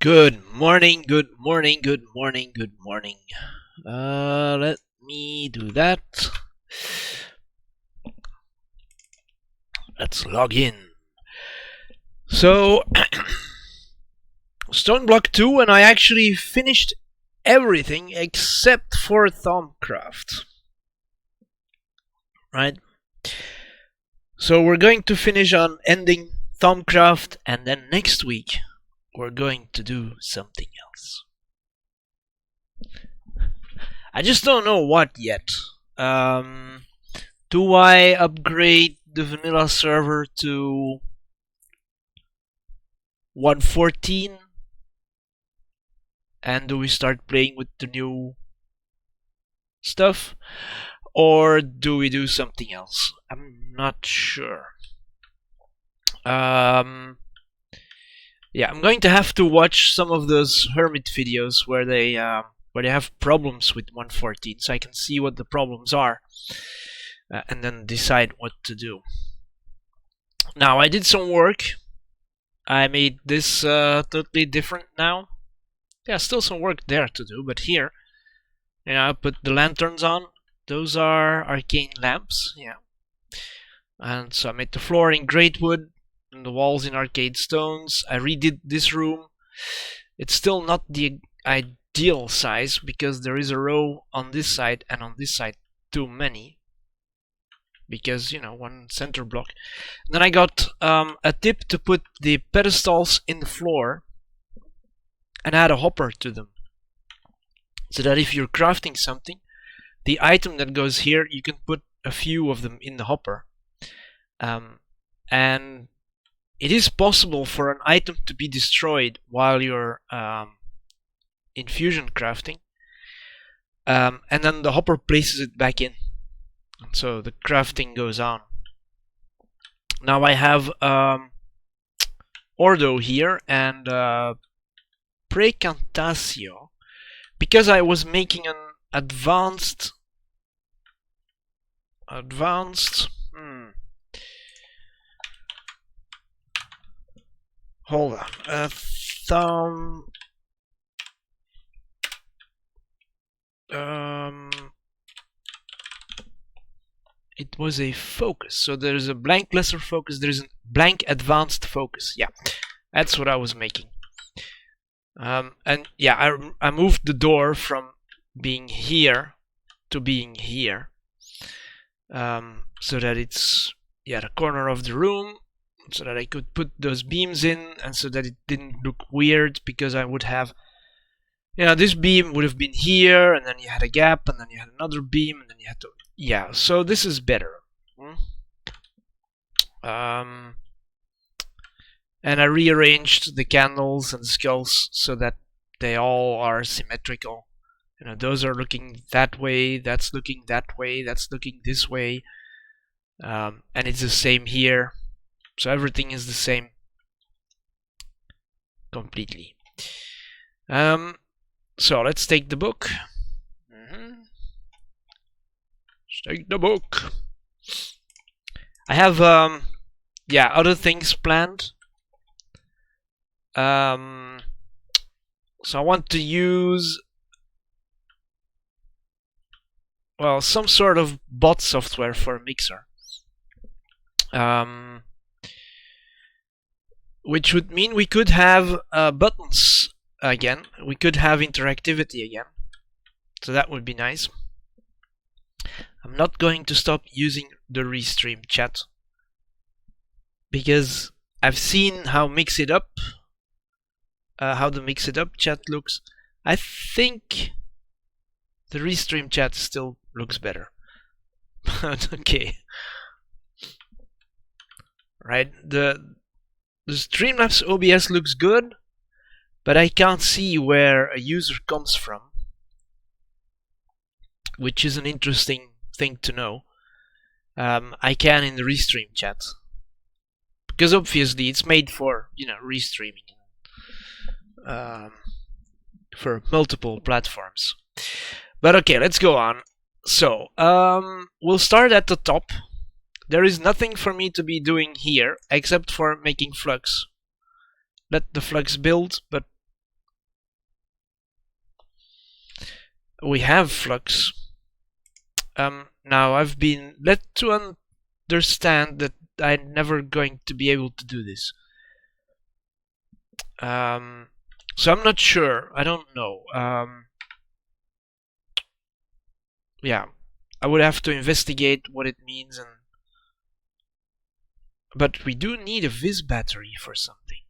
Good morning, good morning, good morning, good morning. Let me do that. Let's log in. So, Stoneblock 2, and I actually finished everything except for Thaumcraft. Right? So we're going to finish on ending Thaumcraft, and then next week we're going to do something else. I just don't know what yet. Do I upgrade the vanilla server to 1.14? And do we start playing with the new stuff? Or do we do something else? I'm not sure. Yeah, I'm going to have to watch some of those hermit videos where they have problems with 1.14, so I can see what the problems are, and then decide what to do. Now, I did some work. I made this totally different now. Yeah, still some work there to do, but here, I put the lanterns on. Those are arcane lamps, yeah. And so I made the floor in great wood, and the walls in arcade stones. I redid this room. It's still not the ideal size because there is a row on this side and on this side too many, because one center block. And then I got a tip to put the pedestals in the floor and add a hopper to them, so that if you're crafting something, the item that goes here, you can put a few of them in the hopper. And it is possible for an item to be destroyed while you're in fusion crafting, and then the hopper places it back in, and so the crafting goes on. Now I have Ordo here and Fantasia, because I was making an advanced. Hold on. It was a focus. So there's a blank lesser focus. There's a blank advanced focus. Yeah, that's what I was making. And yeah, I moved the door from being here to being here, so that it's the corner of the room, so that I could put those beams in, and so that it didn't look weird, because I would have, this beam would have been here, and then you had a gap, and then you had another beam, and then you had to, so this is better. And I rearranged the candles and skulls so that they all are symmetrical. Those are looking that way, that's looking that way, that's looking this way, and it's the same here. So everything is the same completely. So let's take the book. Let's take the book. I have other things planned. So I want to use some sort of bot software for a mixer. Which would mean we could have buttons again. We could have interactivity again. So that would be nice. I'm not going to stop using the restream chat, because I've seen how the Mix It Up chat looks. I think the restream chat still looks better. But okay. Right, the Streamlabs OBS looks good, but I can't see where a user comes from, which is an interesting thing to know. I can in the restream chat, because obviously it's made for restreaming for multiple platforms. But okay, let's go on. So we'll start at the top. There is nothing for me to be doing here except for making flux. Let the flux build, but We have flux. Now I've been led to understand that I'm never going to be able to do this. So I'm not sure. I don't know. Yeah, I would have to investigate what it means, but we do need a Viz battery for something,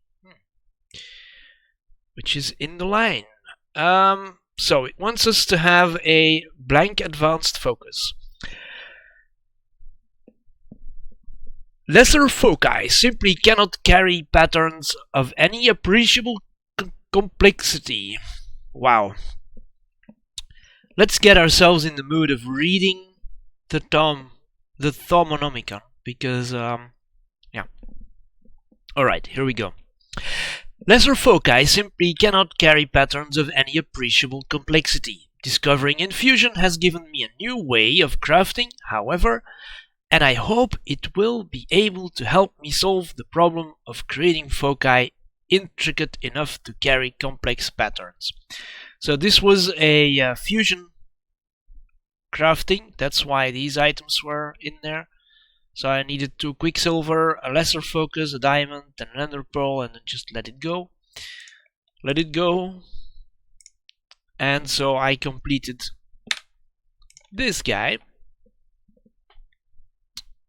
which is in the line. So it wants us to have a blank advanced focus. Lesser foci simply cannot carry patterns of any appreciable complexity. Wow. Let's get ourselves in the mood of reading the Thomonomicon, because yeah. Alright, here we go. Lesser foci simply cannot carry patterns of any appreciable complexity. Discovering infusion has given me a new way of crafting, however, and I hope it will be able to help me solve the problem of creating foci intricate enough to carry complex patterns. So this was a fusion crafting, that's why these items were in there. So I needed 2 quicksilver, a lesser focus, a diamond, and an ender pearl, and then just let it go. Let it go. And so I completed this guy.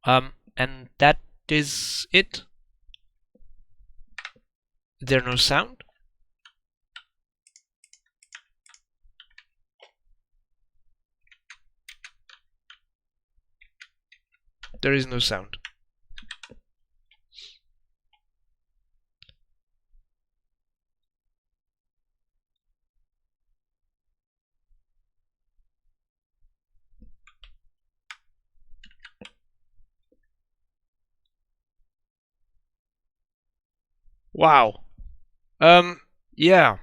And that is it. There's no sound. There is no sound. Wow. Yeah.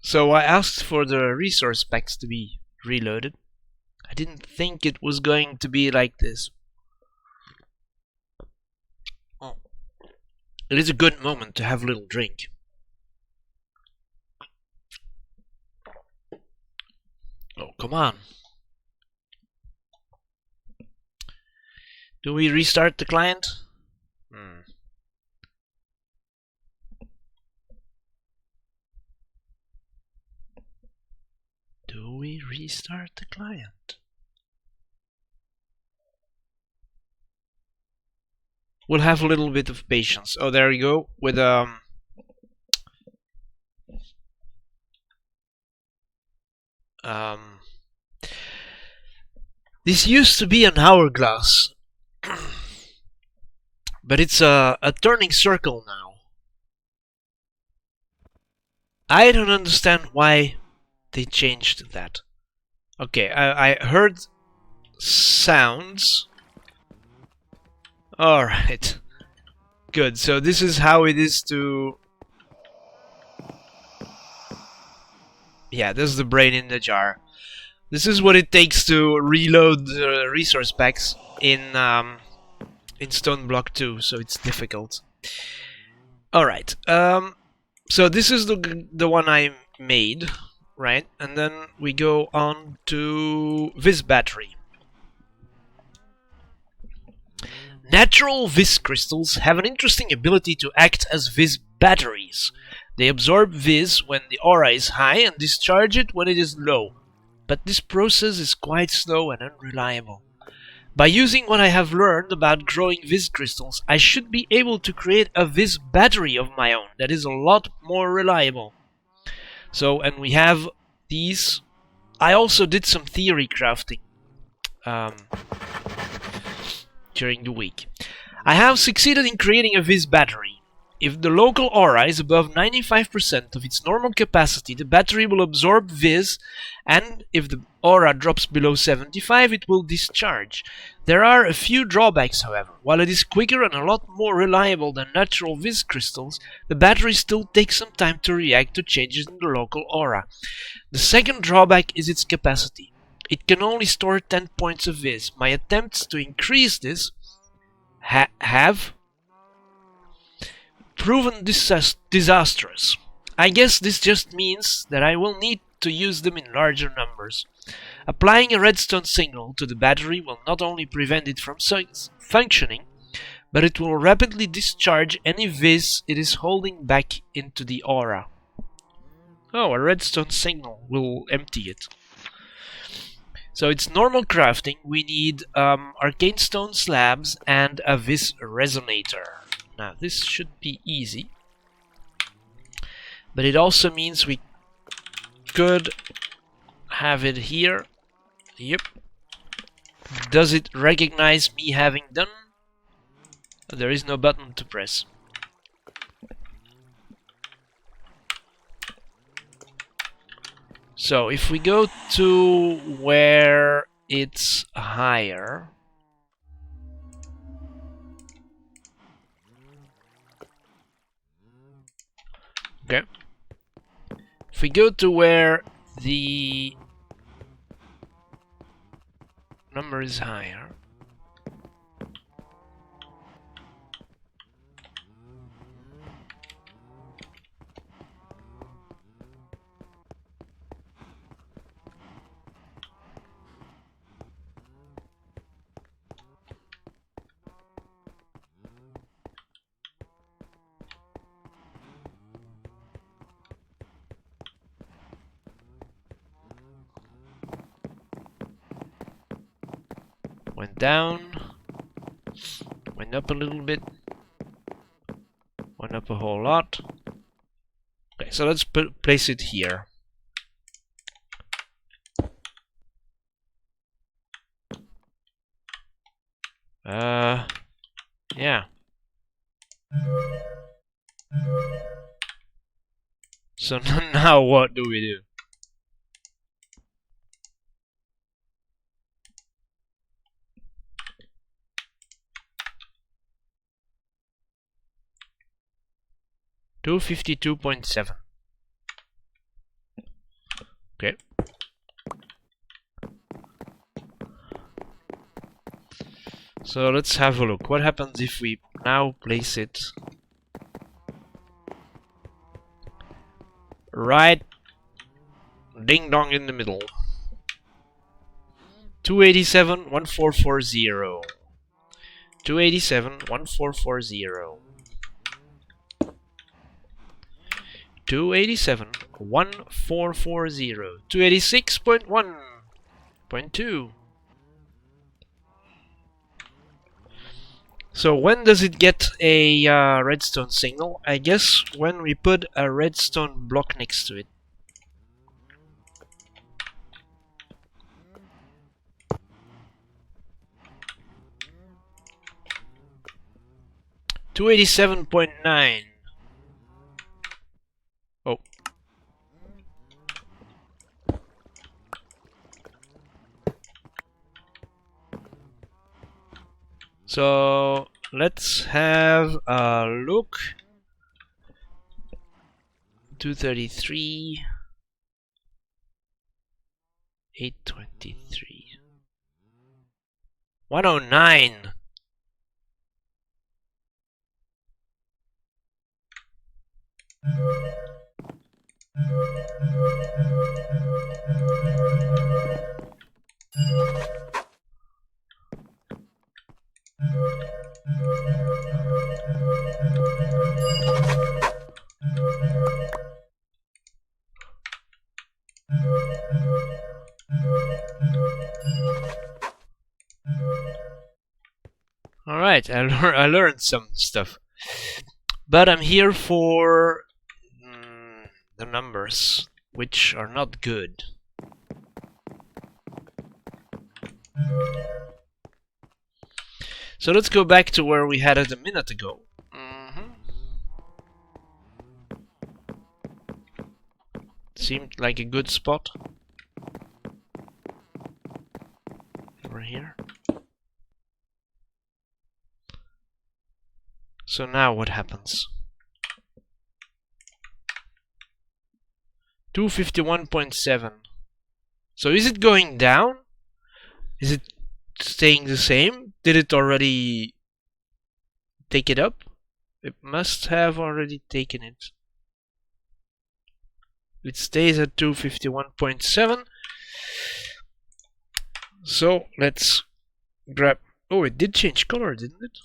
So I asked for the resource packs to be reloaded. I didn't think it was going to be like this. Oh. It is a good moment to have a little drink. Oh, come on. Do we restart the client? Do we restart the client? We'll have a little bit of patience. Oh, there we go. With this used to be an hourglass, but it's a turning circle now. I don't understand why they changed that. Okay, I heard sounds. Alright. Good, so this is how it is to... Yeah, this is the brain in the jar. This is what it takes to reload the resource packs in Stoneblock 2, so it's difficult. Alright, so this is the one I made, right? And then we go on to Viz battery. Natural Viz crystals have an interesting ability to act as Viz batteries. They absorb Viz when the aura is high and discharge it when it is low. But this process is quite slow and unreliable. By using what I have learned about growing Viz crystals, I should be able to create a Viz battery of my own that is a lot more reliable. So, and we have these. I also did some theory crafting during the week. I have succeeded in creating a Viz battery. If the local aura is above 95% of its normal capacity, the battery will absorb Viz, and if the aura drops below 75, it will discharge. There are a few drawbacks, however. While it is quicker and a lot more reliable than natural Viz crystals, the battery still takes some time to react to changes in the local aura. The second drawback is its capacity. It can only store 10 points of Viz. My attempts to increase this have proven disastrous. I guess this just means that I will need to use them in larger numbers. Applying a redstone signal to the battery will not only prevent it from functioning, but it will rapidly discharge any vis it is holding back into the aura. Oh, a redstone signal will empty it. So it's normal crafting. We need arcane stone slabs and a vis resonator. Now this should be easy, but it also means we could have it here. Yep. Does it recognize me having done? There is no button to press. So if we go to where it's higher, okay. If we go to where the number is higher, went down, went up a little bit, went up a whole lot. Okay, so let's place it here. Yeah. So now what do we do? $252.7. Okay. So let's have a look. What happens if we now place it right ding dong in the middle? 287 1440. 287 1440. 287 1440. 286.1.2. So when does it get a redstone signal? I guess when we put a redstone block next to it. $287.9. Oh. So let's have a look. 233, 823, 109. Alright, I learned some stuff. But I'm here for the numbers, which are not good. So let's go back to where we had it a minute ago. Seemed like a good spot. Over here. So now what happens? 251.7. So is it going down? Is it staying the same? Did it already take it up? It must have already taken it. It stays at 251.7. So let's grab... Oh, it did change color, didn't it?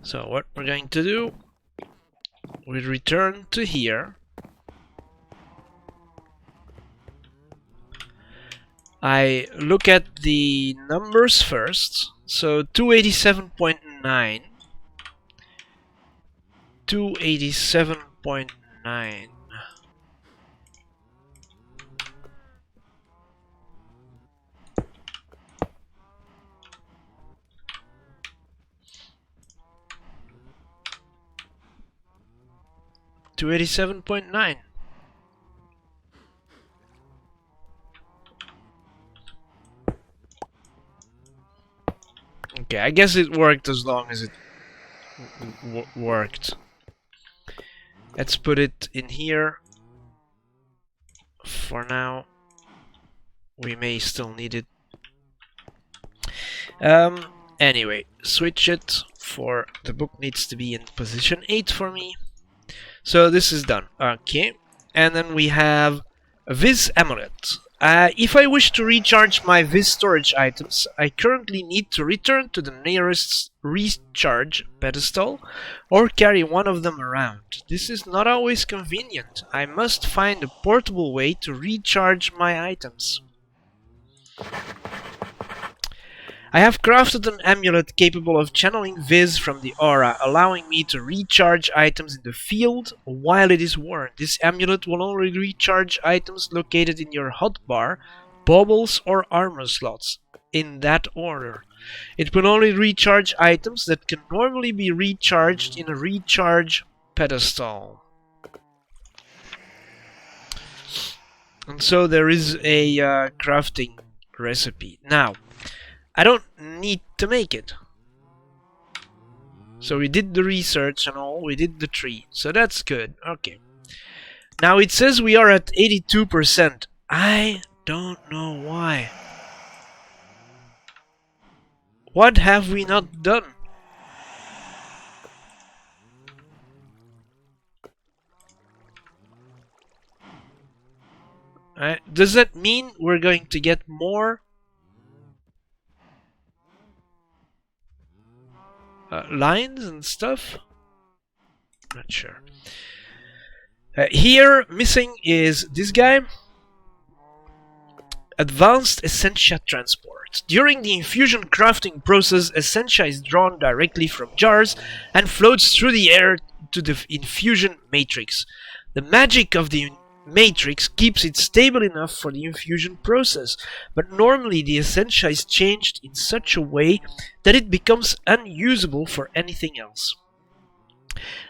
So what we're going to do, we return to here. I look at the numbers first. So 287.9. 287.9. .9. Okay, I guess it worked as long as it worked. Let's put it in here. For now, we may still need it. Anyway, switch it for the book needs to be in position 8 for me. So this is done. Okay, and then we have a Viz Amulet. If I wish to recharge my Viz storage items, I currently need to return to the nearest recharge pedestal or carry one of them around. This is not always convenient. I must find a portable way to recharge my items. I have crafted an amulet capable of channeling Viz from the aura, allowing me to recharge items in the field while it is worn. This amulet will only recharge items located in your hotbar, baubles, or armor slots, in that order. It will only recharge items that can normally be recharged in a recharge pedestal. And so there is a crafting recipe. Now, I don't need to make it. So we did the research and all, we did the tree, so that's good. Okay. Now it says we are at 82%. I don't know why. What have we not done? Does that mean we're going to get more lines and stuff? Not sure. Here, missing is this guy. Advanced Essentia Transport. During the infusion crafting process, Essentia is drawn directly from jars and floats through the air to the infusion matrix. The magic of the matrix keeps it stable enough for the infusion process, but normally the Essentia is changed in such a way that it becomes unusable for anything else.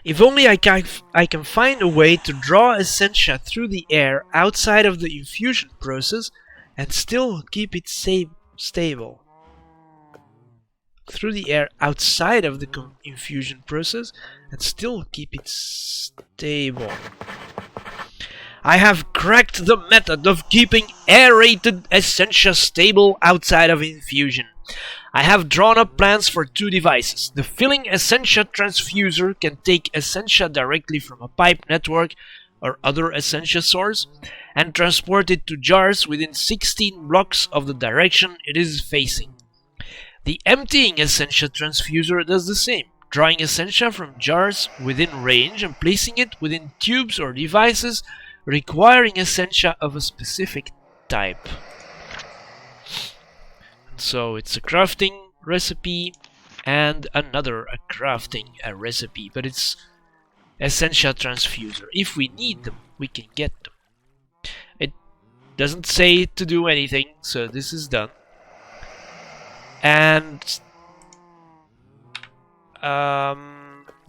If only I can find a way to draw Essentia through the air outside of the infusion process and still keep it stable. Through the air outside of the infusion process and still keep it stable. I have cracked the method of keeping aerated Essentia stable outside of infusion. I have drawn up plans for two devices. The filling Essentia transfuser can take Essentia directly from a pipe network or other Essentia source and transport it to jars within 16 blocks of the direction it is facing. The emptying Essentia transfuser does the same, drawing Essentia from jars within range and placing it within tubes or devices requiring Essentia of a specific type. So it's a crafting recipe and another crafting recipe, but it's Essentia transfuser. If we need them, we can get them. It doesn't say to do anything, so this is done. And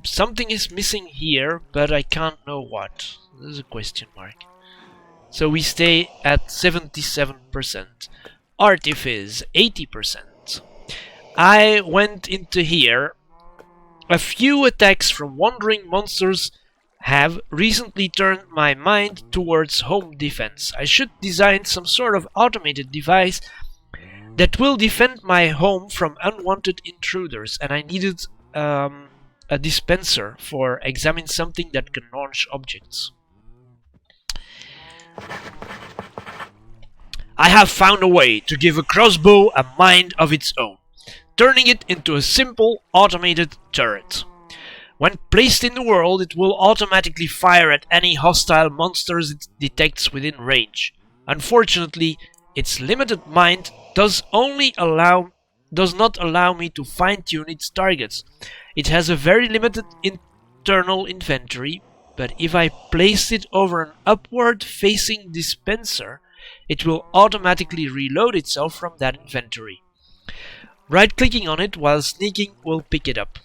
something is missing here, but I can't know what. There's a question mark. So we stay at 77%. Artifice, 80%. I went into here. A few attacks from wandering monsters have recently turned my mind towards home defense. I should design some sort of automated device that will defend my home from unwanted intruders, and I needed a dispenser for examine something that can launch objects. I have found a way to give a crossbow a mind of its own, turning it into a simple automated turret. When placed in the world, it will automatically fire at any hostile monsters it detects within range. Unfortunately, its limited mind does not allow me to fine-tune its targets. It has a very limited internal inventory, but if I place it over an upward-facing dispenser, it will automatically reload itself from that inventory. Right-clicking on it while sneaking will pick it up.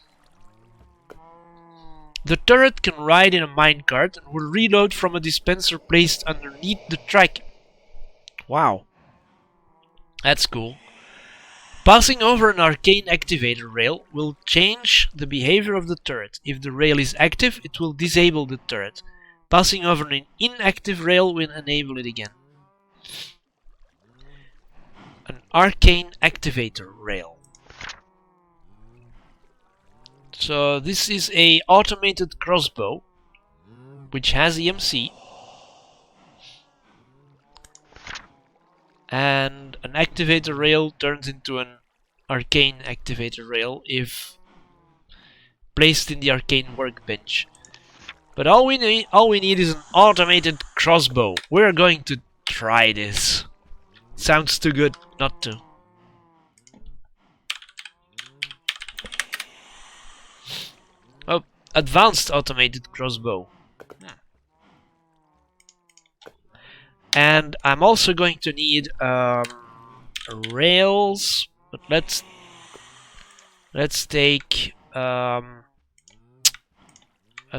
The turret can ride in a minecart and will reload from a dispenser placed underneath the track. Wow. That's cool. Passing over an arcane activator rail will change the behavior of the turret. If the rail is active, it will disable the turret. Passing over an inactive rail will enable it again. An arcane activator rail. So this is a automated crossbow which has EMC, and an activator rail turns into an arcane activator rail if placed in the arcane workbench. But all we need is an automated crossbow. We're going to try this. Sounds too good not to. Oh, advanced automated crossbow. And I'm also going to need rails, but let's take a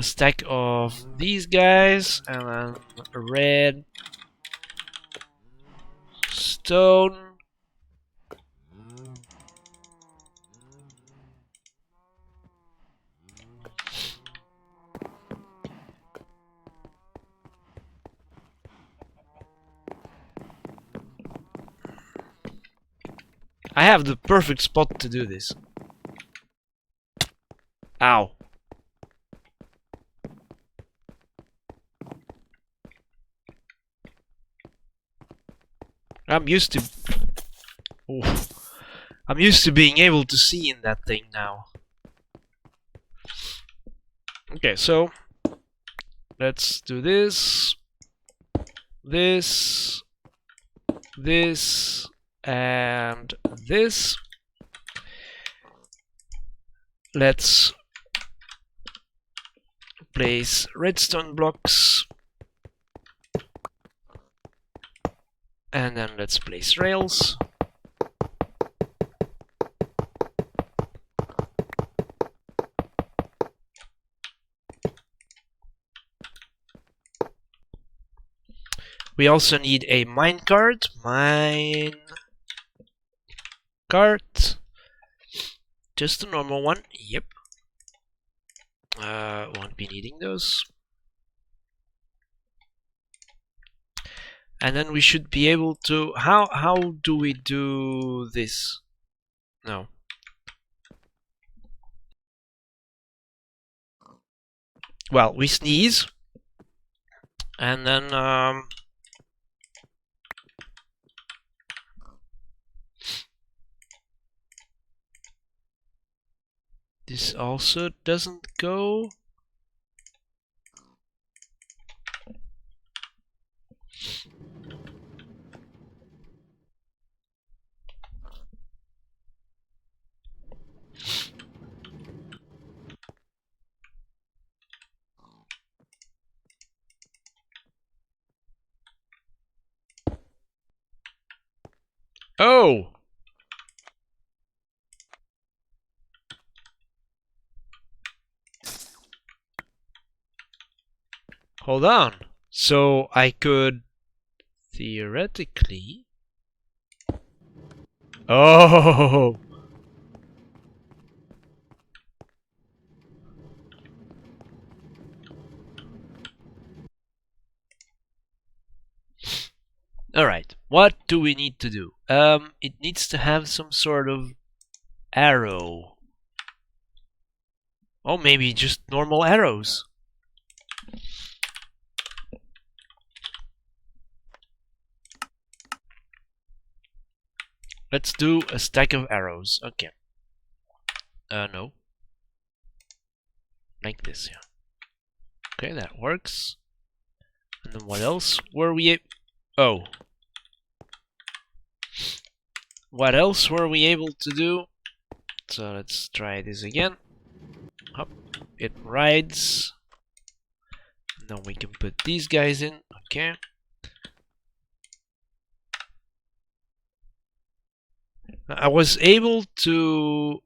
stack of these guys and then a red stone. I have the perfect spot to do this. Ow. I'm used to being able to see in that thing now. Okay, so let's do this, this, and this. Let's place redstone blocks, and then let's place rails. We also need a minecart. Just a normal one. Yep. Won't be needing those. And then we should be able to... How do we do this? No. Well, we sneeze. And then... this also doesn't go. Oh! Hold on. So I could theoretically... Oh! Alright, what do we need to do? It needs to have some sort of arrow. Oh, maybe just normal arrows. Let's do a stack of arrows. Okay. No. Like this, yeah. Okay, that works. And then what else were we Oh. What else were we able to do? So let's try this again. Up, it rides. And then we can put these guys in. Okay. I was able to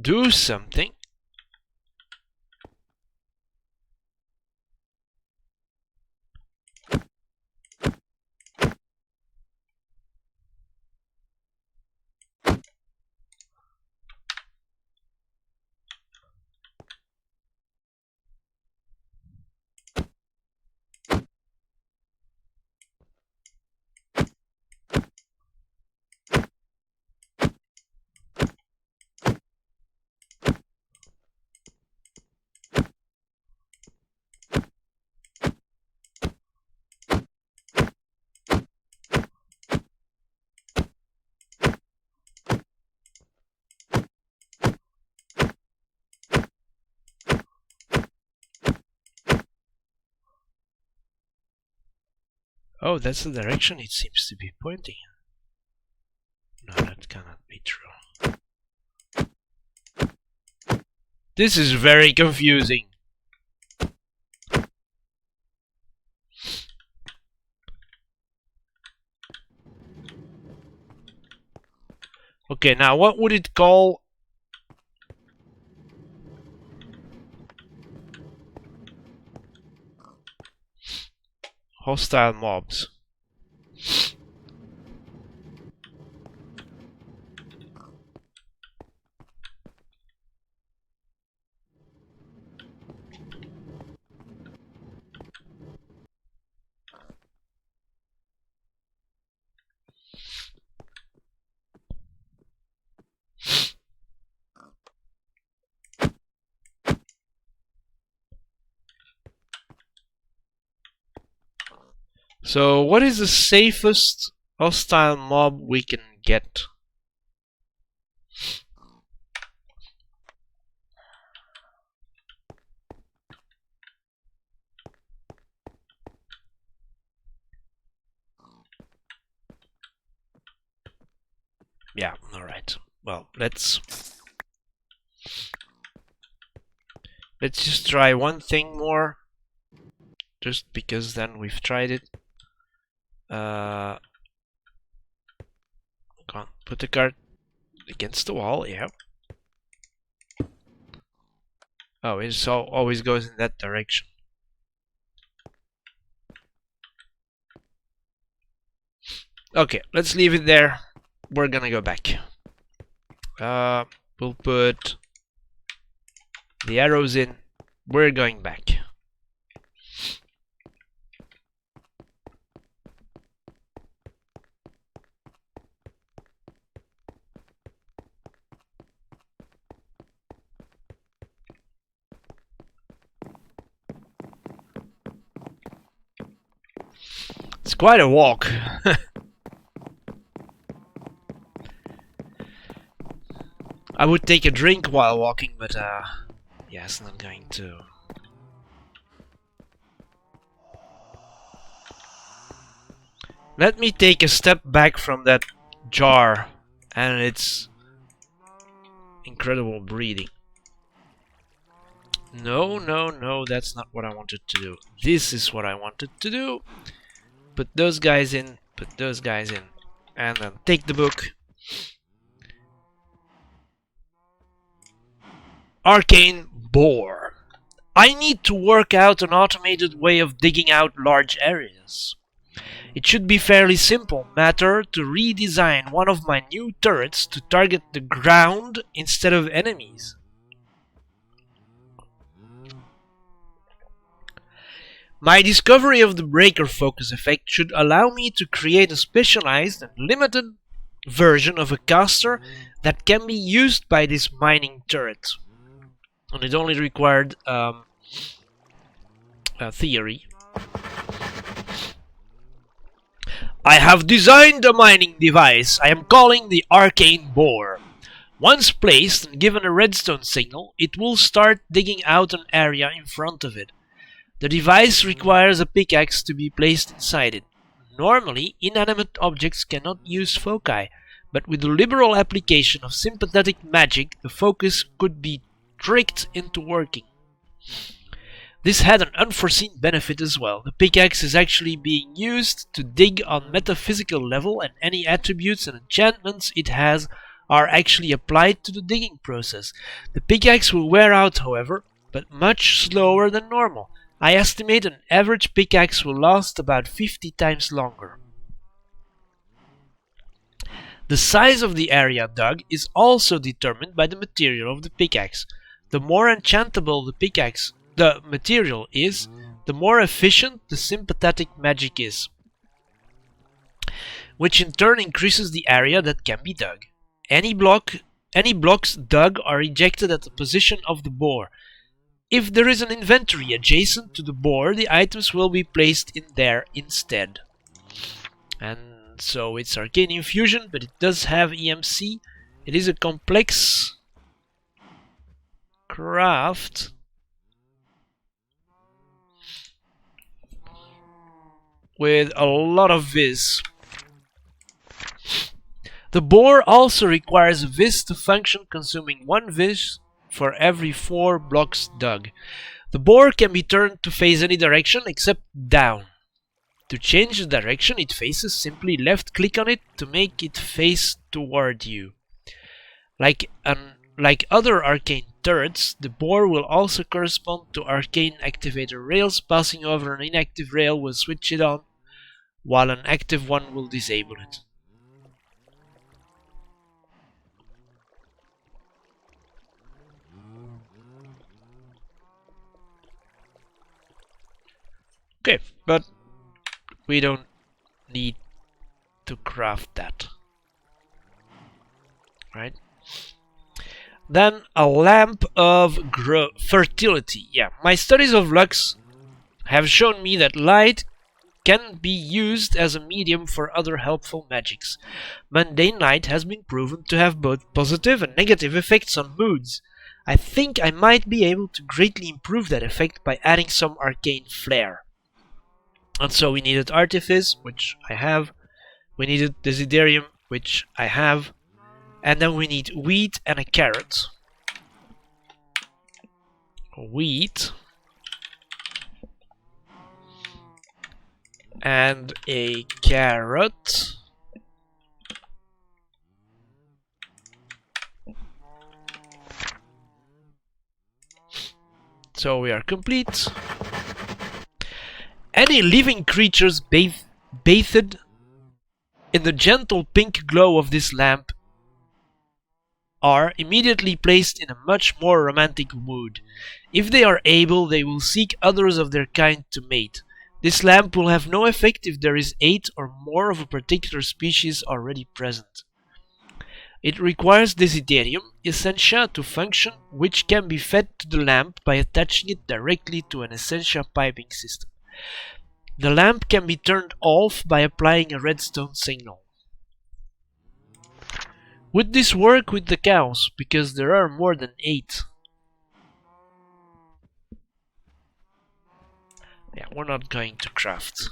do something. Oh, that's the direction it seems to be pointing. No, that cannot be true. This is very confusing. Okay, now what would it call? Hostile mobs. So, what is the safest hostile mob we can get? Yeah, alright. Well, let's just try one thing more. Just because then we've tried it. Can't put the card against the wall, yeah. Oh, it always goes in that direction. Okay, let's leave it there. We're gonna go back. We'll put the arrows in. We're going back. It's quite a walk. I would take a drink while walking, but yeah, it's not going to. Let me take a step back from that jar and its incredible breathing. No, no, no, that's not what I wanted to do. This is what I wanted to do. Put those guys in, put those guys in, and then take the book. Arcane Bore. I need to work out an automated way of digging out large areas. It should be fairly simple matter to redesign one of my new turrets to target the ground instead of enemies. My discovery of the breaker focus effect should allow me to create a specialized and limited version of a caster that can be used by this mining turret. And it only required a theory. I have designed a mining device I am calling the Arcane Bore. Once placed and given a redstone signal, it will start digging out an area in front of it. The device requires a pickaxe to be placed inside it. Normally, inanimate objects cannot use foci, but with the liberal application of sympathetic magic, the focus could be tricked into working. This had an unforeseen benefit as well. The pickaxe is actually being used to dig on metaphysical level, and any attributes and enchantments it has are actually applied to the digging process. The pickaxe will wear out, however, but much slower than normal. I estimate an average pickaxe will last about 50 times longer. The size of the area dug is also determined by the material of the pickaxe. The more enchantable the material is, the more efficient the sympathetic magic is, which in turn increases the area that can be dug. Any blocks dug are ejected at the position of the bore. If there is an inventory adjacent to the bore, the items will be placed in there instead. And so it's Arcane Infusion, but it does have EMC. It is a complex craft. With a lot of viz. The bore also requires a viz to function, consuming 1 viz for every 4 blocks dug. The bore can be turned to face any direction except down. To change the direction it faces, simply left click on it to make it face toward you. Like other arcane turrets, the bore will also correspond to arcane activator rails. Passing over an inactive rail will switch it on, while an active one will disable it. Okay, but we don't need to craft that. Right? Then a lamp of fertility. Yeah, my studies of Lux have shown me that light can be used as a medium for other helpful magics. Mundane light has been proven to have both positive and negative effects on moods. I think I might be able to greatly improve that effect by adding some arcane flair. And so we needed Artifice, which I have. We needed Desiderium, which I have. And then we need wheat and a carrot. Wheat. And a carrot. So we are complete. Any living creatures bathed in the gentle pink glow of this lamp are immediately placed in a much more romantic mood. If they are able, they will seek others of their kind to mate. This lamp will have no effect if there is 8 or more of a particular species already present. It requires Desiderium Essentia to function, which can be fed to the lamp by attaching it directly to an Essentia piping system. The lamp can be turned off by applying a redstone signal. Would this work with the cows? Because there are more than 8. Yeah, we're not going to craft.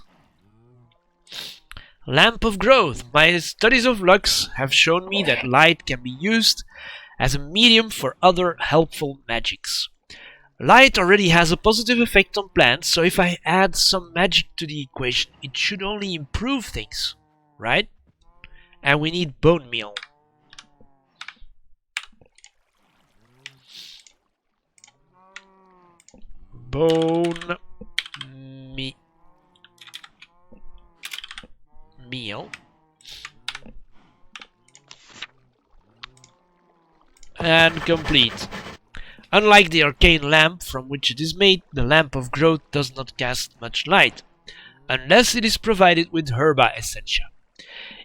Lamp of Growth. My studies of Lux have shown me that light can be used as a medium for other helpful magics. Light already has a positive effect on plants, so if I add some magic to the equation, it should only improve things, right? And we need bone meal. Bone meal. And complete. Unlike the arcane lamp from which it is made, the Lamp of Growth does not cast much light, unless it is provided with Herba Essentia.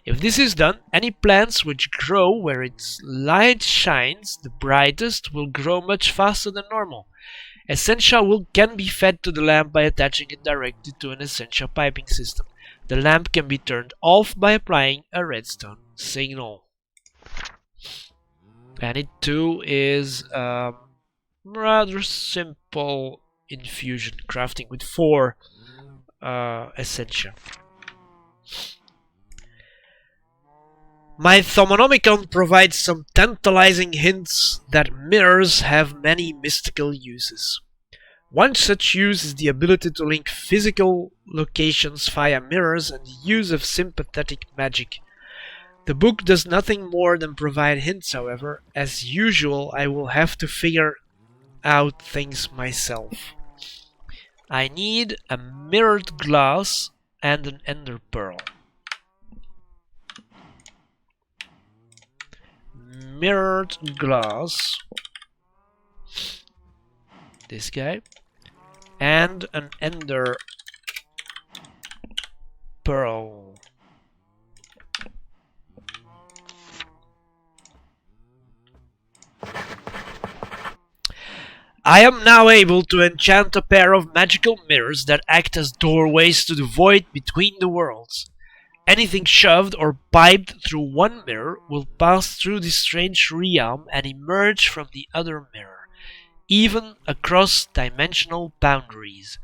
If this is done, any plants which grow where its light shines the brightest will grow much faster than normal. Essentia can be fed to the lamp by attaching it directly to an Essentia piping system. The lamp can be turned off by applying a redstone signal. And it too is rather simple infusion crafting with 4 Essentia. My Thomonomicon provides some tantalizing hints that mirrors have many mystical uses. One such use is the ability to link physical locations via mirrors and the use of sympathetic magic. The book does nothing more than provide hints, however. As usual, I will have to figure out things myself. I need a mirrored glass and an ender pearl. Mirrored glass, this guy, and an ender pearl. I am now able to enchant a pair of magical mirrors that act as doorways to the void between the worlds. Anything shoved or piped through one mirror will pass through this strange realm and emerge from the other mirror, even across dimensional boundaries.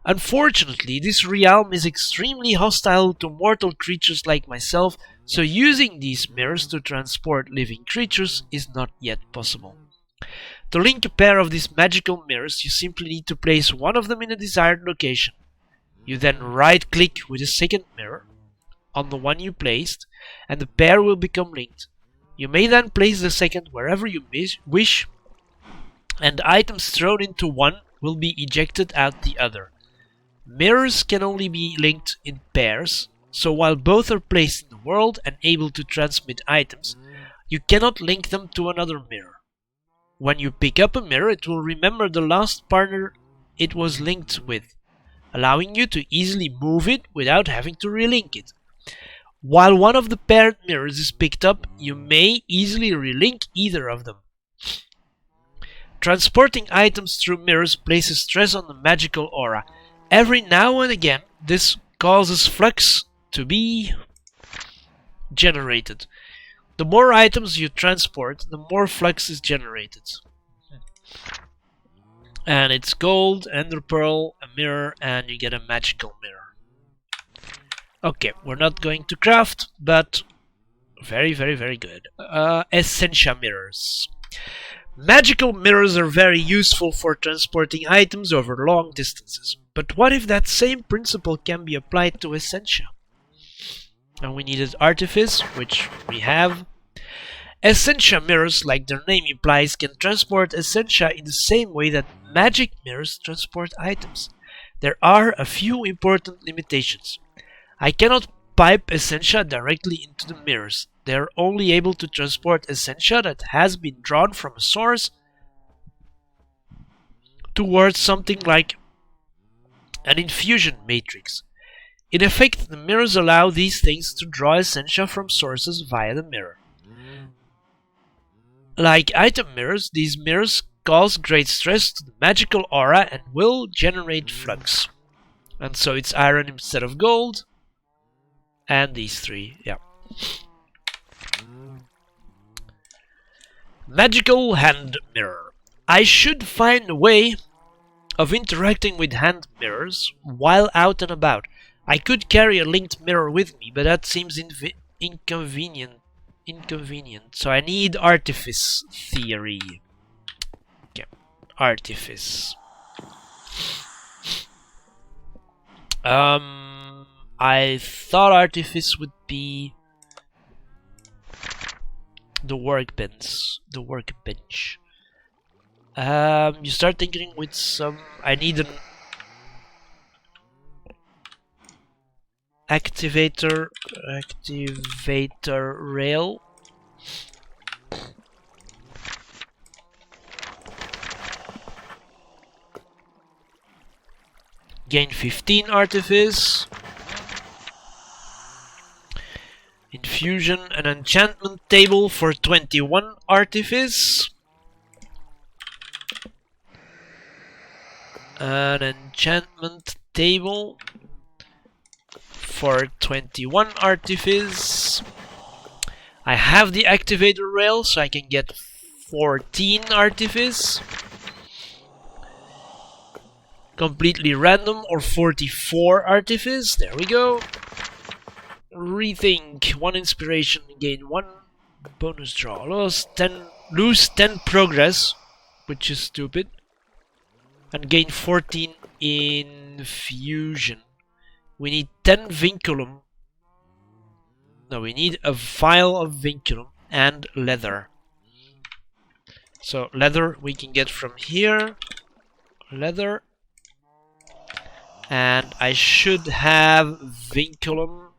Unfortunately, this realm is extremely hostile to mortal creatures like myself, so using these mirrors to transport living creatures is not yet possible. To link a pair of these magical mirrors, you simply need to place one of them in a desired location. You then right-click with a second mirror on the one you placed, and the pair will become linked. You may then place the second wherever you wish, and items thrown into one will be ejected out the other. Mirrors can only be linked in pairs, so while both are placed in the world and able to transmit items, you cannot link them to another mirror. When you pick up a mirror, it will remember the last partner it was linked with, allowing you to easily move it without having to relink it. While one of the paired mirrors is picked up, you may easily relink either of them. Transporting items through mirrors places stress on the magical aura. Every now and again, this causes flux to be generated. The more items you transport, the more flux is generated. And it's gold, ender pearl, a mirror, and you get a magical mirror. Okay, we're not going to craft, but very, very, very good. Essentia mirrors. Magical mirrors are very useful for transporting items over long distances. But what if that same principle can be applied to Essentia? And we needed Artifice, which we have. Essentia mirrors, like their name implies, can transport Essentia in the same way that magic mirrors transport items. There are a few important limitations. I cannot pipe Essentia directly into the mirrors. They are only able to transport Essentia that has been drawn from a source towards something like an infusion matrix. In effect, the mirrors allow these things to draw Essentia from sources via the mirror. Like item mirrors, these mirrors cause great stress to the magical aura and will generate flux. And so it's iron instead of gold. And these three, yeah. Magical hand mirror. I should find a way of interacting with hand mirrors while out and about. I could carry a linked mirror with me, but that seems inconvenient. So I need Artifice theory. Okay, Artifice. I thought Artifice would be the workbench. You start thinking with some. I need an activator rail. Gain 15 Artifice. Fusion, an enchantment table for 21 artifice. An enchantment table for 21 artifice. I have the activator rail, so I can get 14 artifice. Completely random, or 44 artifice. There we go. Rethink. 1 inspiration, gain 1 bonus draw. Lose 10 progress, which is stupid. And gain 14 infusion. We need 10 vinculum. No, we need a vial of vinculum and leather. So leather we can get from here. Leather. And I should have vinculum.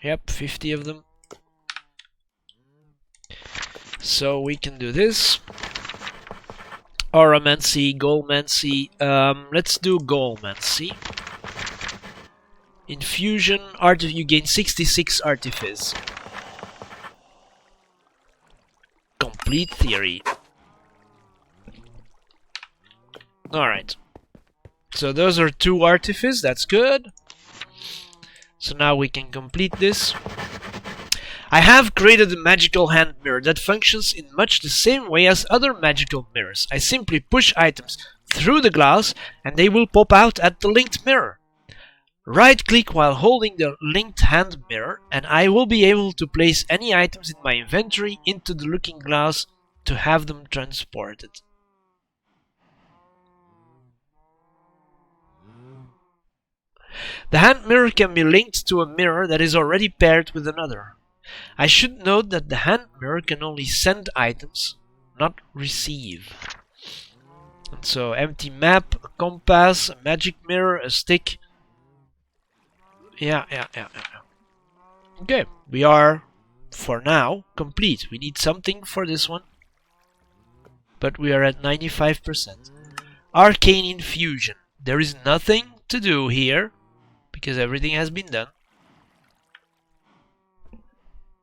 Yep, 50 of them. So we can do this. Auramancy, Goalmancy. Let's do Goalmancy. Infusion, you gain 66 artifice. Complete theory. Alright. So those are 2 artifice, that's good. So now we can complete this. I have created a magical hand mirror that functions in much the same way as other magical mirrors. I simply push items through the glass and they will pop out at the linked mirror. Right-click while holding the linked hand mirror and I will be able to place any items in my inventory into the looking glass to have them transported. The hand mirror can be linked to a mirror that is already paired with another. I should note that the hand mirror can only send items, not receive. And so empty map, a compass, a magic mirror, a stick. Yeah. Okay, we are, for now, complete. We need something for this one. But we are at 95%. Arcane Infusion. There is nothing to do here, because everything has been done.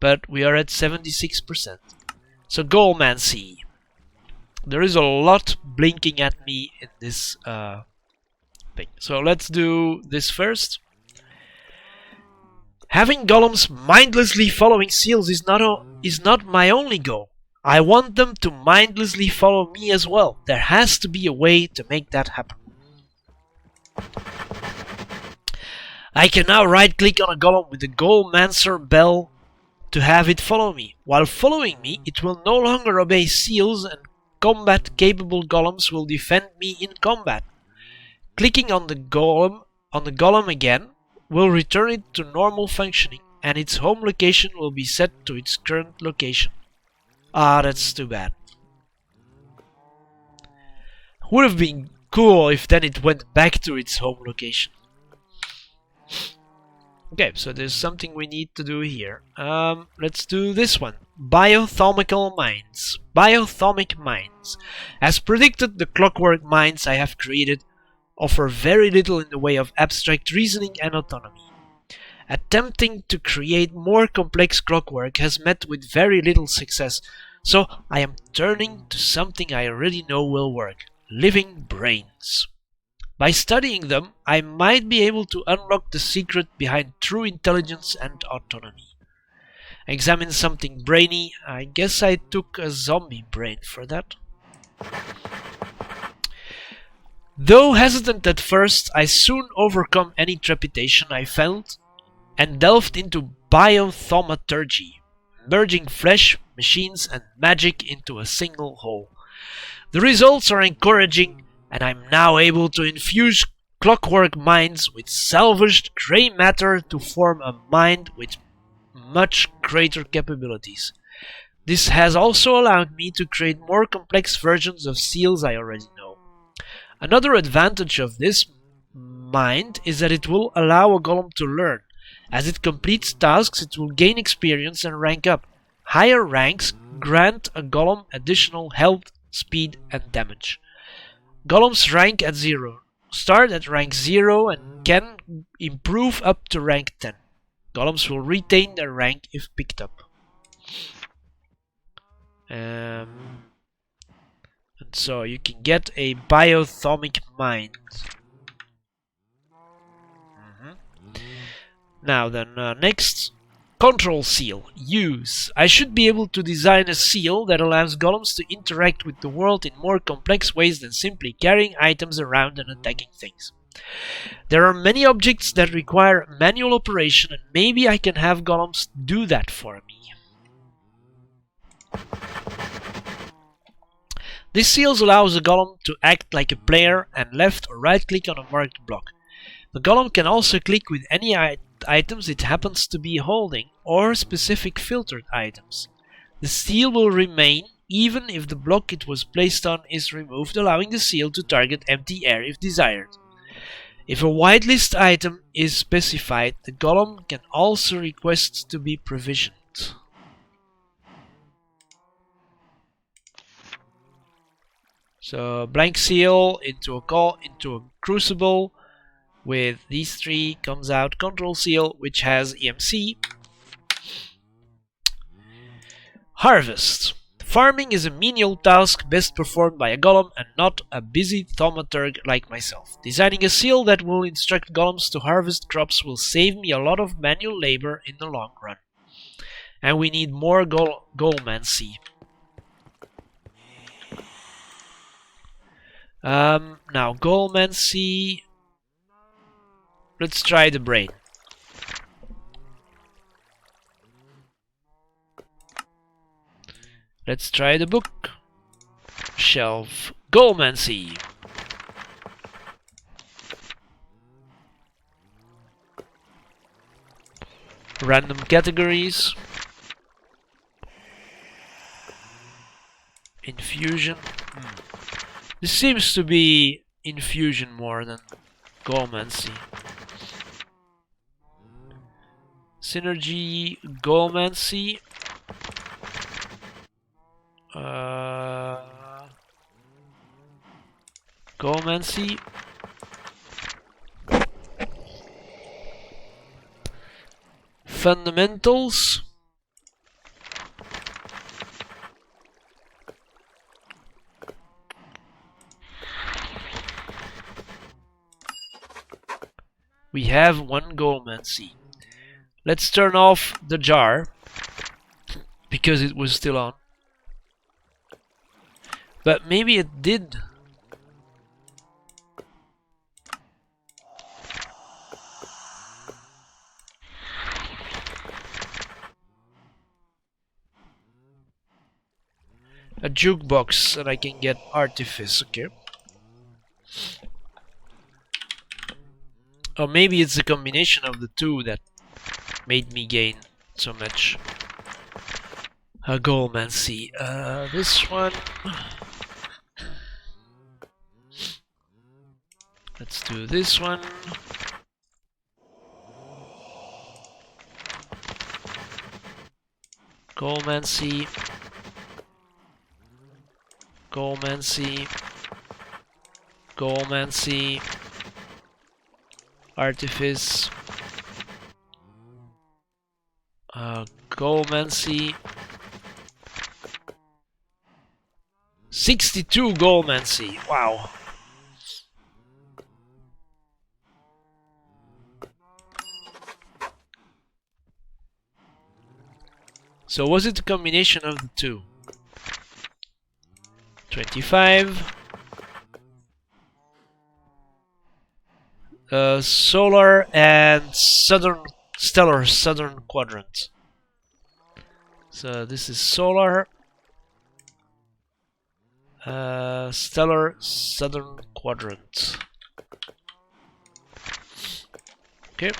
But we are at 76%. So Goalmancy. There is a lot blinking at me in this thing. So let's do this first. Having golems mindlessly following seals is not my only goal. I want them to mindlessly follow me as well. There has to be a way to make that happen. I can now right-click on a golem with the Goalmancer bell to have it follow me. While following me, it will no longer obey seals and combat-capable golems will defend me in combat. Clicking on the golem again will return it to normal functioning and its home location will be set to its current location. Ah, that's too bad. Would have been cool if then it went back to its home location. Okay, so there's something we need to do here. Let's do this one. Biothomical mines. Biothomic mines. As predicted, the clockwork mines I have created offer very little in the way of abstract reasoning and autonomy. Attempting to create more complex clockwork has met with very little success, so I am turning to something I already know will work. Living brains. By studying them, I might be able to unlock the secret behind true intelligence and autonomy. Examine something brainy. I guess I took a zombie brain for that. Though hesitant at first, I soon overcome any trepidation I felt and delved into biothaumaturgy, merging flesh, machines and magic into a single whole. The results are encouraging, and I'm now able to infuse clockwork minds with salvaged grey matter to form a mind with much greater capabilities. This has also allowed me to create more complex versions of seals I already know. Another advantage of this mind is that it will allow a golem to learn. As it completes tasks, it will gain experience and rank up. Higher ranks grant a golem additional health, speed and damage. Golems rank at 0. Start at rank 0 and can improve up to rank 10. Golems will retain their rank if picked up. And so you can get a biothomic mind. Now then, next, control seal. Use. I should be able to design a seal that allows golems to interact with the world in more complex ways than simply carrying items around and attacking things. There are many objects that require manual operation, and maybe I can have golems do that for me. This seal allows a golem to act like a player and left or right click on a marked block. The golem can also click with any items it happens to be holding or specific filtered items. The seal will remain even if the block it was placed on is removed, allowing the seal to target empty air if desired. If a whitelist item is specified, the golem can also request to be provisioned. So blank seal into a crucible with these three comes out control seal, which has EMC. Harvest. Farming is a menial task best performed by a golem and not a busy thaumaturg like myself. Designing a seal that will instruct golems to harvest crops will save me a lot of manual labor in the long run. And we need more golemancy. Now golemancy. Let's try the brain. Let's try the book. Shelf. Golemancy. Random categories. Infusion. This seems to be infusion more than golemancy. Synergy, golemancy. Golemancy. Fundamentals. We have one golemancy. Let's turn off the jar because it was still on. But maybe it did. A jukebox and I can get artifice, okay. Or maybe it's a combination of the two that made me gain so much. A golemancy. This one. Let's do this one. Golemancy. Golemancy. Golemancy. Artifice. Golemancy. 62 golemancy. Wow. So was it a combination of the two? 25. Solar and stellar southern quadrant. So this is solar. Stellar southern quadrant. Okay.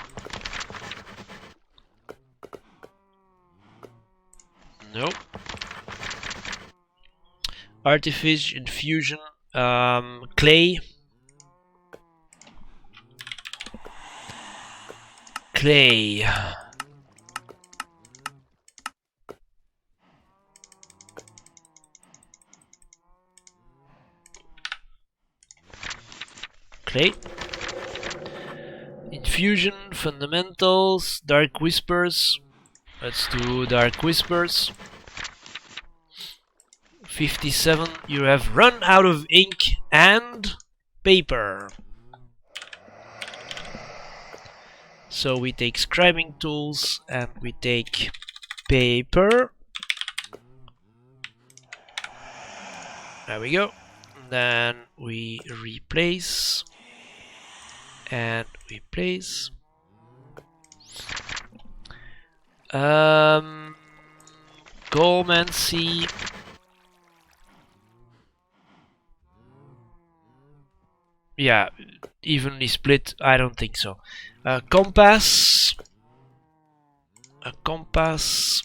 Nope. Artifice, infusion, clay. Clay. Clay. Infusion, fundamentals, dark whispers. Let's do dark whispers. 57. You have run out of ink and paper. So we take scribing tools and we take paper. There we go. Then we replace and replace. Goalmancy. Yeah, evenly split. I don't think so. Compass. A compass.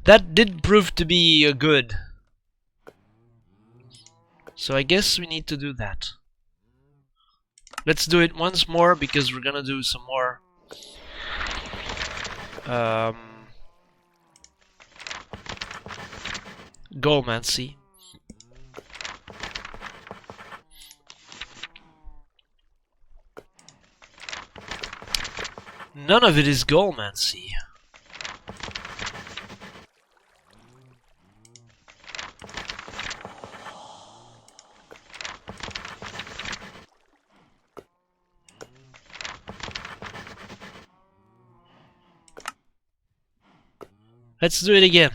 That did prove to be good. So I guess we need to do that. Let's do it once more because we're gonna do some more Goalmancy. None of it is Goalmancy. Let's do it again.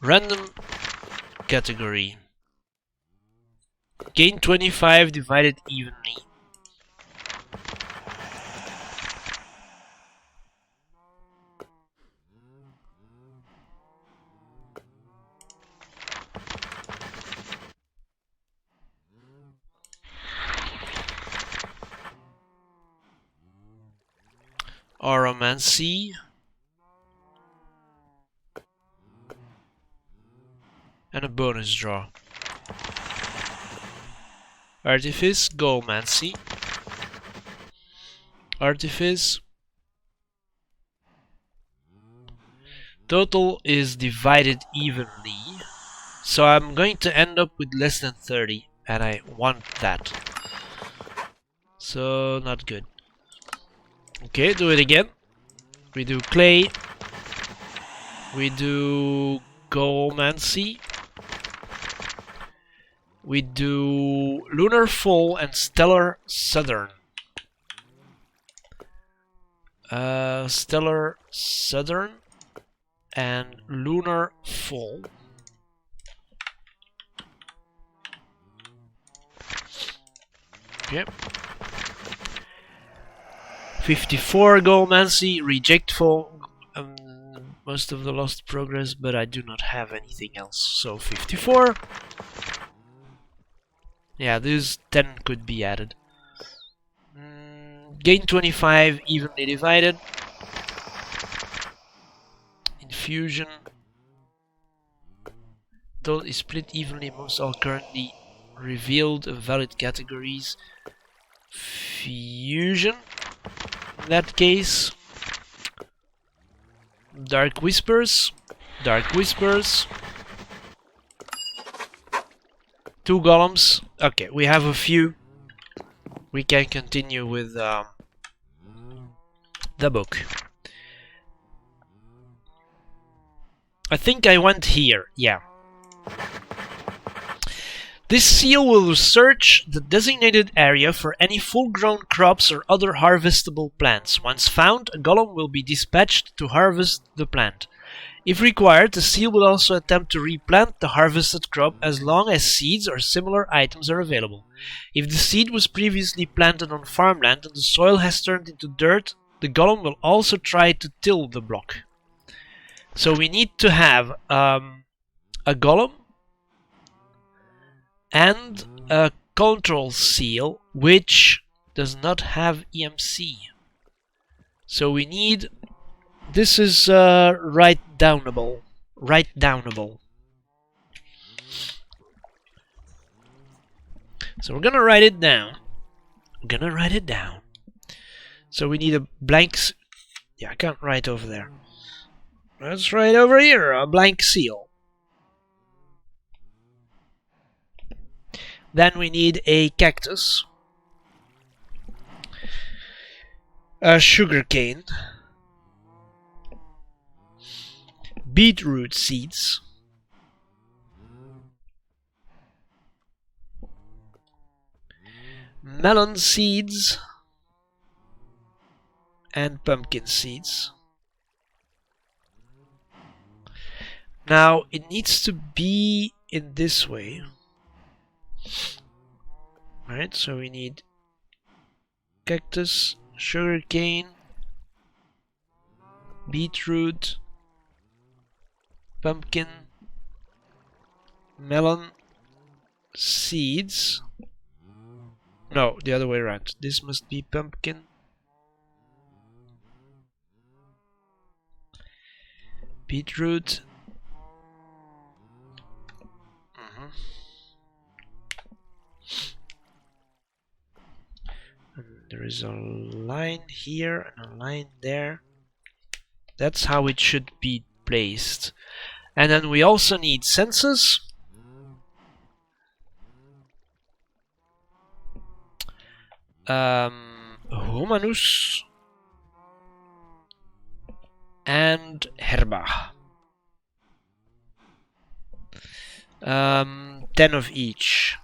Random category. Gain 25 divided evenly. Oromancy. And a bonus draw. Artifice, Goalmancy. Artifice. Total is divided evenly. So I'm going to end up with less than 30. And I want that. So, not good. Okay, do it again. We do clay. We do Goalmancy. We do Lunar Fall and Stellar Southern. Stellar Southern and Lunar Fall. Okay. 54 Goalmancy, reject fall. Most of the lost progress, but I do not have anything else. So 54. Yeah, this 10 could be added. Gain 25, evenly divided. Infusion. Total is split evenly amongst all currently revealed valid categories. Fusion. In that case. Dark Whispers. Dark Whispers. 2 golems. Okay, we have a few. We can continue with the book. I think I went here, yeah. This seal will search the designated area for any full-grown crops or other harvestable plants. Once found, a golem will be dispatched to harvest the plant. If required, the seal will also attempt to replant the harvested crop as long as seeds or similar items are available. If the seed was previously planted on farmland and the soil has turned into dirt, the golem will also try to till the block. So we need to have a golem and a control seal which does not have EMC. So we need... This is write downable. Write downable. So we're gonna write it down. I'm gonna write it down. So we need a blank. Yeah, I can't write over there. Let's write over here a blank seal. Then we need a cactus, a sugarcane, beetroot seeds, melon seeds, and pumpkin seeds. Now it needs to be in this way. Right, so we need cactus, sugarcane, beetroot, pumpkin, melon, seeds. No, the other way around. This must be pumpkin, beetroot. And there is a line here and a line there. That's how it should be placed. And then we also need senses. Humanus and herba. 10 of each.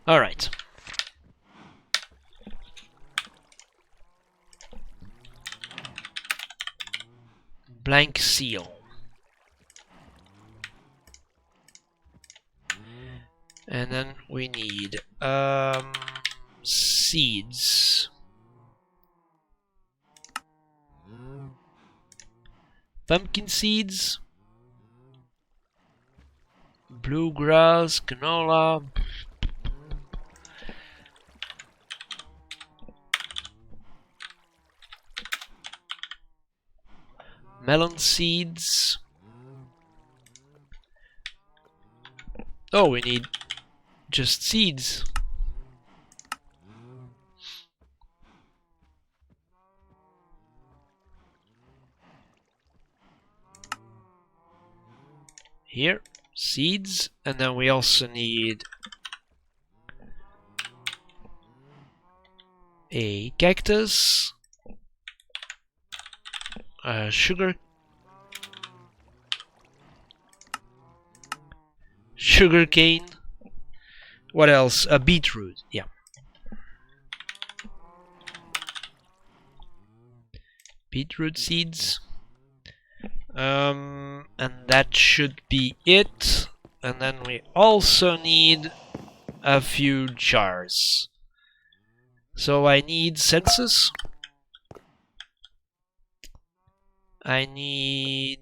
Alright. Blank seal. And then we need seeds. Pumpkin seeds. Bluegrass, canola. Melon seeds. Oh, we need just seeds. Here, seeds, and then we also need a cactus, sugarcane. What else? A beetroot. Yeah. Beetroot seeds. And that should be it. And then we also need a few jars. So I need senses. I need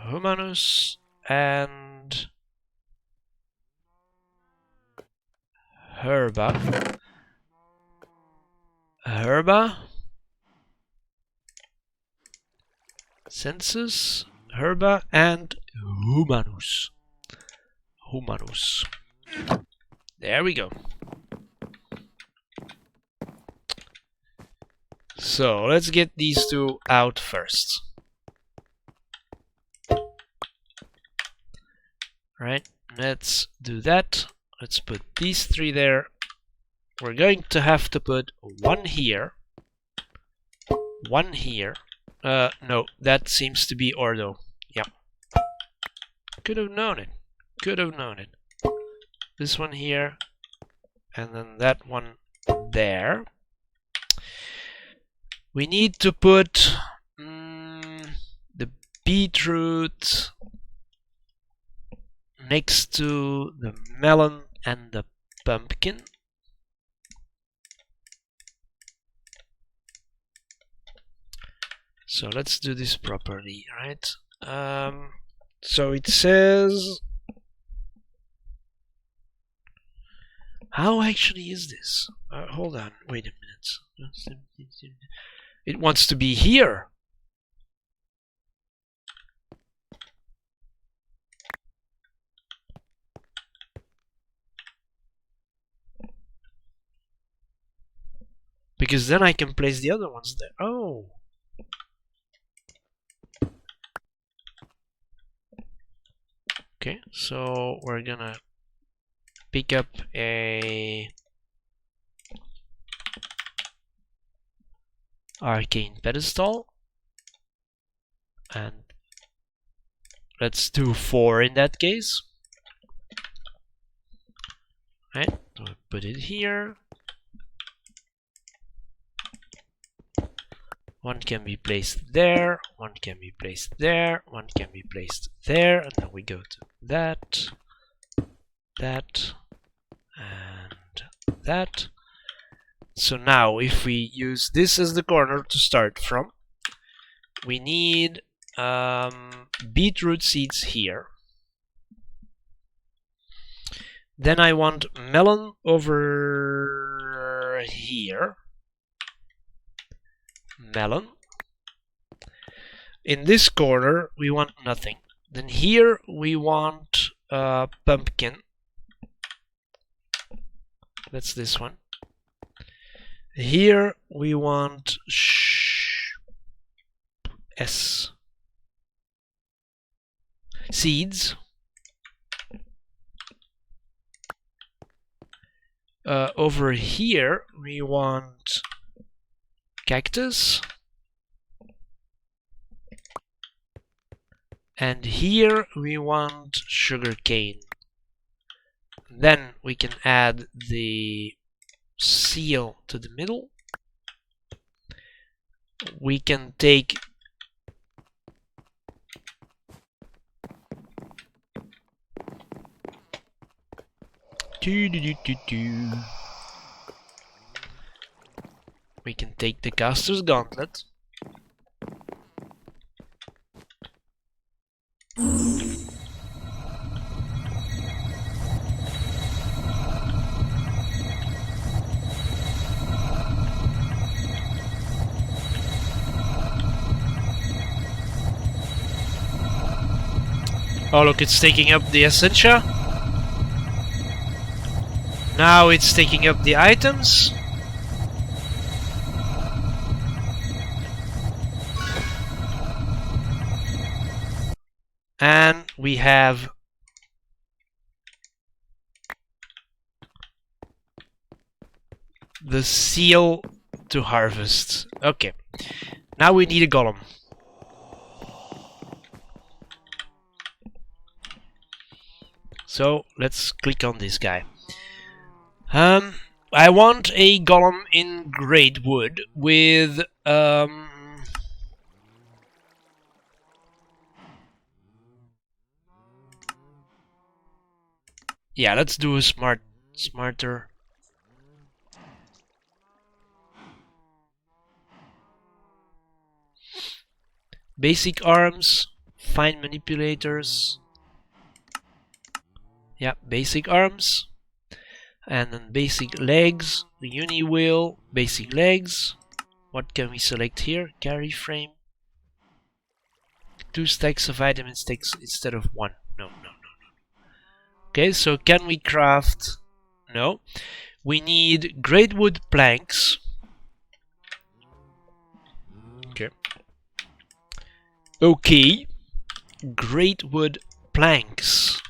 humanus and herba. Sensus, herba, and humanus. There we go. So let's get these two out first. Right, let's do that. Let's put these three there. We're going to have to put one here. One here. No, that seems to be ordo. Yeah. Could have known it. Could have known it. This one here. And then that one there. We need to put the beetroot next to the melon and the pumpkin. So let's do this properly, right? So it says... How actually is this? Hold on, wait a minute. It wants to be here. because then I can place the other ones there. Oh. Okay, so we're gonna pick up a arcane pedestal, and let's do 4 in that case. Right, so put it here. One can be placed there, one can be placed there, one can be placed there, and then we go to that, that, and that. So now if we use this as the corner to start from, we need beetroot seeds here. Then I want melon over here. Melon. In this corner we want nothing. Then here we want pumpkin. That's this one. Here we want seeds. Over here we want cactus, and here we want sugarcane. Then we can add the seal to the middle. We can take we can take the caster's gauntlet. Oh look, it's taking up the Essentia. Now it's taking up the items. And we have the seal to harvest. Okay, now we need a golem. So let's click on this guy. I want a golem in great wood with yeah, let's do a smarter. Basic arms, fine manipulators. Yeah, basic arms. And then basic legs, uni wheel, basic legs. What can we select here? Carry frame. 2 stacks of item instead of 1. No. Okay, so can we craft? No. We need great wood planks. Okay. Great wood planks.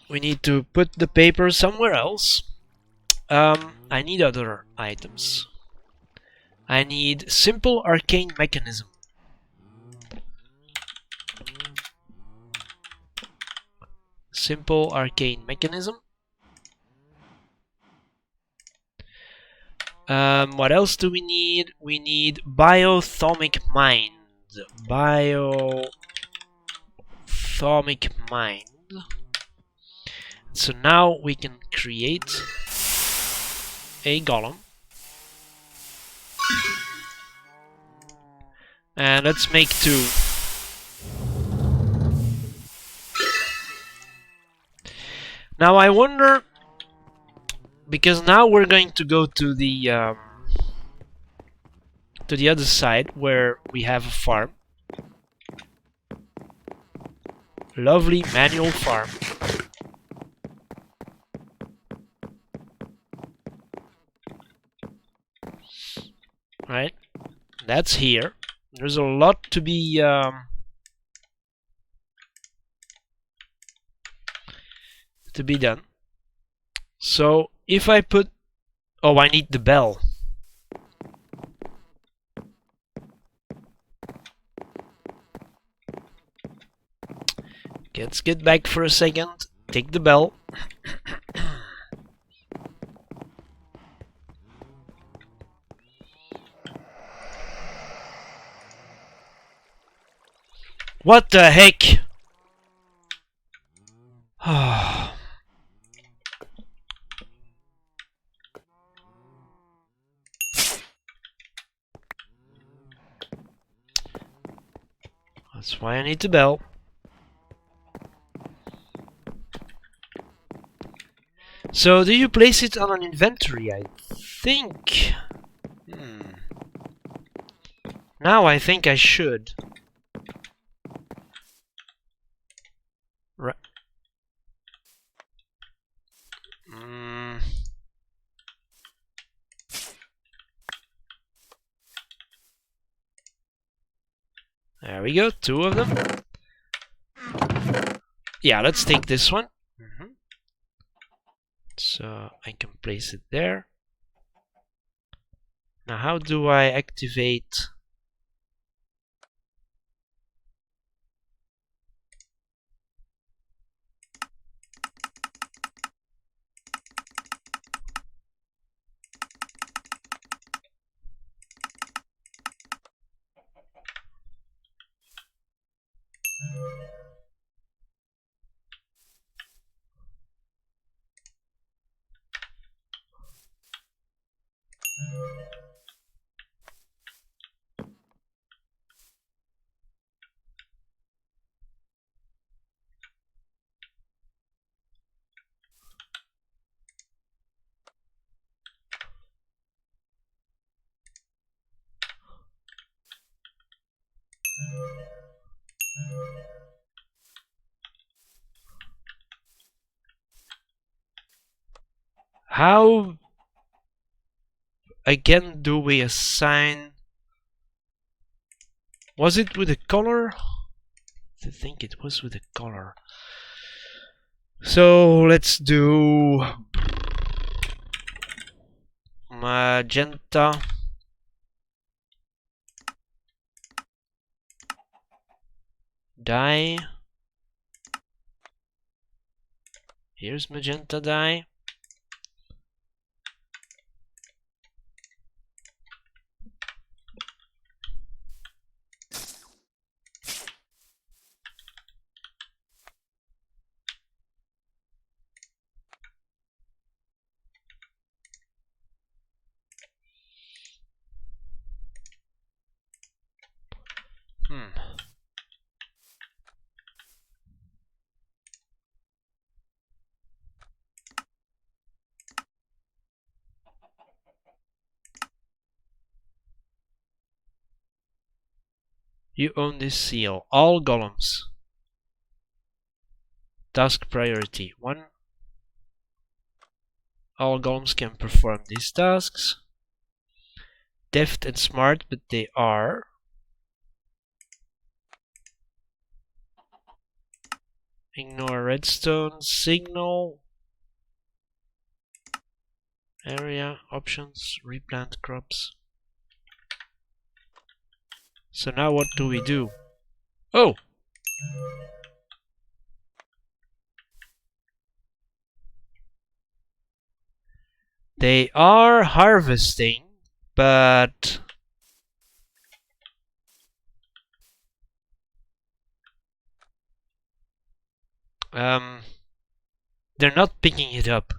We need to put the paper somewhere else. I need other items. I need simple arcane mechanism. Simple arcane mechanism. What else do we need? We need biothomic mind. Biothomic mind. So now we can create a golem. And let's make 2. Now I wonder, because now we're going to go to the other side where we have a farm. Lovely manual farm. right? That's here. There's a lot to be done. So if I put, oh, I need the bell. Let's get back for a second. Take the bell. What the heck? That's why I need the bell. So, do you place it on an inventory? I think... Now I think I should. Right. There we go, 2 of them. Yeah, let's take this one. So I can place it there. Now how do I activate? How again do we assign? Was it with a color? I think it was with a color. So let's do magenta. Dye. Here's magenta dye. You own this seal. All golems. Task priority 1. All golems can perform these tasks. Deft and smart, but they are. Ignore redstone, signal, area, options, replant crops. So now what do we do? Oh! They are harvesting, but they're not picking it up.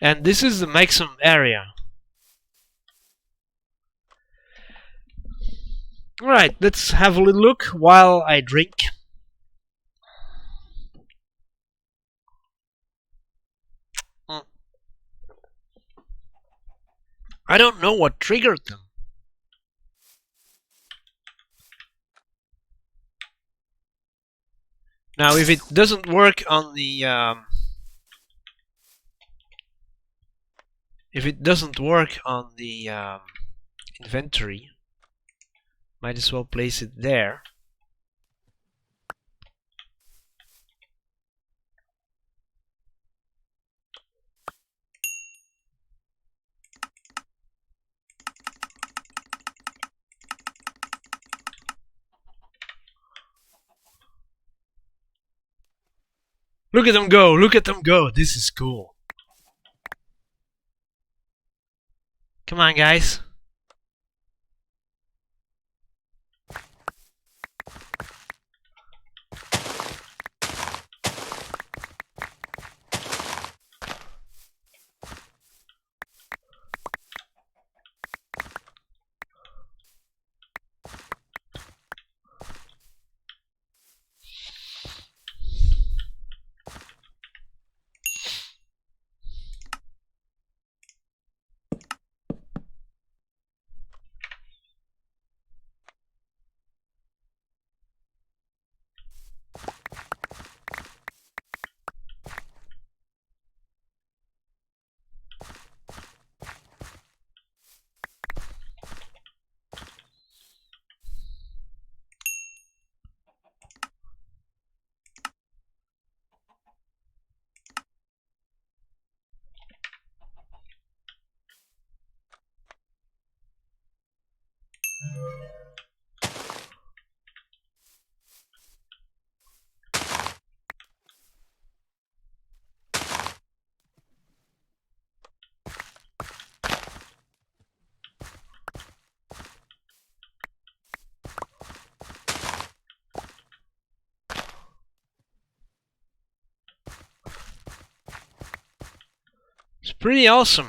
And this is the maximum area. Alright, let's have a little look while I drink. I don't know what triggered them. Now, if it doesn't work on the inventory, might as well place it there. Look at them go! Look at them go! This is cool. Come on, guys. It's pretty awesome.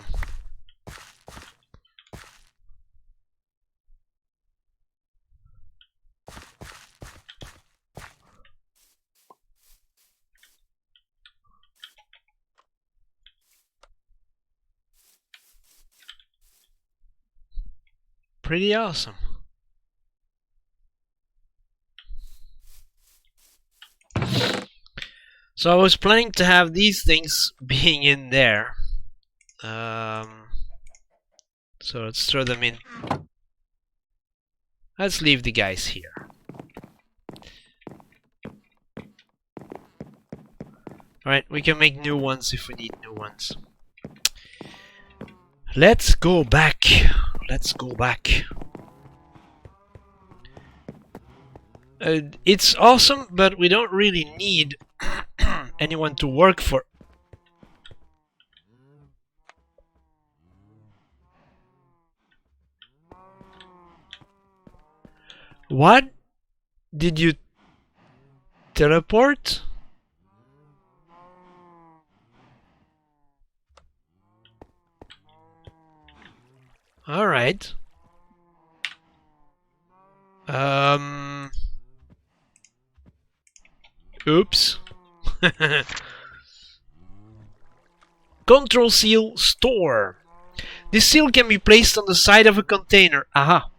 Pretty awesome. So I was planning to have these things being in there. So let's throw them in. Let's leave the guys here. Alright, we can make new ones if we need new ones. Let's go back. Let's go back. It's awesome, but we don't really need anyone to work for. What? Did you teleport? All right. Oops. Control seal store. This seal can be placed on the side of a container. Aha.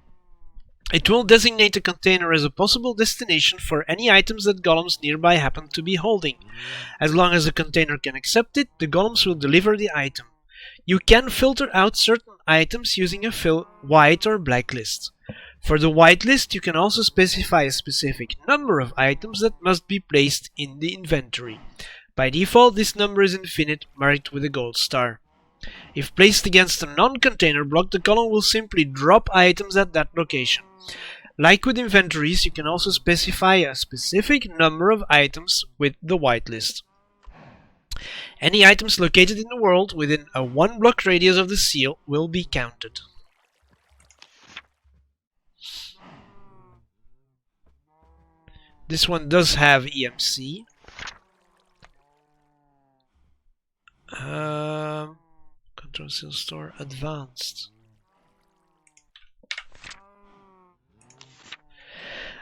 It will designate a container as a possible destination for any items that golems nearby happen to be holding. As long as the container can accept it, the golems will deliver the item. You can filter out certain items using a white or black list. For the white list, you can also specify a specific number of items that must be placed in the inventory. By default, this number is infinite, marked with a gold star. If placed against a non-container block, the column will simply drop items at that location. Like with inventories, you can also specify a specific number of items with the whitelist. Any items located in the world within a 1-block radius of the seal will be counted. This one does have EMC. Control seal store advanced.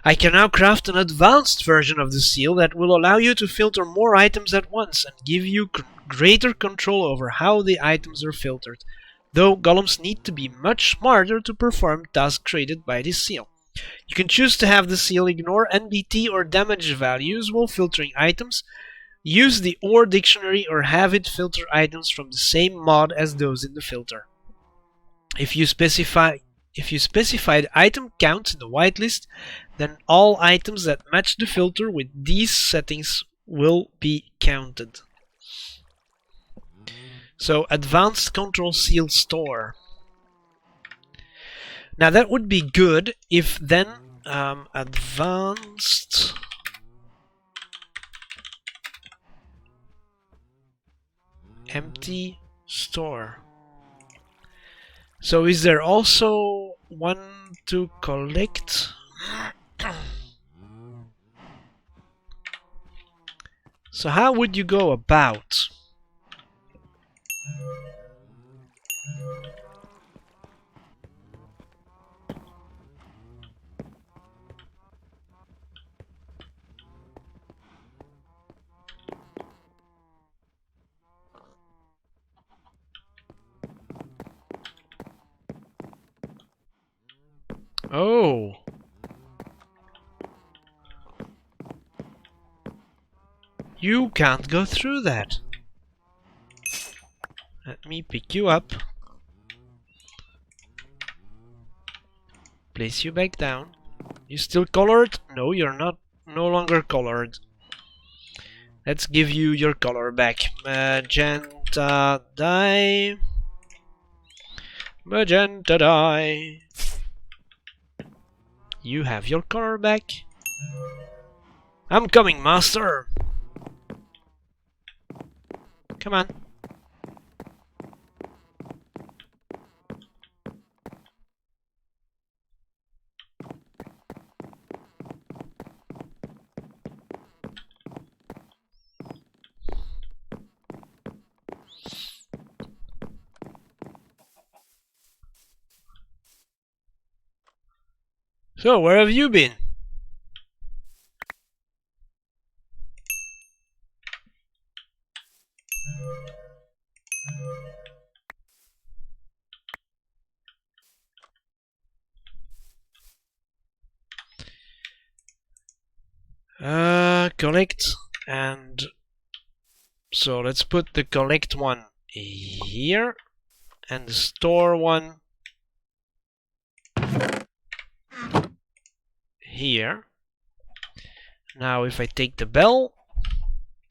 I can now craft an advanced version of the seal that will allow you to filter more items at once and give you greater control over how the items are filtered, though golems need to be much smarter to perform tasks created by this seal. You can choose to have the seal ignore NBT or damage values while filtering items. Use the OR dictionary or have it filter items from the same mod as those in the filter. If you specified item count in the whitelist, then all items that match the filter with these settings will be counted. So, advanced control seal store. Now that would be good if then advanced empty store. So is there also one to collect? So how would you go about? Oh. You can't go through that. Let me pick you up. Place you back down. You still colored? No, you're not. No longer colored. Let's give you your color back. Magenta dye. Magenta dye. You have your color back. I'm coming, master. Come on. So, where have you been? Collect, and so let's put the collect one here and the store one here. Now if I take the bell,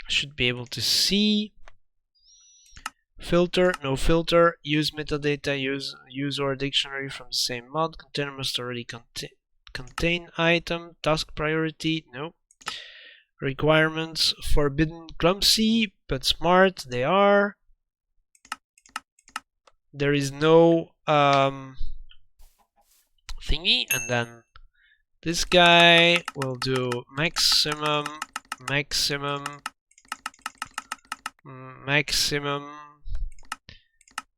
I should be able to see filter, no filter, use metadata, use OR dictionary from the same mod, container must already contain item, task priority, no. Requirements, forbidden, clumsy, but smart, they are. There is no thingy, and then this guy will do maximum,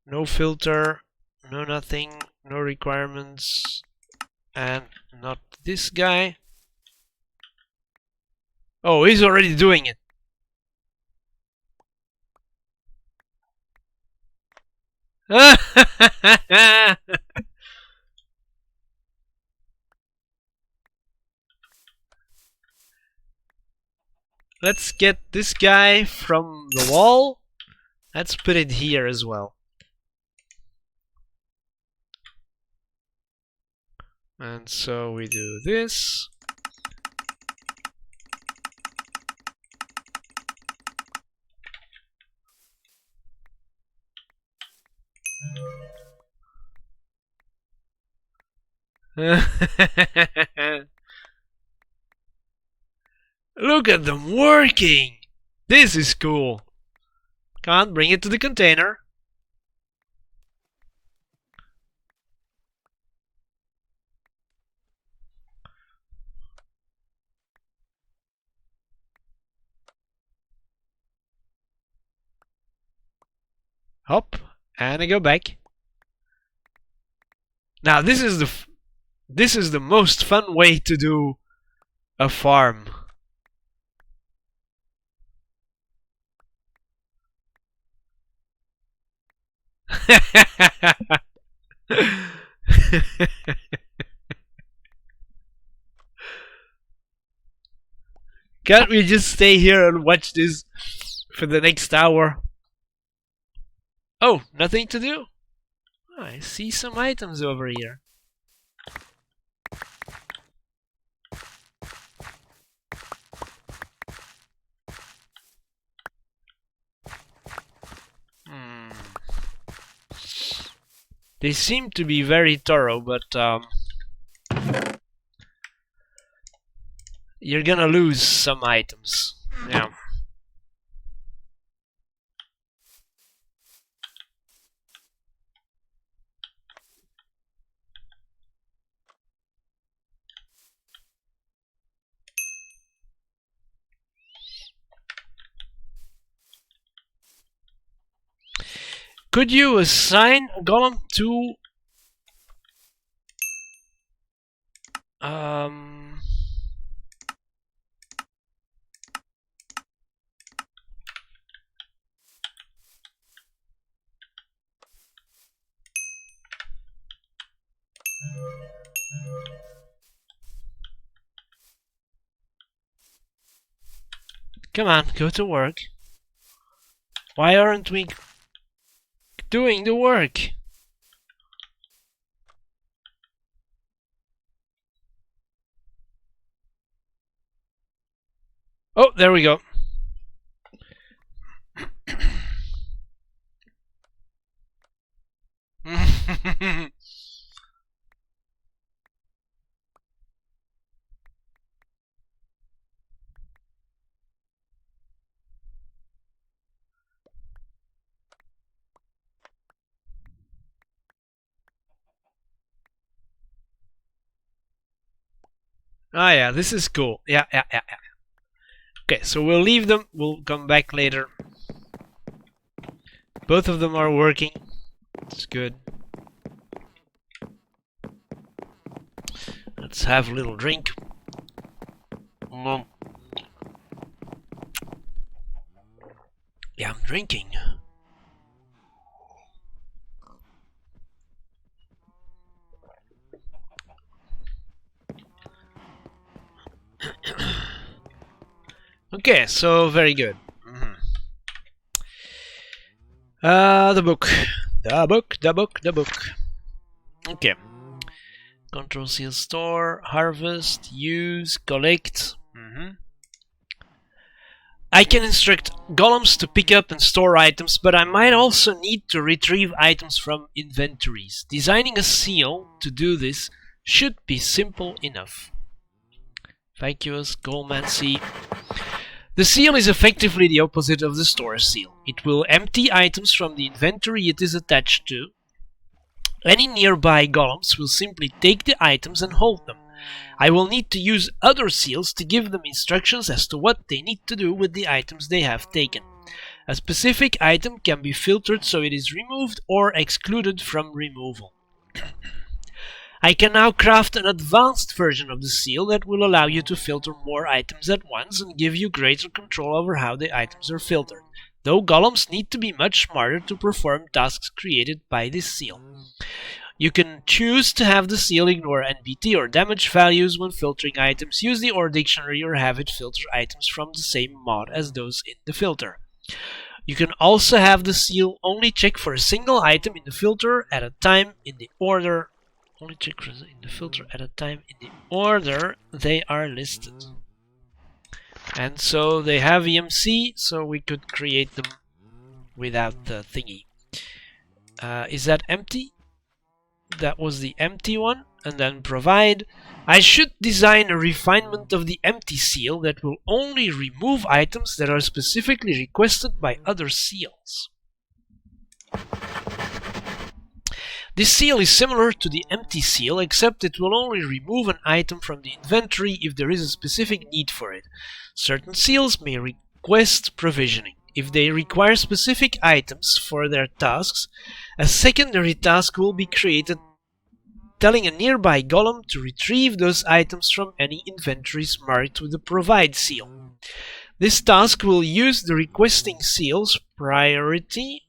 no filter, no nothing, no requirements, and not this guy. Oh, he's already doing it. Let's get this guy from the wall. Let's put it here as well. And so we do this. Look at them working! This is cool. Can't bring it to the container. Hop, and I go back. Now this is the most fun way to do a farm. Can't we just stay here and watch this for the next hour? Oh, nothing to do? Oh, I see some items over here. They seem to be very thorough, but you're gonna lose some items. Yeah. Could you assign a golem to come on, go to work. Why aren't we doing the work? Oh, there we go. Ah, yeah, this is cool. Yeah. Okay, so we'll leave them. We'll come back later. Both of them are working. It's good. Let's have a little drink. Yeah, I'm drinking. Okay, so very good. The book. The book. Okay. Control seal store, harvest, use, collect. I can instruct golems to pick up and store items, but I might also need to retrieve items from inventories. Designing a seal to do this should be simple enough. Vacuous, golemancy. The seal is effectively the opposite of the store seal. It will empty items from the inventory it is attached to. Any nearby golems will simply take the items and hold them. I will need to use other seals to give them instructions as to what they need to do with the items they have taken. A specific item can be filtered so it is removed or excluded from removal. I can now craft an advanced version of the seal that will allow you to filter more items at once and give you greater control over how the items are filtered, though golems need to be much smarter to perform tasks created by this seal. You can choose to have the seal ignore NBT or damage values when filtering items, use the OR dictionary, or have it filter items from the same mod as those in the filter. You can also have the seal only check for a single item in the filter at a time in the order. Only check for in the filter at a time in the order they are listed. And so they have EMC, so we could create them without the thingy. Is that empty? That was the empty one. And then provide. I should design a refinement of the empty seal that will only remove items that are specifically requested by other seals. This seal is similar to the empty seal, except it will only remove an item from the inventory if there is a specific need for it. Certain seals may request provisioning. If they require specific items for their tasks, a secondary task will be created telling a nearby golem to retrieve those items from any inventories marked with the provide seal. This task will use the requesting seal's priority,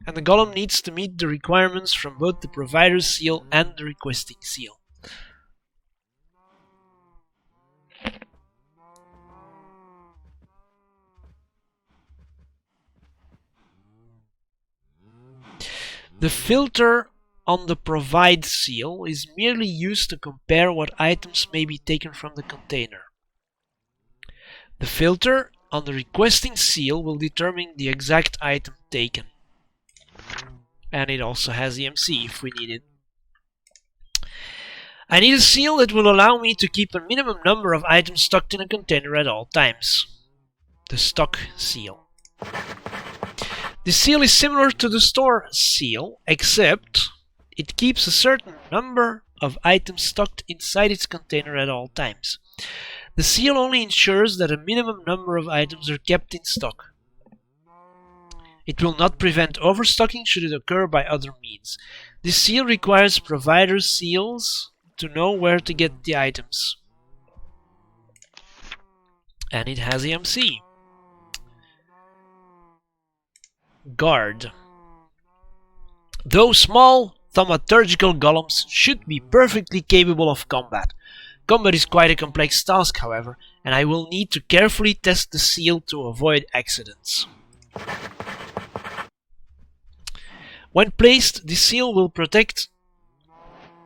and the golem needs to meet the requirements from both the provider's seal and the requesting seal. The filter on the provide seal is merely used to compare what items may be taken from the container. The filter on the requesting seal will determine the exact item taken. And it also has EMC if we need it. I need a seal that will allow me to keep a minimum number of items stocked in a container at all times. The stock seal. The seal is similar to the store seal, except it keeps a certain number of items stocked inside its container at all times. The seal only ensures that a minimum number of items are kept in stock. It will not prevent overstocking should it occur by other means. This seal requires provider seals to know where to get the items. And it has EMC. Guard. Though small, thaumaturgical golems should be perfectly capable of combat. Combat is quite a complex task, however, and I will need to carefully test the seal to avoid accidents. When placed, the seal will protect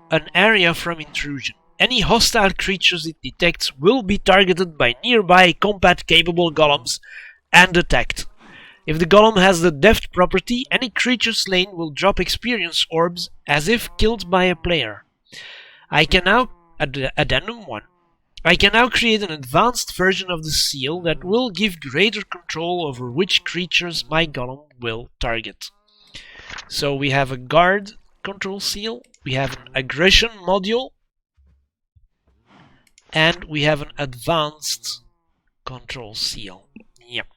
an area from intrusion. Any hostile creatures it detects will be targeted by nearby combat-capable golems and attacked. If the golem has the deft property, any creature slain will drop experience orbs as if killed by a player. I can now Addendum 1. I can now create an advanced version of the seal that will give greater control over which creatures my golem will target. So we have a guard control seal, we have an aggression module, and we have an advanced control seal. Yep.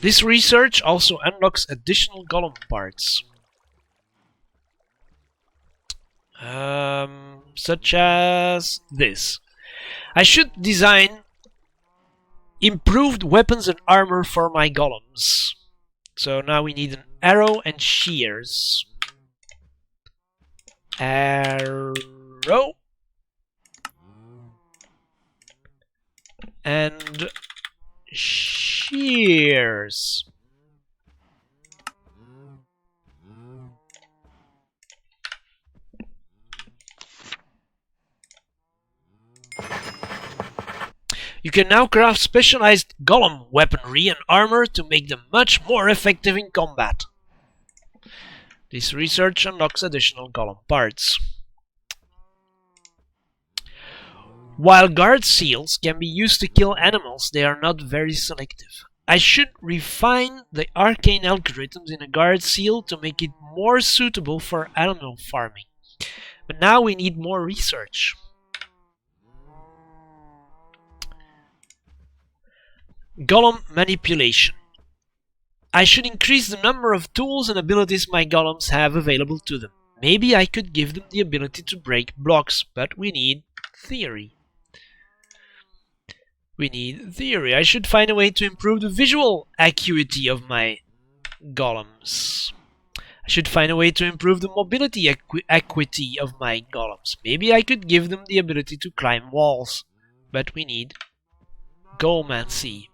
This research also unlocks additional golem parts. Such as this. I should design improved weapons and armor for my golems. So now we need an arrow and shears. Arrow and shears. You can now craft specialized golem weaponry and armor to make them much more effective in combat. This research unlocks additional golem parts. While guard seals can be used to kill animals, they are not very selective. I should refine the arcane algorithms in a guard seal to make it more suitable for animal farming. But now we need more research. Golem manipulation. I should increase the number of tools and abilities my golems have available to them. Maybe I could give them the ability to break blocks, but we need theory. I should find a way to improve the visual acuity of my golems. I should find a way to improve the mobility equity of my golems. Maybe I could give them the ability to climb walls, but we need Golemancy.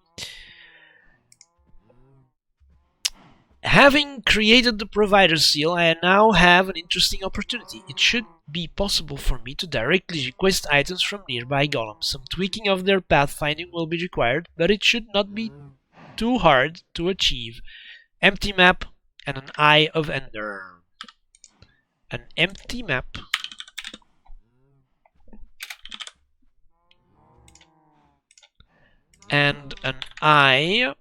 Having created the provider seal, I now have an interesting opportunity. It should be possible for me to directly request items from nearby golems. Some tweaking of their pathfinding will be required, but it should not be too hard to achieve. Empty map and an Eye of Ender. An empty map and an Eye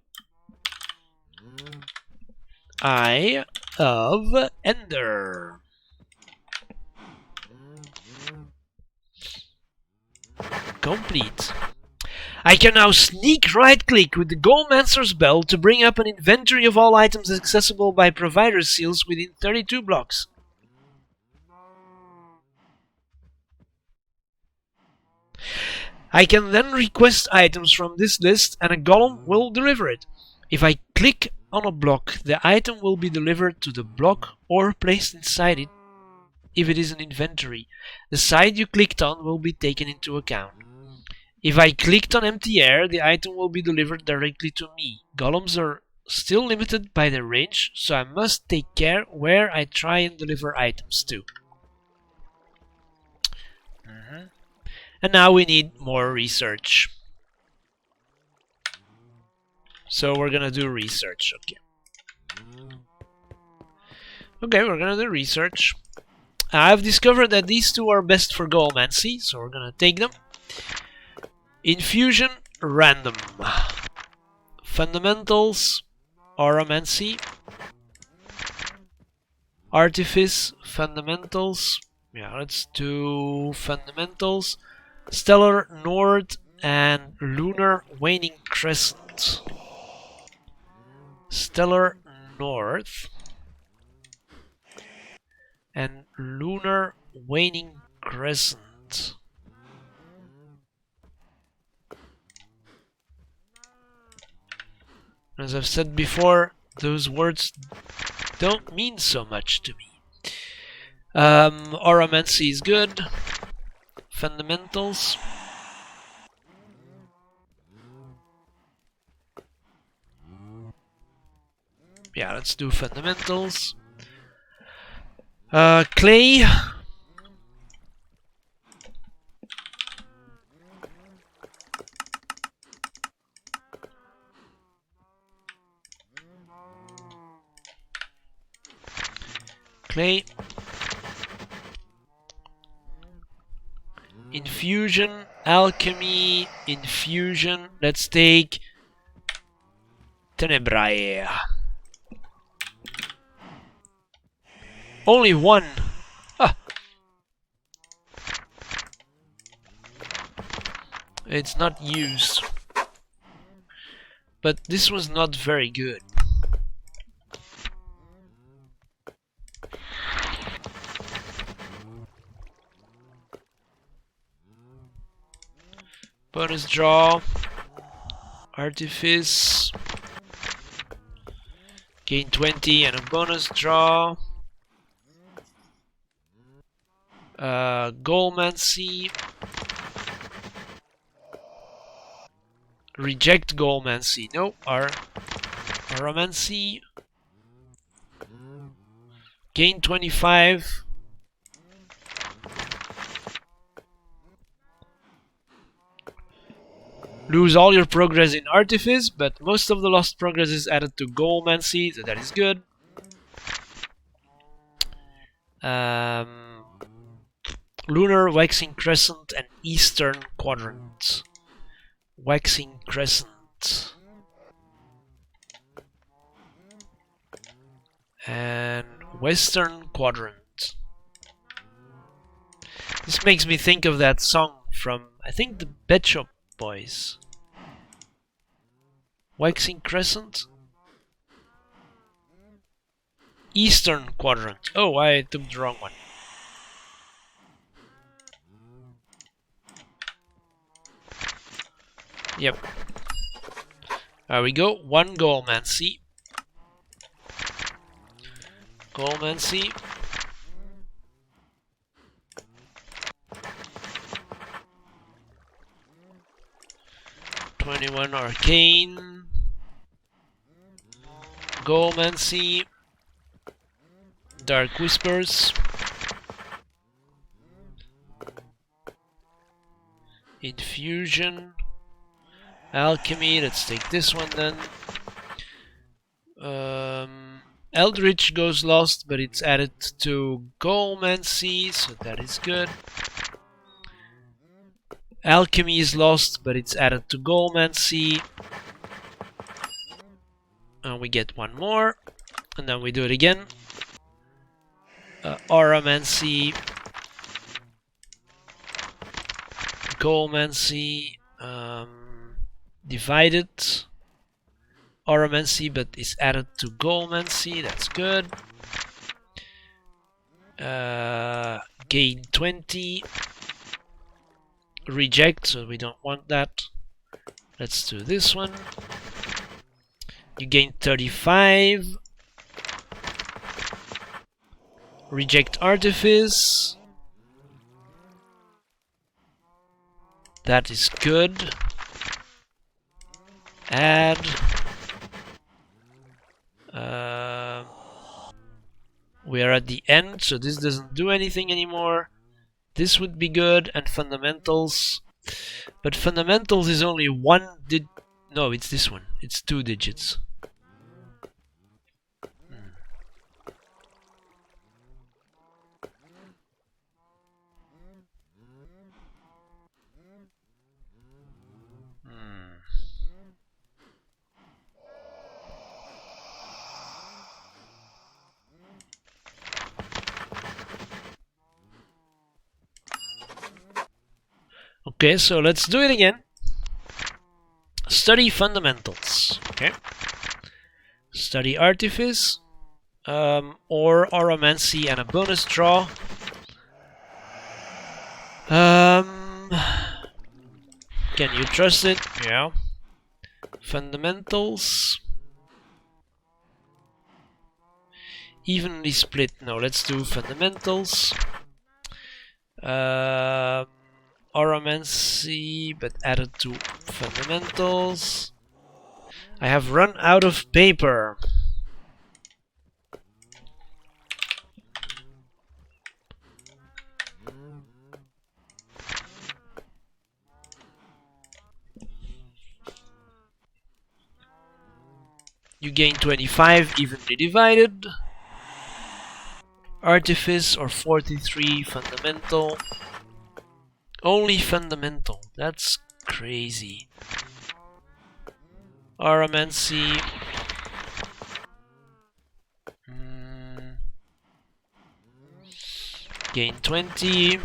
of Ender. Complete. I can now sneak right-click with the Golemancer's Bell to bring up an inventory of all items accessible by provider seals within 32 blocks. I can then request items from this list and a golem will deliver it. If I click on a block, the item will be delivered to the block or placed inside it if it is an inventory. The side you clicked on will be taken into account. If I clicked on empty air, the item will be delivered directly to me. Golems are still limited by the range, so I must take care where I try and deliver items to. And now we need more research. So we're gonna do research, okay. Okay, we're gonna do research. I've discovered that these two are best for Goalmancy, so we're gonna take them. Infusion, random. Fundamentals, Auramancy. Artifice, fundamentals. Yeah, let's do fundamentals. Stellar Nord and Lunar Waning Crescent. Stellar North and Lunar Waning Crescent. As I've said before, those words don't mean so much to me. Auramancy is good. Fundamentals. Yeah, let's do fundamentals. Clay. Clay. Infusion, alchemy, infusion. Let's take Tenebrae. Only one. Ah. It's not used. But this was not very good. Bonus draw. Artifice. Gain 20 and a bonus draw. Goalmancy. Reject Goalmancy. No, Auramancy. Gain 25. Lose all your progress in Artifice, but most of the lost progress is added to Goalmancy, so that is good. Lunar, Waxing Crescent, and Eastern Quadrant. Waxing Crescent. And Western Quadrant. This makes me think of that song from, I think, the Pet Shop Boys. Waxing Crescent. Eastern Quadrant. Oh, I took the wrong one. Yep. There we go. One Goalmancy. Goalmancy. '21 Arcane. Goalmancy. Dark Whispers. Infusion. Alchemy, let's take this one then. Eldritch goes lost, but it's added to Goalmancy, so that is good. Alchemy is lost, but it's added to Goalmancy. And we get one more, and then we do it again. Auramancy, Goalmancy, divided. Auramancy, but is added to Goalmancy, that's good. Gain 20. Reject, so we don't want that. Let's do this one. You gain 35. Reject Artifice. That is good. Add. We are at the end, so this doesn't do anything anymore. This would be good, and fundamentals. But fundamentals is only no, it's this one. It's 2 digits. Okay, so let's do it again. Study fundamentals. Okay. Study artifice, or oromancy and a bonus draw. Can you trust it? Yeah. Fundamentals. Evenly split. No, let's do fundamentals. Oromancy, but added to fundamentals. I have run out of paper. You gain 25 evenly divided. Artifice or 43 fundamental. Only fundamental. That's crazy. Oromancy. Gain 20.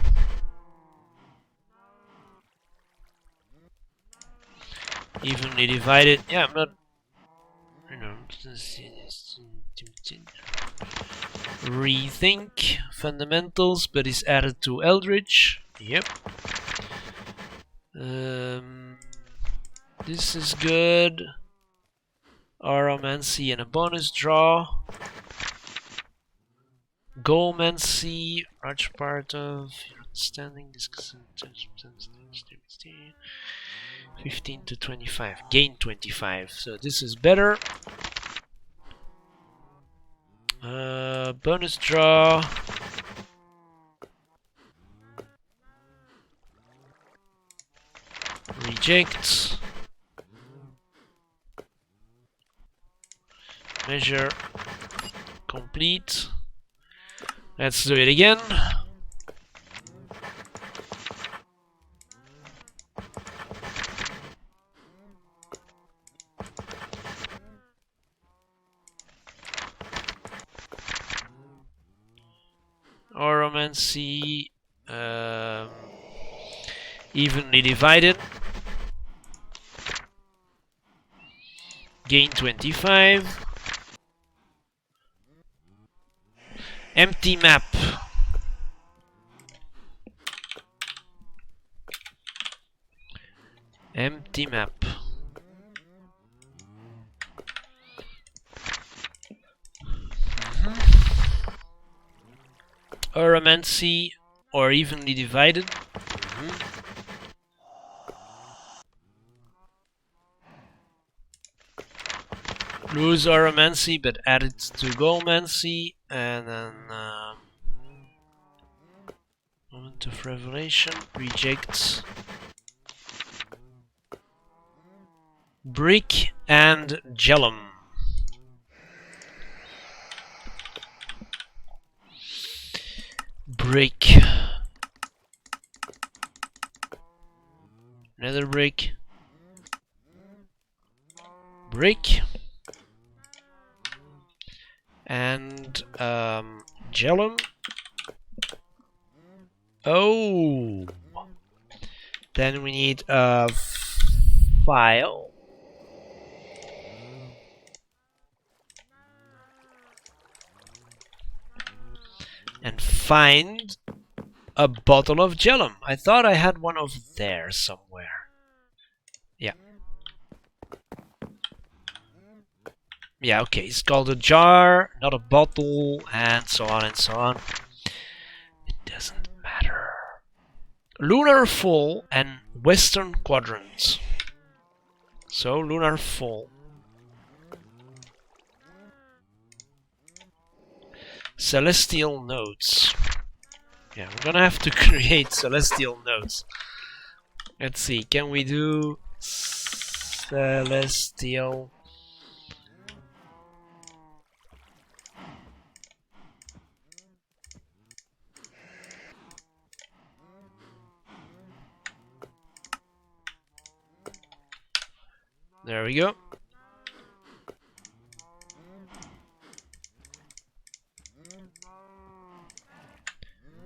Evenly divided. Yeah, I'm not. You know. Rethink fundamentals, but is added to Eldritch. Yep. This is good. Oromancy and a bonus draw. Goalmancy, large part of your understanding. 15 to 25. Gain 25. So this is better. Bonus draw. Reject. Measure. Complete. Let's do it again. Oromancy, evenly divided. Gain 25. Empty map. Empty map. Oromancy or evenly divided. Lose Oromancy but add it to Goalmancy, and then Moment of Revelation. Reject. Brick and Jellum. Brick. Another brick. Brick. And Jellum. Oh. Then we need a file. And find a bottle of Jellum. I thought I had one over there somewhere. Yeah. Yeah, okay. It's called a jar, not a bottle, and so on and so on. It doesn't matter. Lunar full and western quadrant. So, lunar full. Celestial nodes. Yeah, we're gonna have to create celestial nodes. Let's see, can we do celestial? There we go.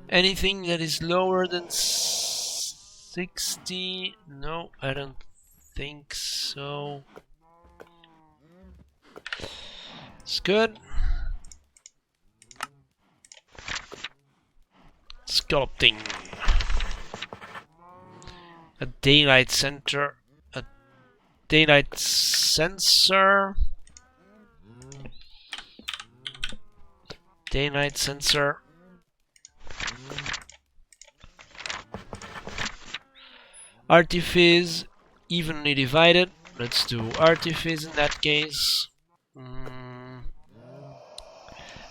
Anything that is lower than 60? No, I don't think so. It's good. Sculpting. A daylight center. A daylight sensor. Daylight sensor. Artifice evenly divided. Let's do artifice in that case.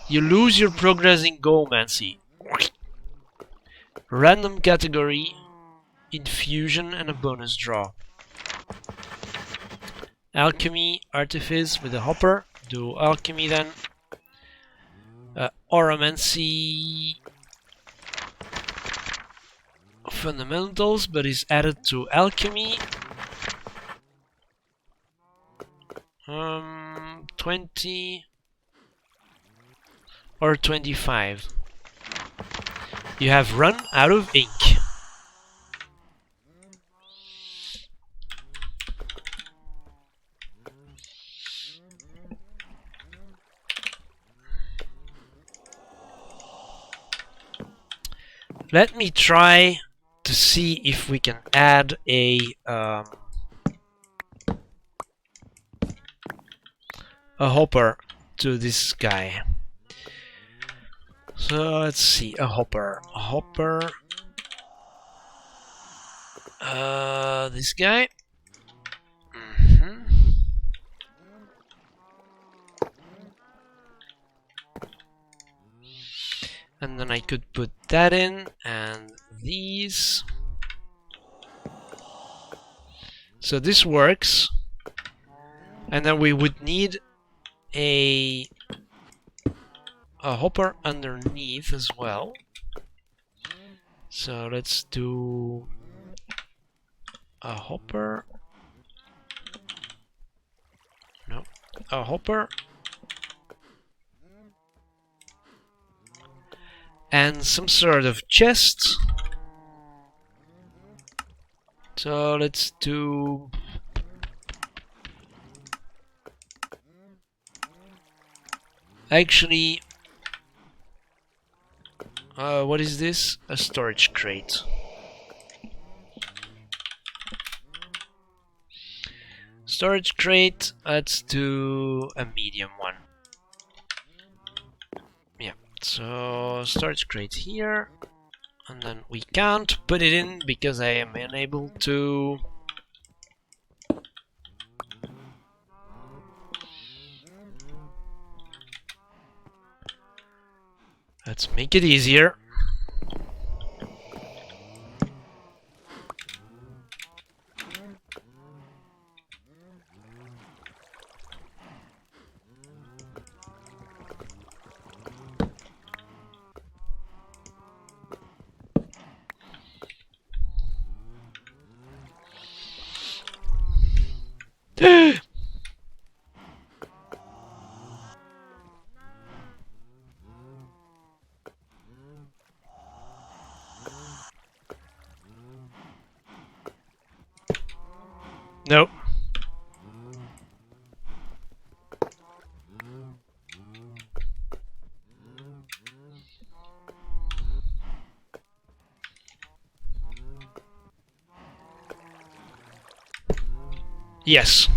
You lose your progress in geomancy. Random category, infusion, and a bonus draw. Alchemy, artifice with a hopper. Do alchemy then. Oromancy, fundamentals, but is added to alchemy. 20 or 25. You have run out of ink. Let me try to see if we can add a hopper to this guy. So let's see, a hopper. This guy. And then I could put that in, and these. So this works. And then we would need a hopper underneath as well. So let's do a hopper. No, a hopper. And some sort of chest. So let's do actually what is this? A storage crate. Storage crate, let's do a medium one. Yeah, so storage crate here. And then we can't put it in because I am unable to. Let's make it easier. Nope. Yes.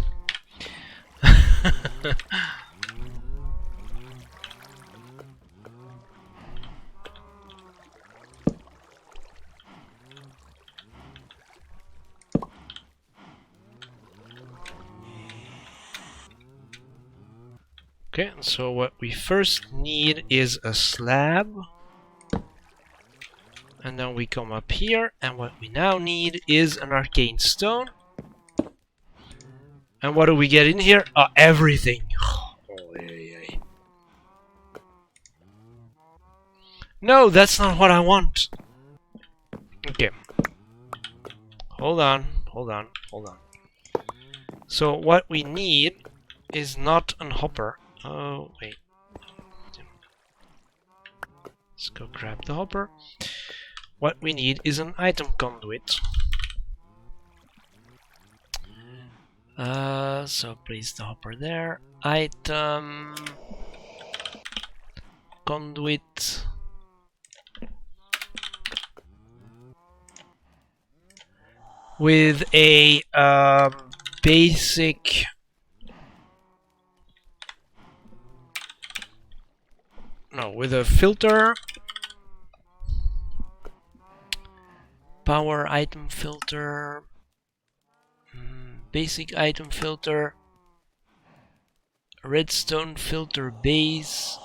Okay, so what we first need is a slab. And then we come up here, and what we now need is an arcane stone. And what do we get in here? Everything. Oh, yeah. No, that's not what I want. Okay. Hold on. So what we need is not an hopper. Oh, wait. Let's go grab the hopper. What we need is an item conduit. So place the hopper there. Item conduit. With a basic with a filter, power item filter, basic item filter, redstone filter base,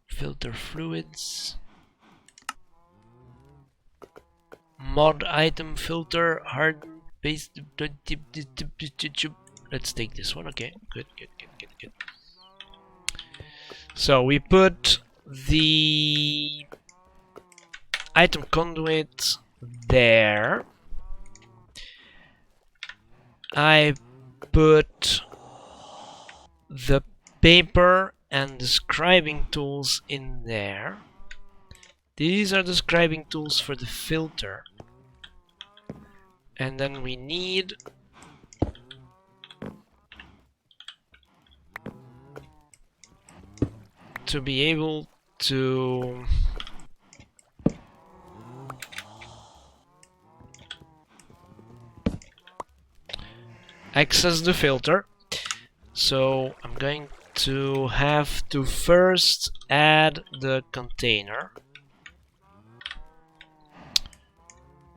filter fluids, mod item filter, hardened base. Let's take this one. Okay, good. So we put the item conduit there. I put the paper and the scribing tools in there. These are the scribing tools for the filter. And then we need to be able to access the filter. So I'm going to have to first add the container.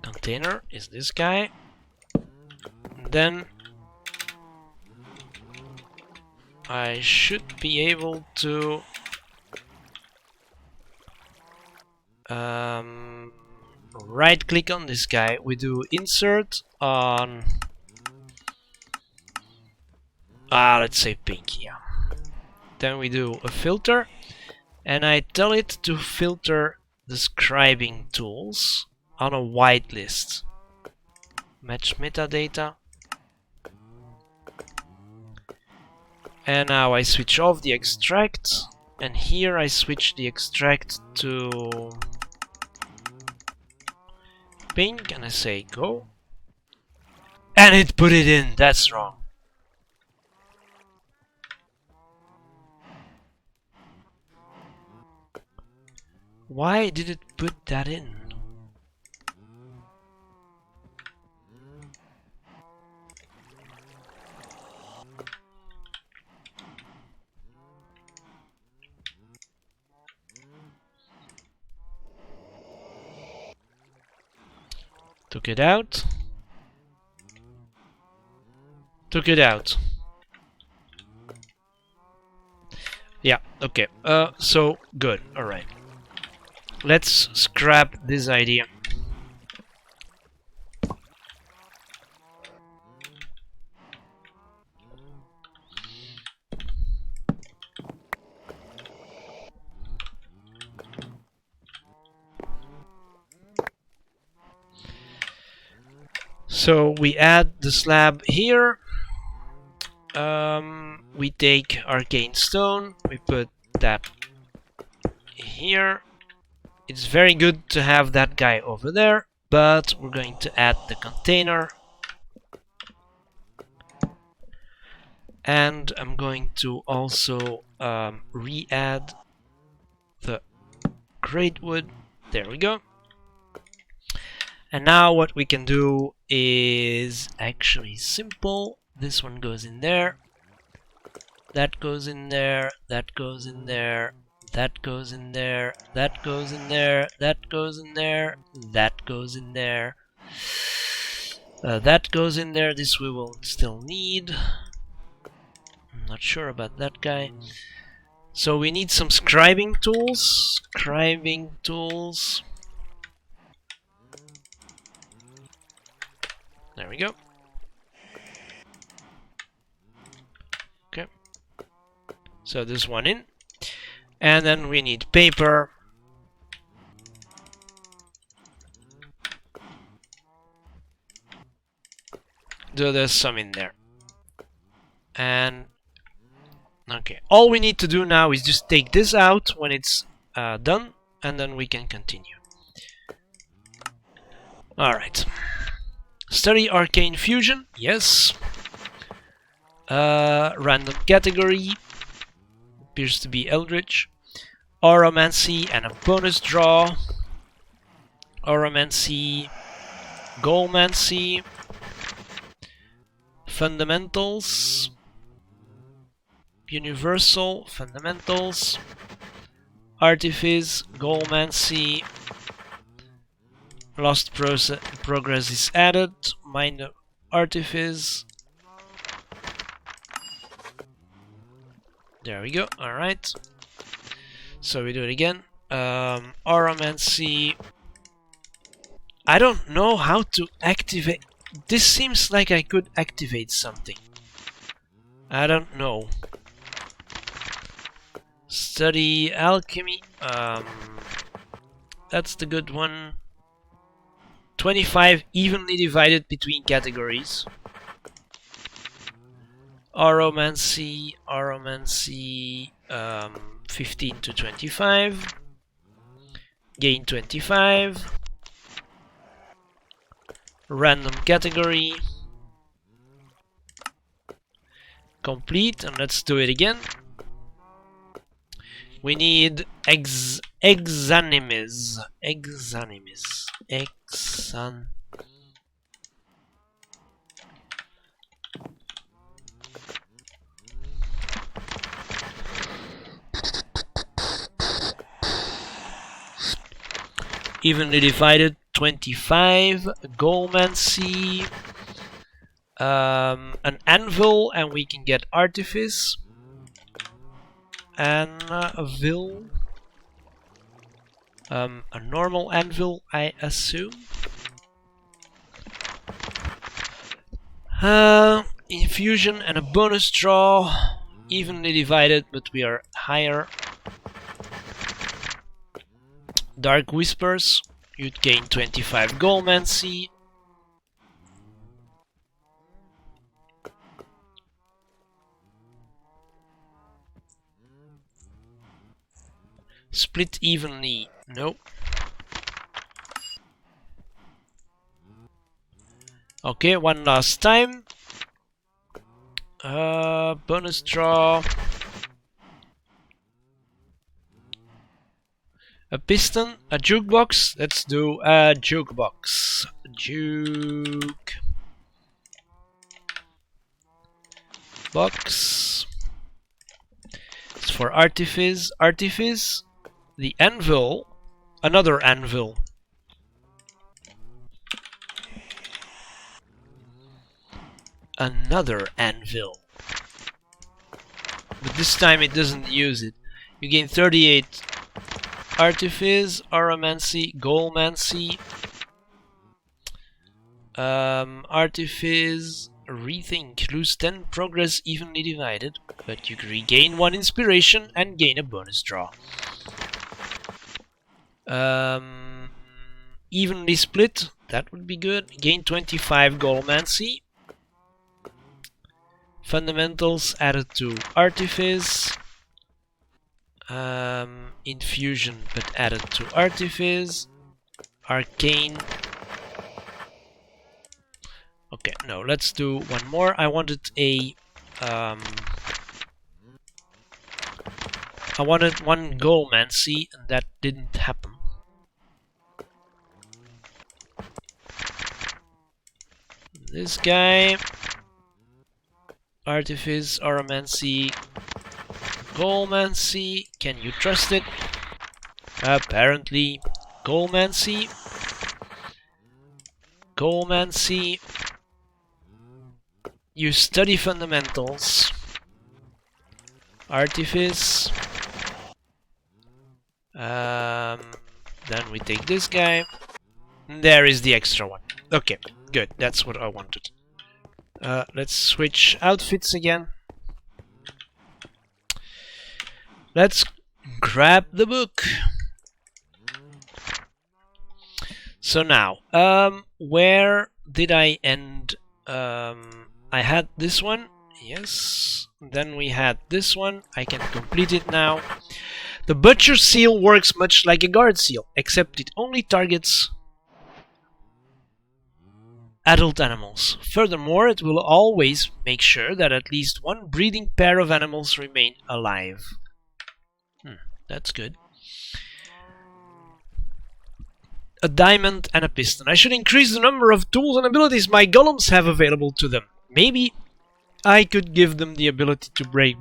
Container is this guy. Then I should be able to right click on this guy. We do insert on let's say pink, yeah. Then we do a filter, and I tell it to filter the scribing tools on a whitelist. Match metadata. And now I switch off the extract, and here I switch the extract to pink, and I say go. And it put it in, that's wrong. Why did it put that in? Took it out. Took it out. Yeah, okay. So, good. Alright. Let's scrap this idea. So we add the slab here. We take arcane stone, we put that here. It's very good to have that guy over there, but we're going to add the container. And I'm going to also re-add the great wood. There we go. And now what we can do is actually simple. This one goes in there. That goes in there. That goes in there. That goes in there, that goes in there, that goes in there, that goes in there. That goes in there, this we will still need. I'm not sure about that guy. So we need some scribing tools. Scribing tools. There we go. Okay. So this one in. And then we need paper. So there's some in there. And okay, all we need to do now is just take this out when it's done, and then we can continue. Alright. Study Arcane Fusion, yes. Random category, appears to be Eldritch. Auramancy and a bonus draw. Auramancy, Goalmancy. Fundamentals. Universal, Fundamentals. Artifice, Goalmancy. Lost progress is added. Minor Artifice. There we go, alright. So we do it again. Auramancy. I don't know how to activate. This seems like I could activate something. I don't know. Study Alchemy. That's the good one. 25 evenly divided between categories. Auramancy, 15 to 25. Gain 25. Random category. Complete, and let's do it again. We need Exanimis. Evenly divided, 25. Goalmancy. An anvil, and we can get Artifice. Anvil. A normal anvil, I assume. Infusion and a bonus draw. Evenly divided, but we are higher. Dark Whispers. You'd gain 25 Goalmancy. Split evenly. No. Okay, one last time. Bonus draw. A piston, a jukebox. Let's do a jukebox. Jukebox. It's for Artifice. Artifice. The anvil. Another anvil. Another anvil. But this time it doesn't use it. You gain 38 Artifice, Auramancy, Goalmancy. Artifice, Rethink. Lose 10 progress evenly divided, but you regain 1 inspiration and gain a bonus draw. Evenly split, that would be good. Gain 25 Goalmancy. Fundamentals added to Artifice. Infusion but added to Artifice. Arcane. Okay, no, let's do one more. I wanted a I wanted 1 Goalmancy, and that didn't happen. This guy. Artifice, Auramancy, Goalmancy, can you trust it? Apparently. Goalmancy. Goalmancy. You study fundamentals. Artifice. Then we take this guy. There is the extra one. Okay, good. That's what I wanted. Let's switch outfits again. Let's grab the book. So now, where did I end? I had this one. Yes. Then we had this one. I can complete it now. The Butcher Seal works much like a Guard Seal, except it only targets adult animals. Furthermore, it will always make sure that at least one breeding pair of animals remain alive. That's good. A diamond and a piston. I should increase the number of tools and abilities my golems have available to them. Maybe I could give them the ability to break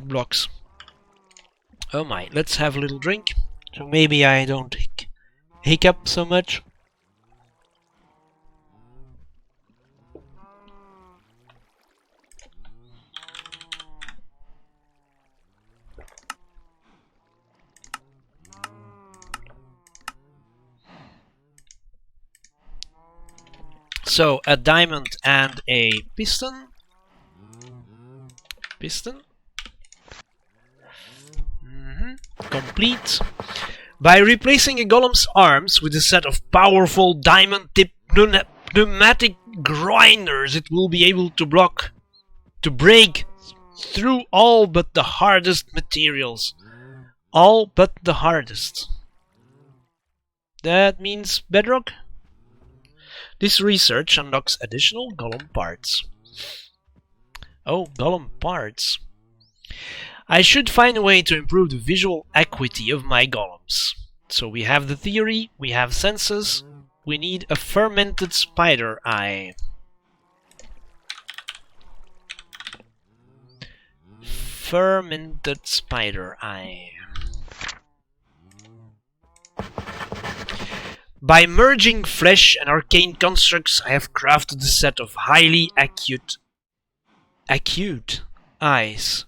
blocks. Oh my, let's have a little drink. So maybe I don't hiccup so much. So a diamond and a piston. Complete. By replacing a golem's arms with a set of powerful diamond-tipped pneumatic grinders, it will be able to break through all but the hardest materials. All but the hardest. That means bedrock? This research unlocks additional golem parts. Oh, golem parts. I should find a way to improve the visual acuity of my golems. So we have the theory, we have senses, we need a fermented spider eye. Fermented spider eye. By merging flesh and arcane constructs, I have crafted a set of highly acute eyes.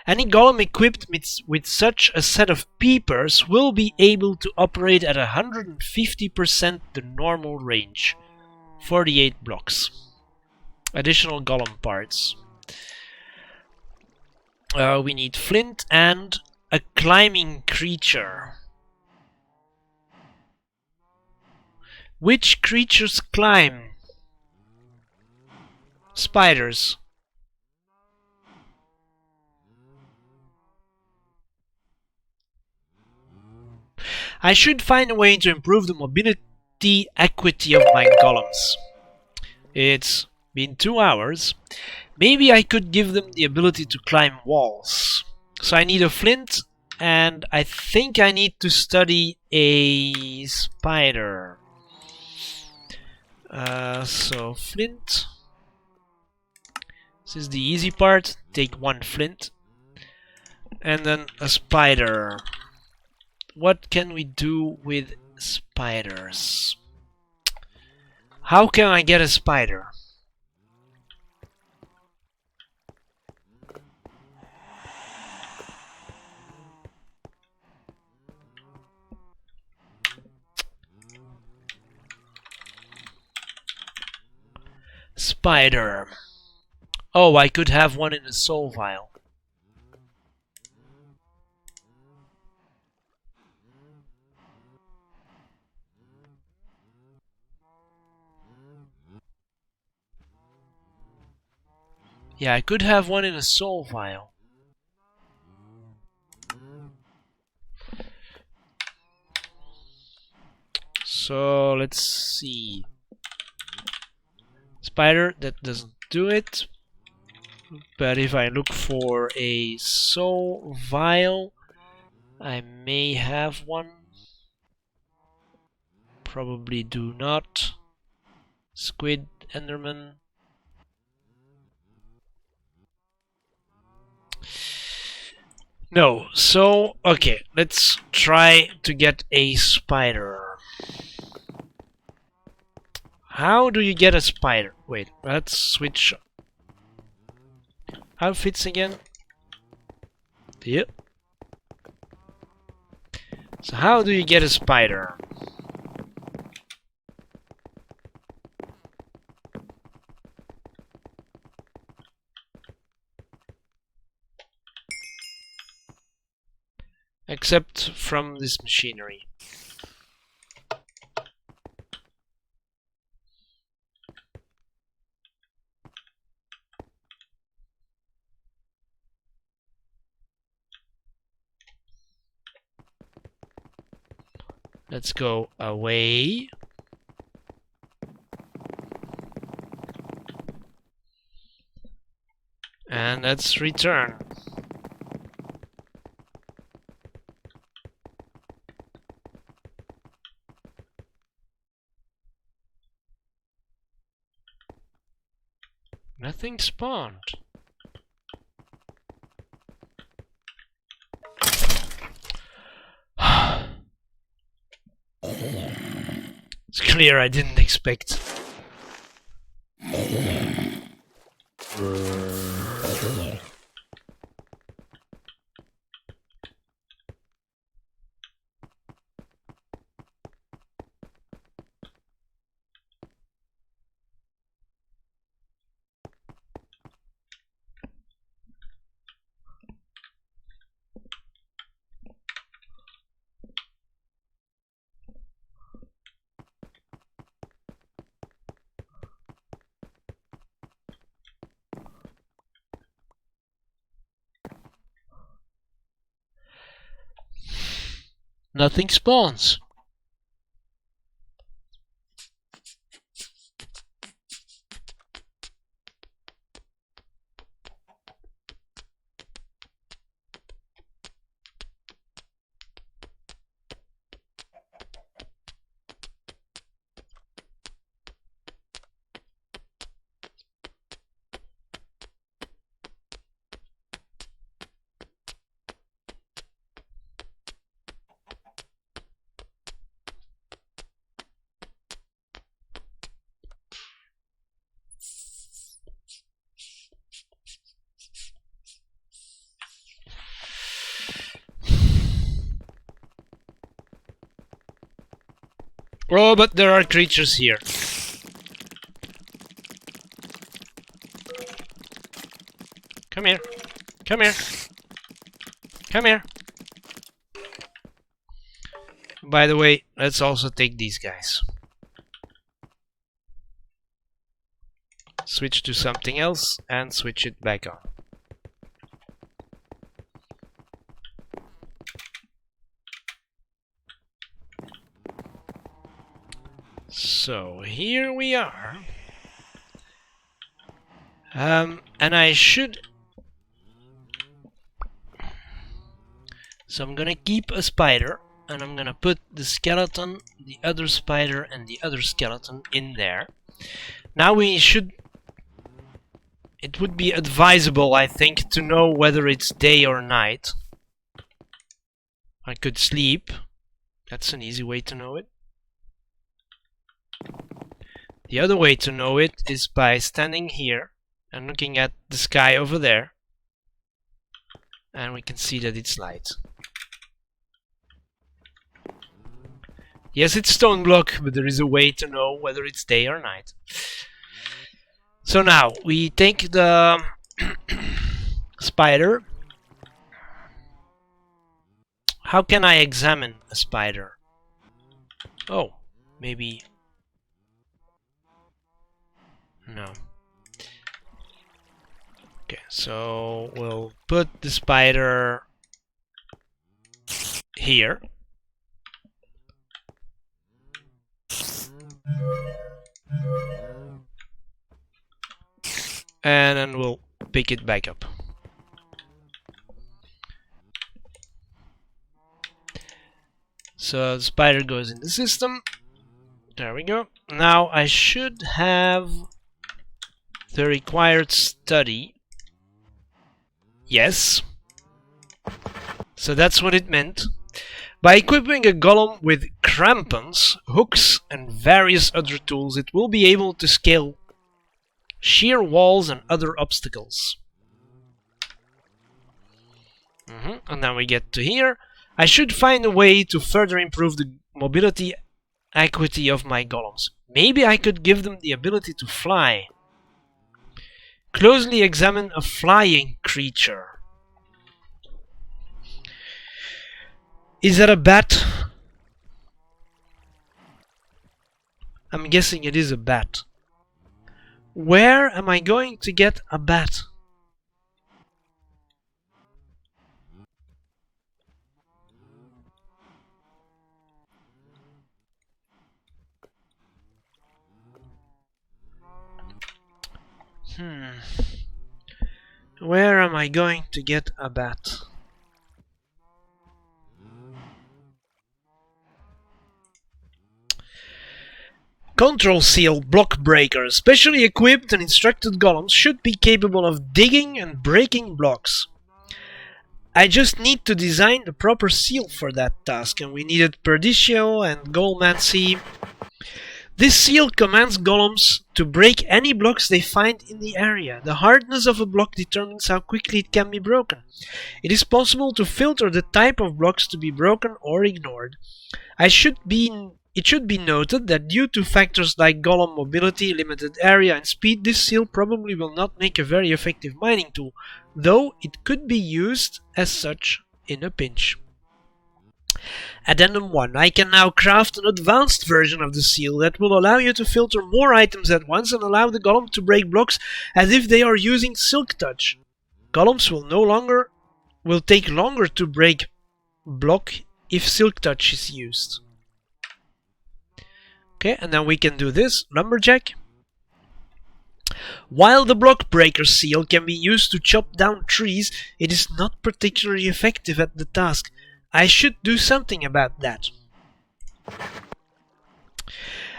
Any golem equipped with such a set of peepers will be able to operate at 150% the normal range. 48 blocks. Additional golem parts. We need flint and a climbing creature. Which creatures climb? Spiders. I should find a way to improve the mobility acuity of my golems. It's been 2 hours. Maybe I could give them the ability to climb walls. So I need a flint, and I think I need to study a spider. So flint. This is the easy part. Take 1 flint. And then a spider. What can we do with spiders? How can I get a spider? Spider. Oh, I could have one in a soul vial. Yeah, I could have one in a soul vial. So let's see. Spider, that doesn't do it. But if I look for a soul vial, I may have one. Probably do not. Squid, Enderman. No, so, okay, let's try to get a spider. How do you get a spider? Wait, let's switch outfits again. Yep. So how do you get a spider? Except from this machinery. Let's go away. And let's return. Nothing spawned. It's clear I didn't expect. Nothing spawns. Oh, but there are creatures here. Come here. Come here. Come here. By the way, let's also take these guys. Switch to something else and switch it back on. So here we are. And I should... So I'm gonna keep a spider, and I'm gonna put the skeleton, the other spider, and the other skeleton in there. Now we should... It would be advisable, I think, to know whether it's day or night. I could sleep. That's an easy way to know it. The other way to know it is by standing here and looking at the sky over there. And we can see that it's light. Yes, it's Stoneblock, but there is a way to know whether it's day or night. So now, we take the spider. How can I examine a spider? Oh, maybe... No. Okay, so we'll put the spider here. And then we'll pick it back up. So the spider goes in the system. There we go. Now I should have the required study. Yes. So that's what it meant. By equipping a golem with crampons, hooks, and various other tools, it will be able to scale sheer walls and other obstacles. And now we get to here. I should find a way to further improve the mobility acuity of my golems. Maybe I could give them the ability to fly. Closely examine a flying creature. Is that a bat? I'm guessing it is a bat. Where am I going to get a bat? Where am I going to get a bat? Control Seal block breakers. Specially equipped and instructed golems should be capable of digging and breaking blocks. I just need to design the proper seal for that task, and we needed Perdicio and Golmancy. This seal commands golems to break any blocks they find in the area. The hardness of a block determines how quickly it can be broken. It is possible to filter the type of blocks to be broken or ignored. It should be noted that due to factors like golem mobility, limited area, and speed, this seal probably will not make a very effective mining tool, though it could be used as such in a pinch. Addendum 1. I can now craft an advanced version of the seal that will allow you to filter more items at once and allow the golem to break blocks as if they are using Silk Touch. Golems will take longer to break block if Silk Touch is used. Okay, and now we can do this. Lumberjack. While the block breaker seal can be used to chop down trees, it is not particularly effective at the task. I should do something about that.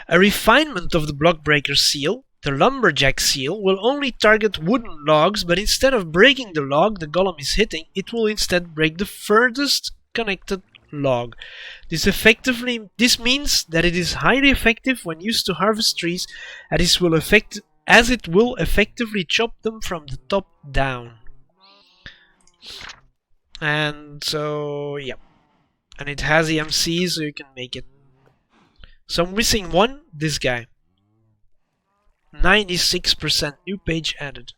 A refinement of the block breaker seal, the lumberjack seal, will only target wooden logs, but instead of breaking the log the golem is hitting, it will instead break the furthest connected log. This means that it is highly effective when used to harvest trees, as it will effectively chop them from the top down. And so, yeah. And it has EMC, so you can make it. So I'm missing one, this guy. 96% new page added.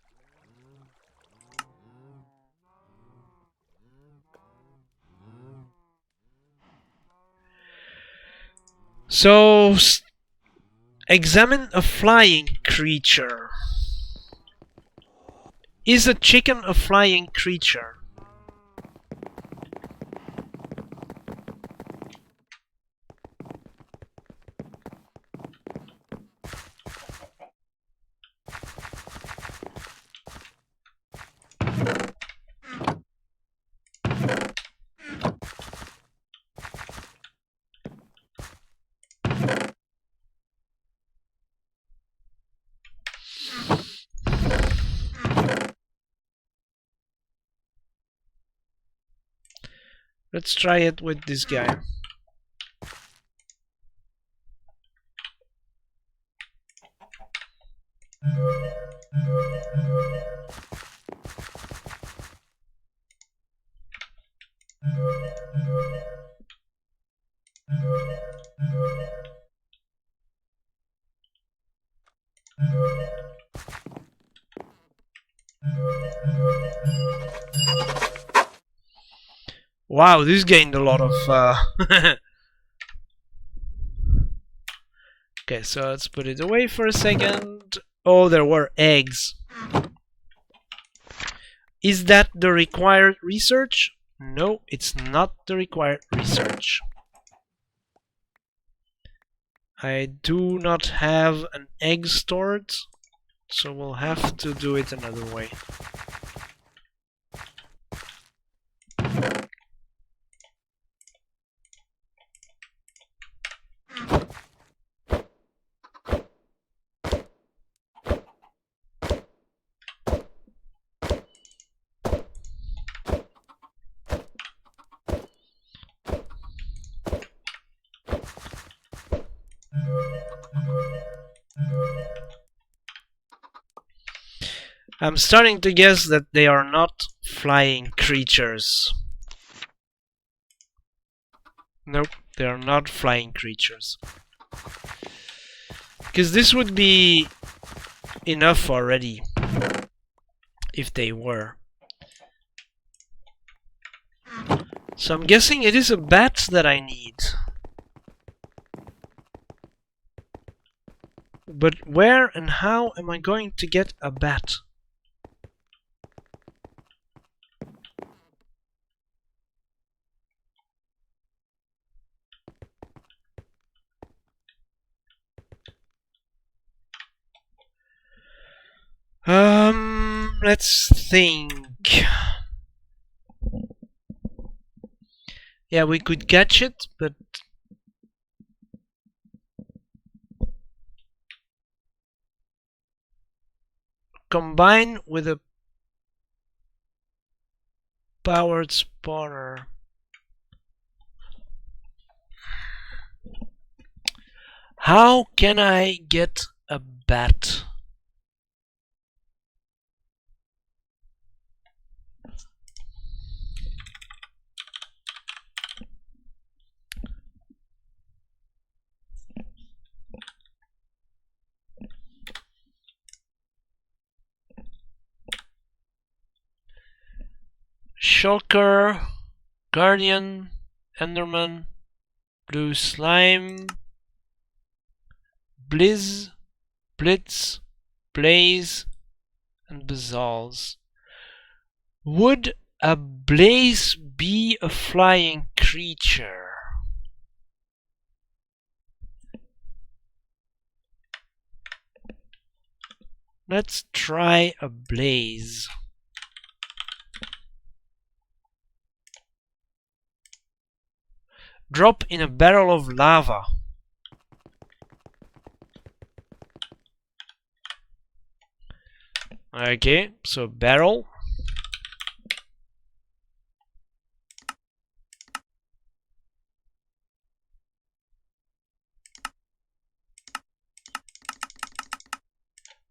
So, examine a flying creature. Is a chicken a flying creature? Let's try it with this guy. Wow, this gained a lot of... Okay, so let's put it away for a second. Oh, there were eggs. Is that the required research? No, it's not the required research. I do not have an egg stored, so we'll have to do it another way. I'm starting to guess that they are not flying creatures. Nope, they are not flying creatures. Because this would be enough already if they were. So I'm guessing it is a bat that I need. But where and how am I going to get a bat? Let's think. Yeah, we could catch it, but combine with a powered spawner. How can I get a bat? Shulker, Guardian, Enderman, Blue Slime, Blizz, Blitz, Blaze, and Bazaals. Would a blaze be a flying creature? Let's try a blaze. Drop in a barrel of lava. Okay, so barrel.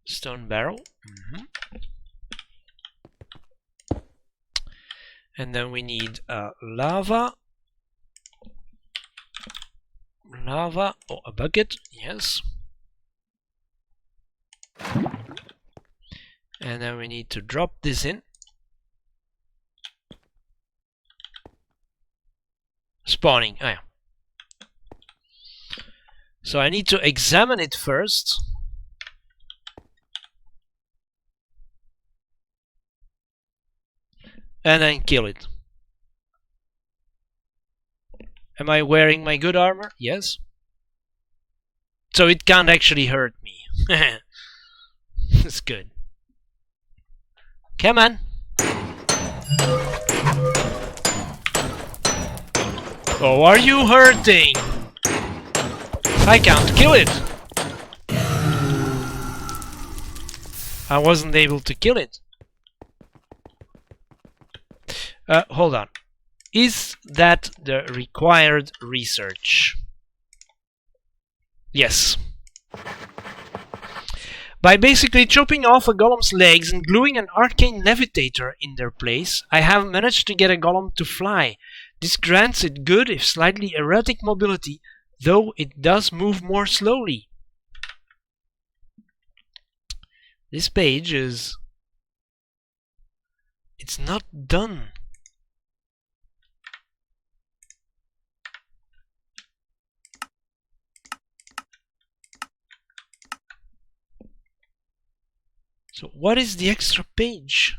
Stone barrel. And then we need lava. Lava, or a bucket, yes. And then we need to drop this in. Spawning, oh yeah. So I need to examine it first. And then kill it. Am I wearing my good armor? Yes. So it can't actually hurt me. That's good. Come on. Oh, are you hurting? I can't kill it. I wasn't able to kill it. Hold on. Is that the required research? Yes. By basically chopping off a golem's legs and gluing an arcane levitator in their place, I have managed to get a golem to fly. This grants it good, if slightly erratic mobility, though it does move more slowly. This page is... it's not done. So what is the extra page?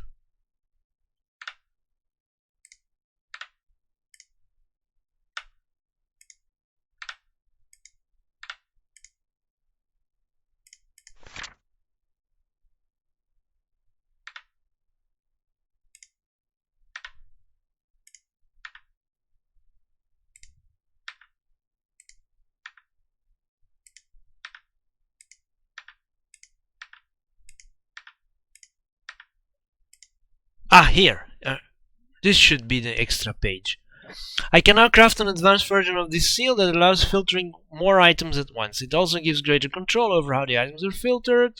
Ah, here. This should be the extra page. I can now craft an advanced version of this seal that allows filtering more items at once. It also gives greater control over how the items are filtered.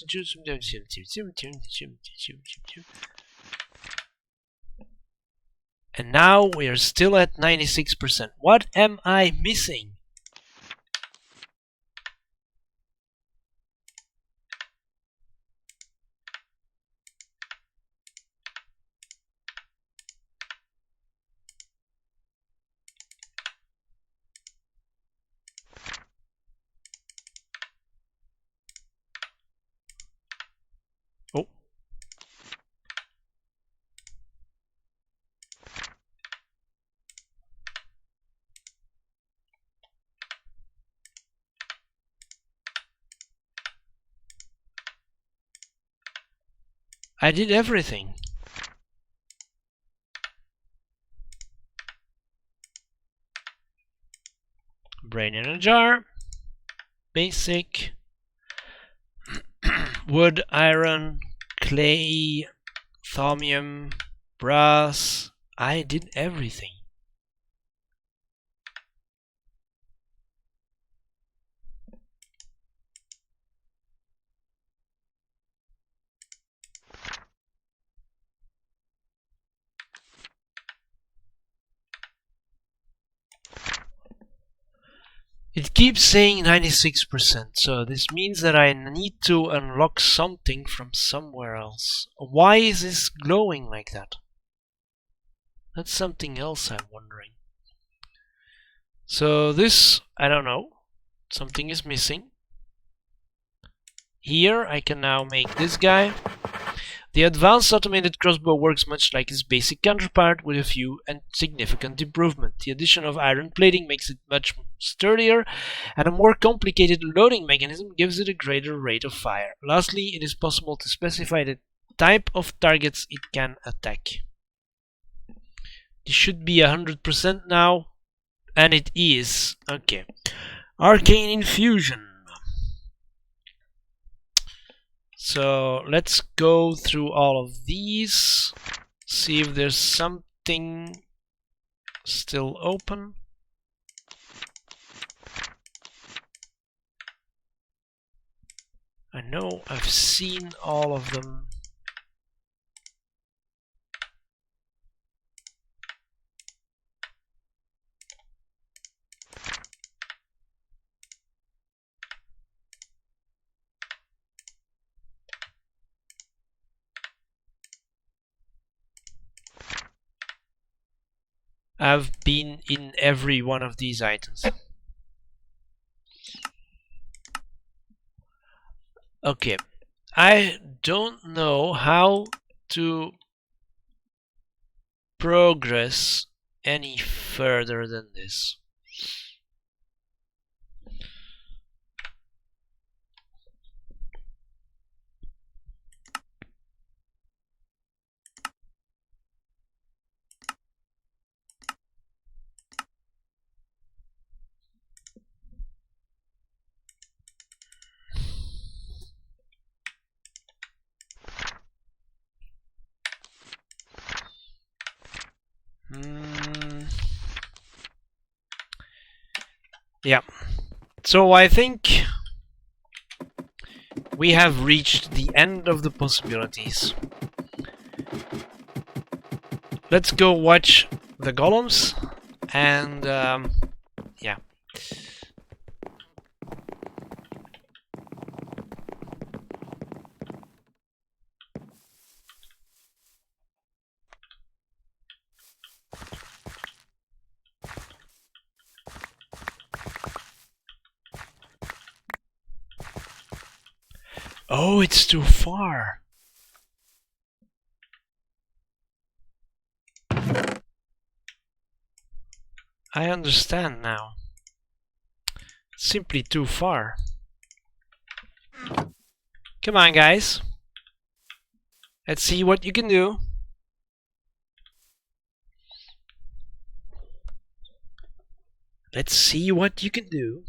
And now we are still at 96%. What am I missing? Oh. I did everything. Brain in a jar. Basic. Wood, iron, clay, thaumium, brass. I did everything. It keeps saying 96%, so this means that I need to unlock something from somewhere else. Why is this glowing like that? That's something else I'm wondering. So this, I don't know. Something is missing. Here I can now make this guy. The advanced automated crossbow works much like its basic counterpart with a few and significant improvement. The addition of iron plating makes it much sturdier, and a more complicated loading mechanism gives it a greater rate of fire. Lastly, it is possible to specify the type of targets it can attack. This should be 100% now, and it is. Okay. Arcane Infusion. So let's go through all of these, see if there's something still open. I know I've seen all of them. I've been in every one of these items. Okay, I don't know how to progress any further than this. Yeah, so I think we have reached the end of the possibilities. Let's go watch the golems and yeah. Oh, it's too far. I understand now. It's simply too far. Come on, guys. Let's see what you can do. Let's see what you can do.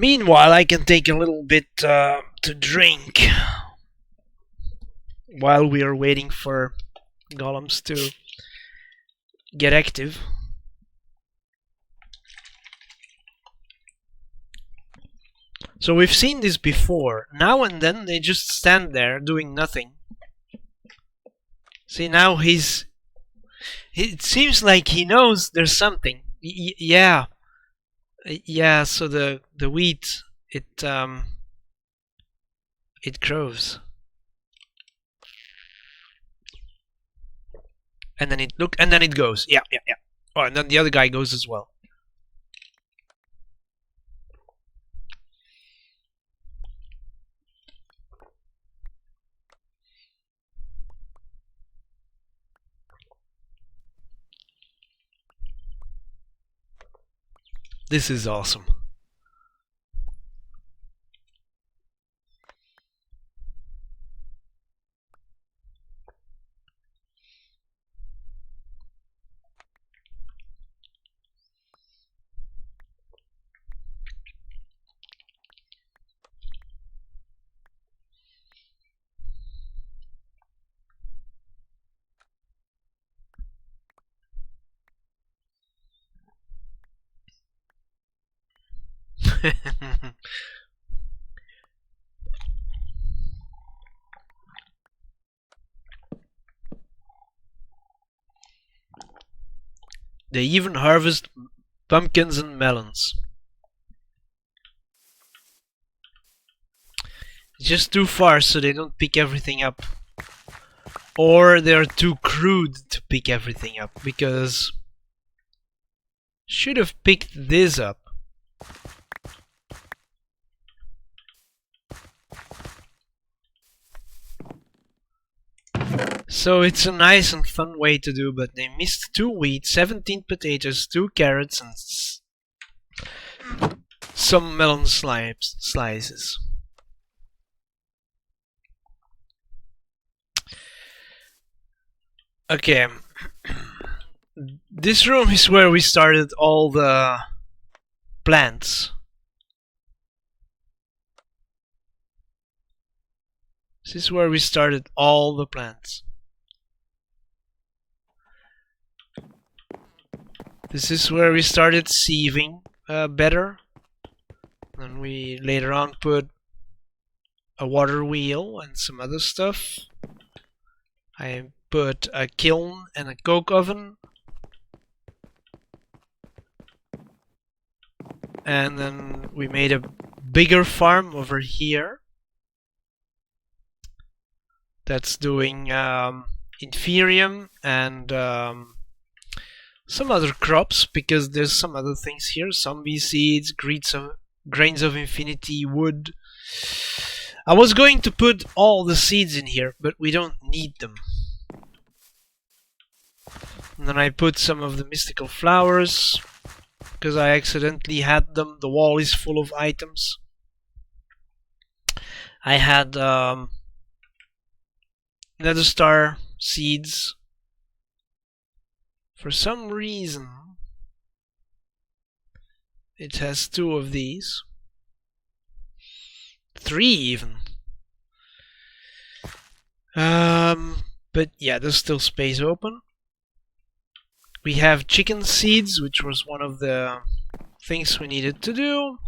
Meanwhile, I can take a little bit to drink while we are waiting for golems to get active. So we've seen this before. Now and then they just stand there doing nothing. See, now it seems like he knows there's something. Yeah. Yeah, so the wheat it grows. And then it goes. Yeah. Oh, and then the other guy goes as well. This is awesome. They even harvest pumpkins and melons. It's just too far, so they don't pick everything up. Or they're too crude to pick everything up, because should have picked this up. So it's a nice and fun way to do, but they missed 2 wheat, 17 potatoes, 2 carrots, and some melon slices. Okay. This room is where we started all the plants. This is where we started all the plants. This is where we started sieving better. And we later on put a water wheel and some other stuff. I put a kiln and a coke oven. And then we made a bigger farm over here. That's doing inferium and some other crops, because there's some other things here. Zombie seeds, grains of infinity, wood. I was going to put all the seeds in here, but we don't need them. And then I put some of the mystical flowers, because I accidentally had them. The wall is full of items. I had Nether Star seeds. For some reason, it has 2 of these. 3 even. But yeah, there's still space open. We have chicken seeds, which was one of the things we needed to do.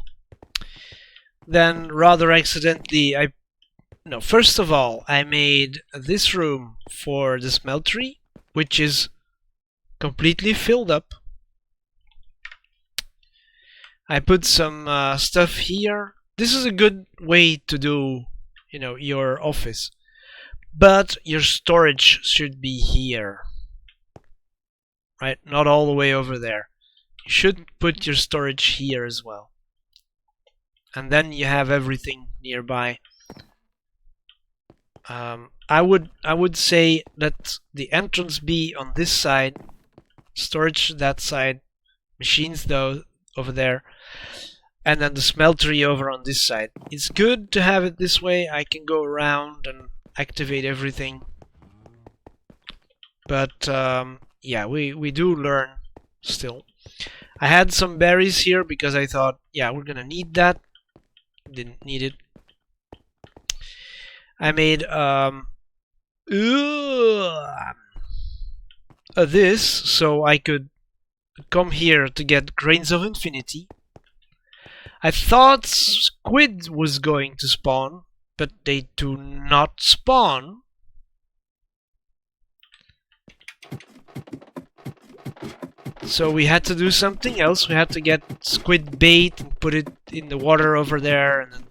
Then, rather accidentally, first of all, I made this room for the smeltery, which is completely filled up. I put some stuff here. This is a good way to do, your office. But your storage should be here. Right? Not all the way over there. You should put your storage here as well. And then you have everything nearby. I would say that the entrance be on this side, storage that side, machines though over there, and then the smeltery over on this side. It's good to have it this way. I can go around and activate everything. But yeah, we do learn still. I had some berries here because I thought, yeah, we're gonna need that. Didn't need it. I made this so I could come here to get Grains of Infinity. I thought squid was going to spawn, but they do not spawn. So we had to do something else. We had to get squid bait and put it in the water over there, and then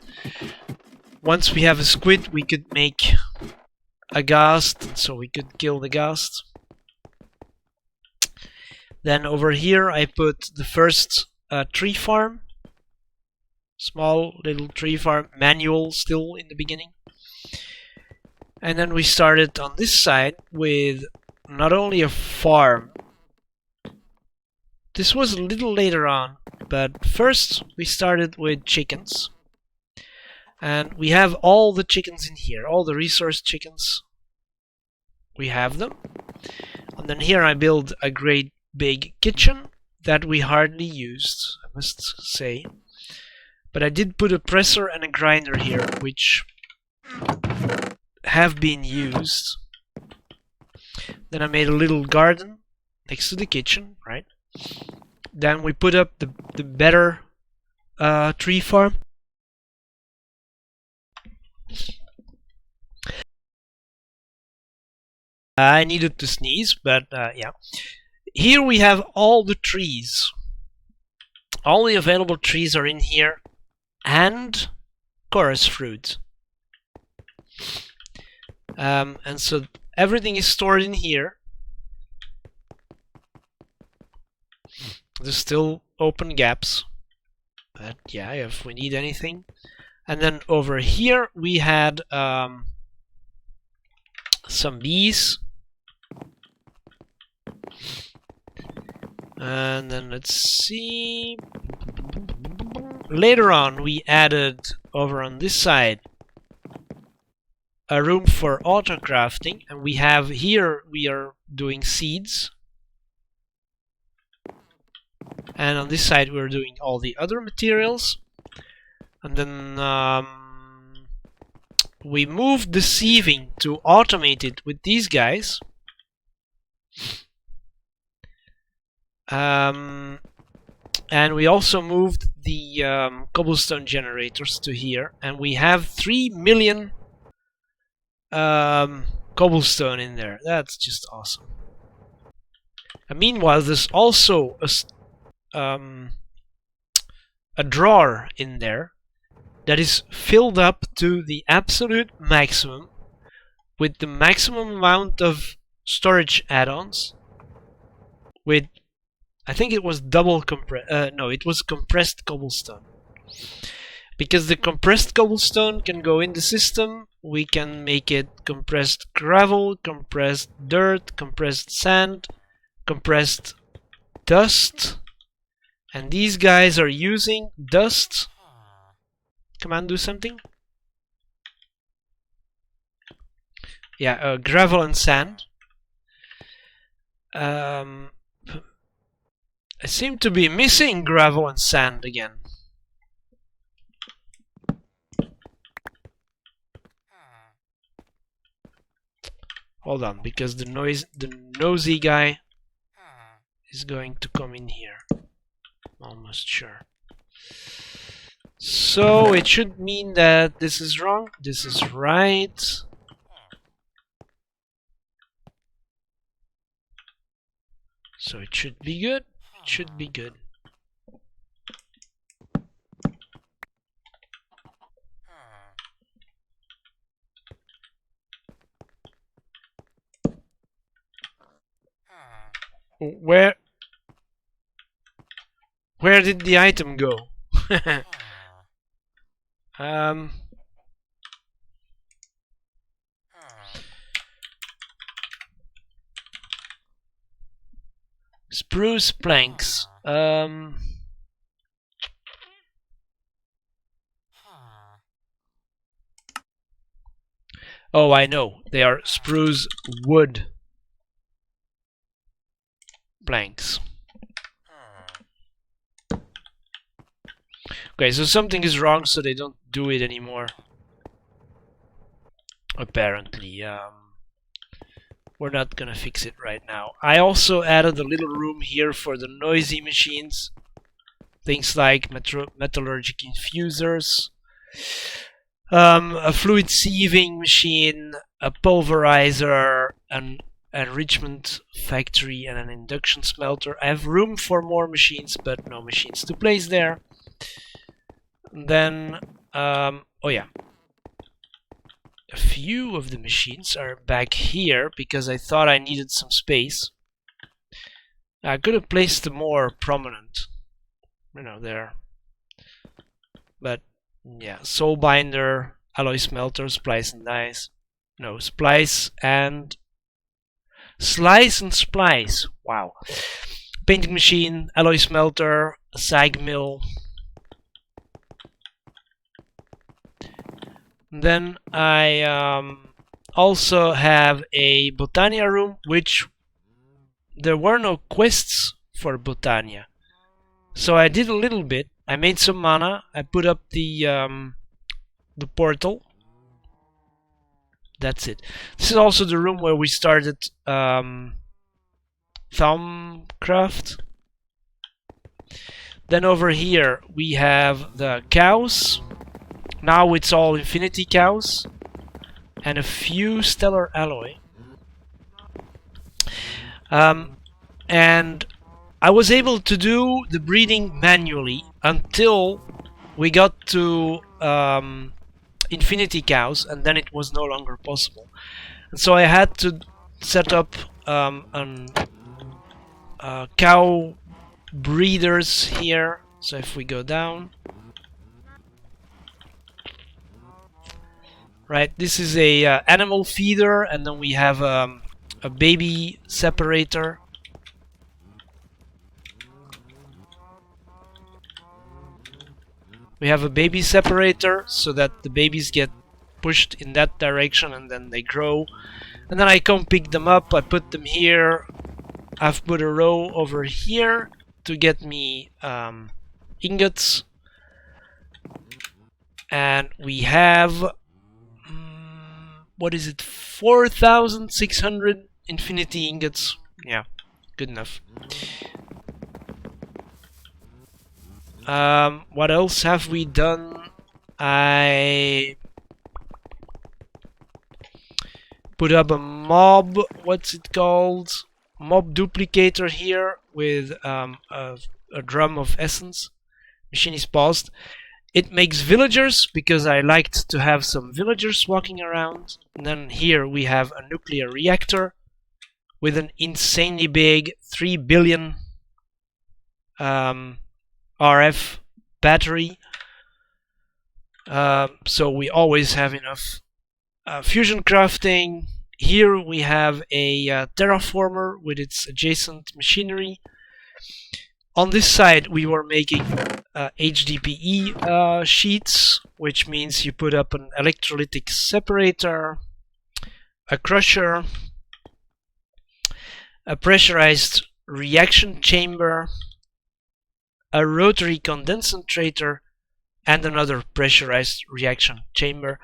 once we have a squid we could make a ghast, so we could kill the ghast. Then over here I put the first tree farm. Small little tree farm, manual still in the beginning. And then we started on this side with not only a farm. This was a little later on, but first we started with chickens. And we have all the chickens in here, all the resource chickens. We have them. And then here I build a great big kitchen that we hardly used, I must say. But I did put a presser and a grinder here, which have been used. Then I made a little garden next to the kitchen, right? Then we put up the better tree farm. I needed to sneeze, but yeah. Here we have all the trees. All the available trees are in here. And chorus fruit. And so everything is stored in here. There's still open gaps. But yeah, if we need anything. And then over here we had some bees. And then let's see. Later on we added over on this side a room for auto crafting, and we have here we are doing seeds, and on this side we're doing all the other materials. And then we moved the sieving to automate it with these guys. And we also moved the cobblestone generators to here, and we have 3 million cobblestone in there. That's just awesome. And meanwhile, there's also a drawer in there that is filled up to the absolute maximum with the maximum amount of storage add-ons with, I think it was no, it was compressed cobblestone. Because the compressed cobblestone can go in the system, we can make it compressed gravel, compressed dirt, compressed sand, compressed dust. And these guys are using dust. Come on, do something. Yeah, gravel and sand. I seem to be missing gravel and sand again. Hold on, because the nosy guy is going to come in here. Almost sure. So it should mean that this is wrong, this is right. So it should be good. It should be good. Where did the item go? Spruce planks. Oh, I know. They are spruce wood planks. Okay, so something is wrong, so they don't do it anymore. Apparently, we're not gonna fix it right now. I also added a little room here for the noisy machines. Things like metallurgic infusers, a fluid sieving machine, a pulverizer, an enrichment factory, and an induction smelter. I have room for more machines, but no machines to place there. And then, oh yeah, a few of the machines are back here because I thought I needed some space. I could have placed them more prominent, you know, there. But yeah, soul binder, alloy smelter, splice and dice. No, splice and slice and splice. Wow. Painting machine, alloy smelter, sag mill. Then I also have a Botania room, which there were no quests for Botania. So I did a little bit. I made some mana. I put up the portal. That's it. This is also the room where we started Thumbcraft. Then over here we have the cows. Now it's all infinity cows and a few stellar alloy. And I was able to do the breeding manually until we got to infinity cows, and then it was no longer possible. And so I had to set up cow breeders here. So if we go down, right, this is a animal feeder, and then we have a baby separator. We have a baby separator so that the babies get pushed in that direction and then they grow. And then I come pick them up, I put them here. I've put a row over here to get me ingots. And we have, what is it, 4,600 infinity ingots. Yeah, good enough. What else have we done? I put up a mob, what's it called? Mob duplicator here with a drum of essence. Machine is paused. It makes villagers because I liked to have some villagers walking around. And then here we have a nuclear reactor with an insanely big 3 billion RF battery, so we always have enough. Fusion crafting. Here we have a terraformer with its adjacent machinery. On this side we were making HDPE sheets, which means you put up an electrolytic separator, a crusher, a pressurized reaction chamber, a rotary condensator, and another pressurized reaction chamber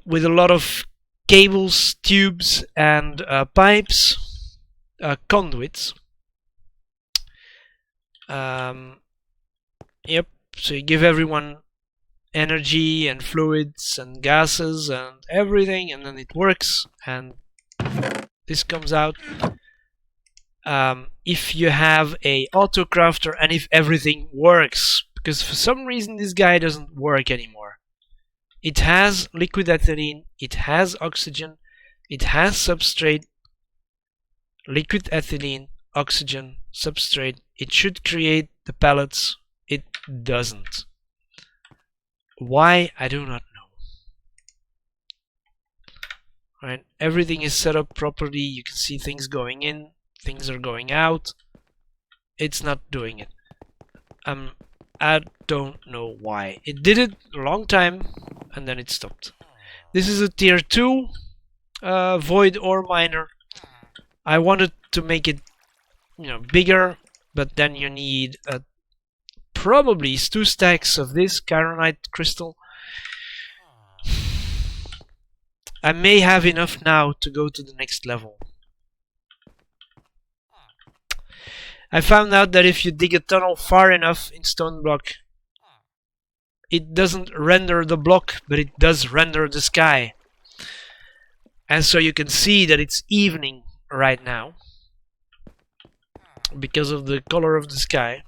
with a lot of cables, tubes, and pipes, conduits. Yep, so you give everyone energy and fluids and gases and everything, and then it works, and this comes out. If you have a auto crafter and if everything works, because for some reason this guy doesn't work anymore. It has liquid ethylene, it has oxygen, it has substrate, liquid ethylene, oxygen, substrate. It should create the pellets. It doesn't. Why? I do not know. Right? Everything is set up properly. You can see things going in, things are going out. It's not doing it. I don't know why. It did it a long time and then it stopped. This is a tier 2 void ore miner. I wanted to make it, you know, bigger, but then you need a probably is 2 stacks of this chironite crystal. I may have enough now to go to the next level. I found out that if you dig a tunnel far enough in Stoneblock, it doesn't render the block, but it does render the sky. And so you can see that it's evening right now because of the color of the sky.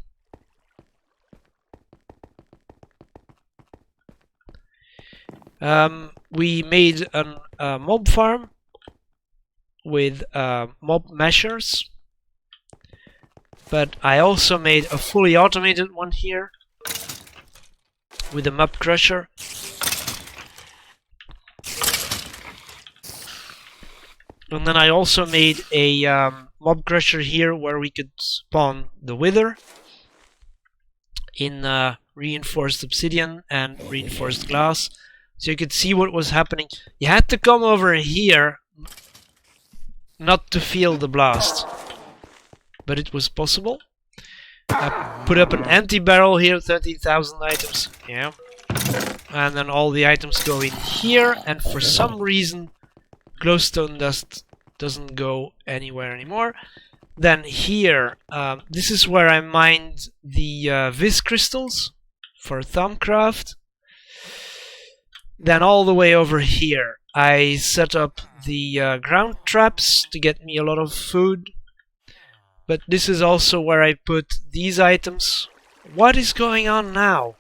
We made a mob farm with mob mashers, but I also made a fully automated one here with a mob crusher. And then I also made a mob crusher here where we could spawn the wither in reinforced obsidian and reinforced glass, so you could see what was happening. You had to come over here not to feel the blast, but it was possible. I put up an anti-barrel here, 13,000 items, yeah, and then all the items go in here, and for some reason glowstone dust doesn't go anywhere anymore. Then here, this is where I mined the Vis crystals for Thumbcraft. Then all the way over here, I set up the ground traps to get me a lot of food. But this is also where I put these items. What is going on now?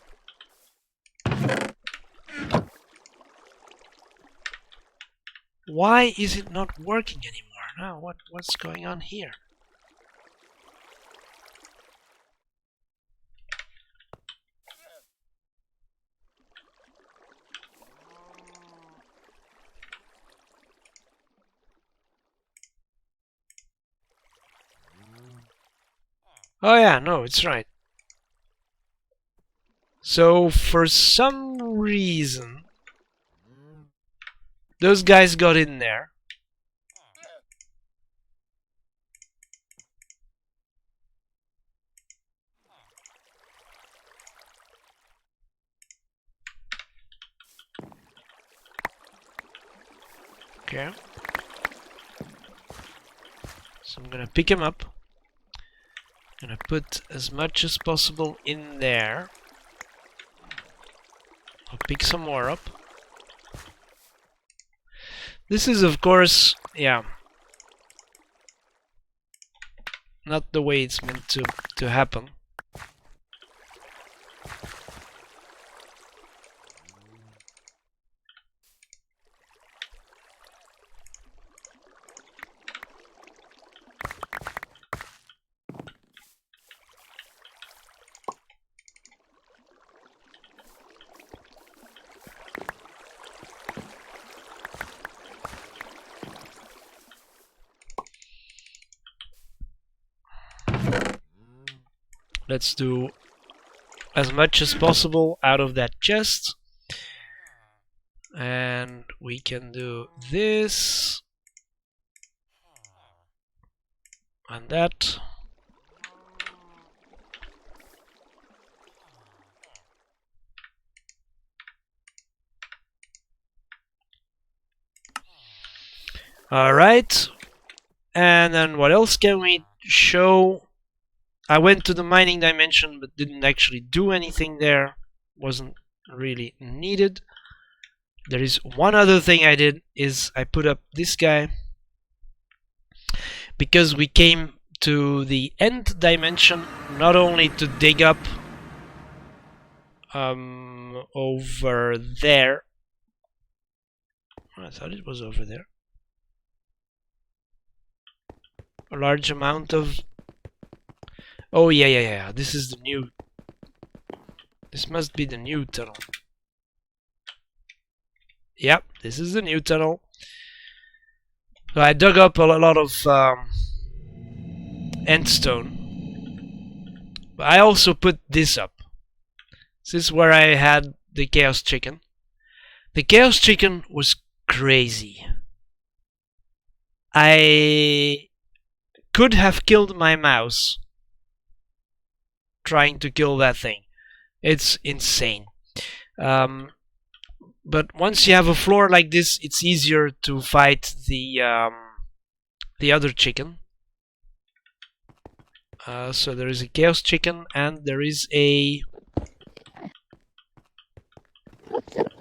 Why is it not working anymore? Now, what's going on here? Oh yeah, no, it's right. So for some reason those guys got in there. Okay. So I'm gonna pick him up. Gonna put as much as possible in there. I'll pick some more up. This is, of course, yeah, not the way it's meant to happen. Let's do as much as possible out of that chest. And we can do this. And that. Alright. And then what else can we show? I went to the mining dimension but didn't actually do anything there. Wasn't really needed. There is one other thing I did, is I put up this guy because we came to the end dimension not only to dig up over there. I thought it was over there. A large amount of... Oh yeah. This is the new... This must be the new tunnel. Yep, this is the new tunnel. So I dug up a lot of endstone. But I also put this up. This is where I had the Chaos Chicken. The Chaos Chicken was crazy. I could have killed my mouse trying to kill that thing. It's insane. But once you have a floor like this, it's easier to fight the other chicken. So there is a chaos chicken and there is a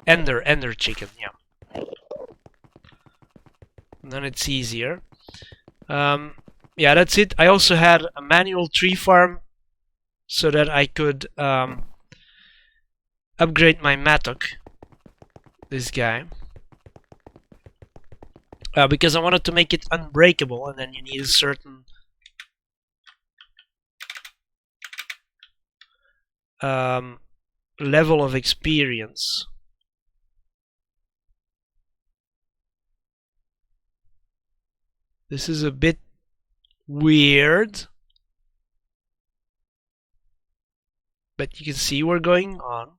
ender chicken. Yeah. And then it's easier. Yeah, that's it. I also had a manual tree farm so that I could upgrade my mattock. This guy. Because I wanted to make it unbreakable, and then you need a certain level of experience. This is a bit weird, but you can see we're going on.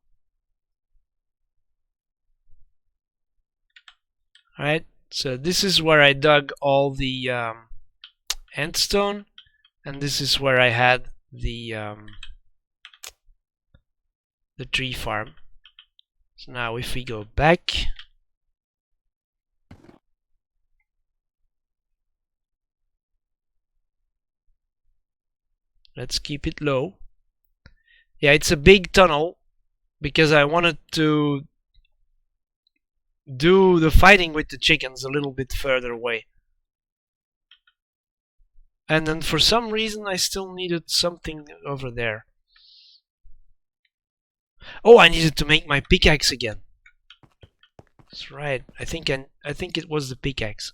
Alright, so this is where I dug all the endstone, and this is where I had the tree farm. So now if we go back, let's keep it low. Yeah, it's a big tunnel because I wanted to do the fighting with the chickens a little bit further away. And then for some reason I still needed something over there. Oh, I needed to make my pickaxe again. That's right. I think it was the pickaxe.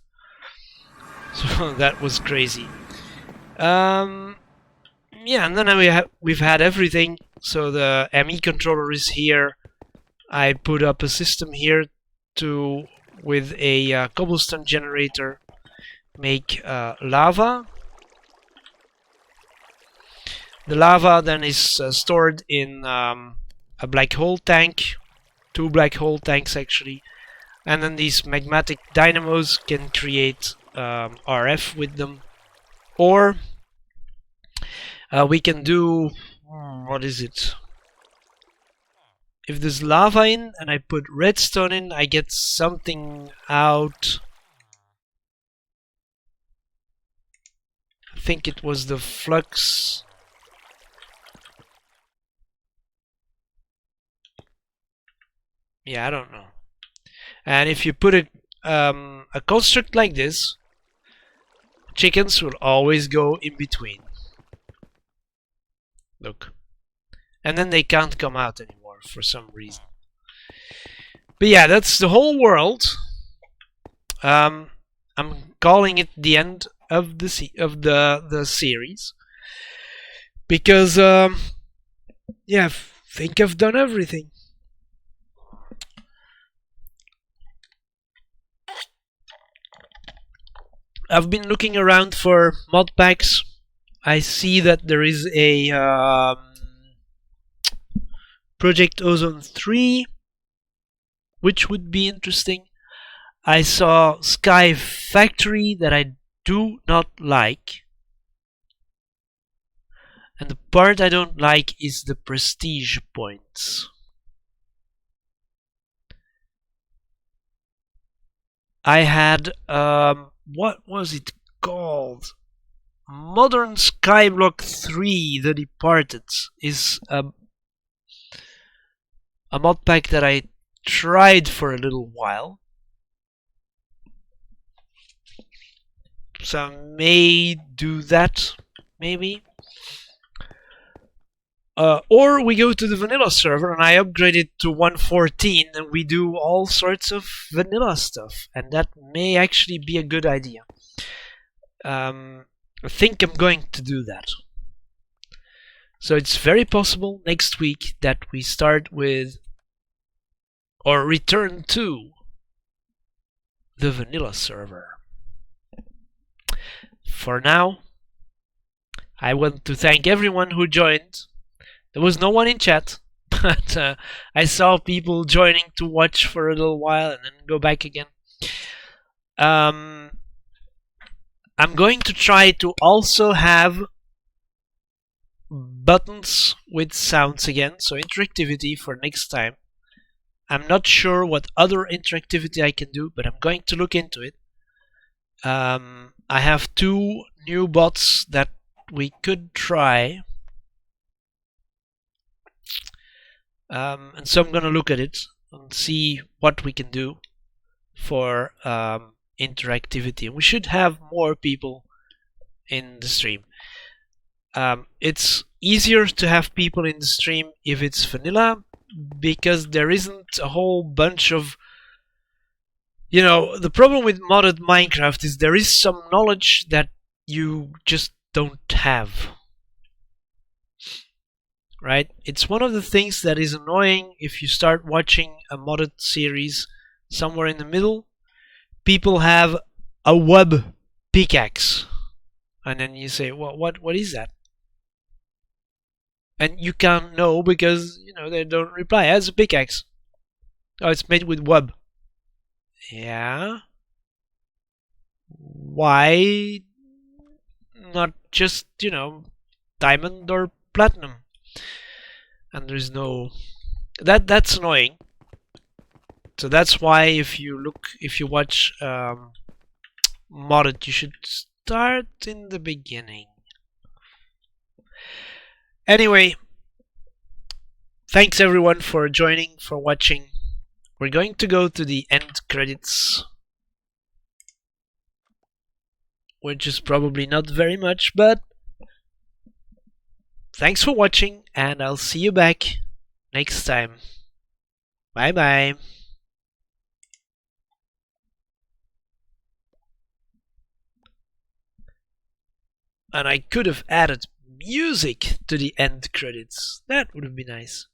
So that was crazy. Yeah, and then we've had everything. So the ME controller is here. I put up a system here to, with a cobblestone generator, make lava. The lava then is stored in a black hole tank, 2 black hole tanks actually, and then these magmatic dynamos can create RF with them, or we can do, what is it? If there's lava in and I put redstone in, I get something out. I think it was the flux. Yeah, I don't know. And if you put a construct like this, chickens will always go in between. Look. And then they can't come out anymore for some reason. But yeah, that's the whole world. I'm calling it the end of the series because yeah, I think I've done everything. I've been looking around for mod packs. I see that there is a Project Ozone 3, which would be interesting. I saw Sky Factory that I do not like. And the part I don't like is the prestige points. I had, what was it called? Modern Skyblock 3 The Departed is a mod pack that I tried for a little while. So I may do that, maybe. Or we go to the vanilla server and I upgrade it to 1.14 and we do all sorts of vanilla stuff. And that may actually be a good idea. I think I'm going to do that. So it's very possible next week that we start with, or return to, the vanilla server. For now, I want to thank everyone who joined. There was no one in chat, but I saw people joining to watch for a little while and then go back again. I'm going to try to also have buttons with sounds again, so interactivity for next time. I'm not sure what other interactivity I can do, but I'm going to look into it. I have 2 new bots that we could try. And so I'm going to look at it and see what we can do for interactivity. We should have more people in the stream. It's easier to have people in the stream if it's vanilla, because there isn't a whole bunch of... the problem with modded Minecraft is there is some knowledge that you just don't have. Right? It's one of the things that is annoying if you start watching a modded series. Somewhere in the middle, people have a web pickaxe, and then you say, well, what is that? And you can't know because they don't reply. As a pickaxe. Oh, it's made with web. Yeah. Why not just diamond or platinum? And there's no... That's annoying. So that's why if you watch modded, you should start in the beginning. Anyway, thanks everyone for joining, for watching. We're going to go to the end credits, which is probably not very much, but thanks for watching, and I'll see you back next time. Bye bye. And I could have added music to the end credits. That would have been nice.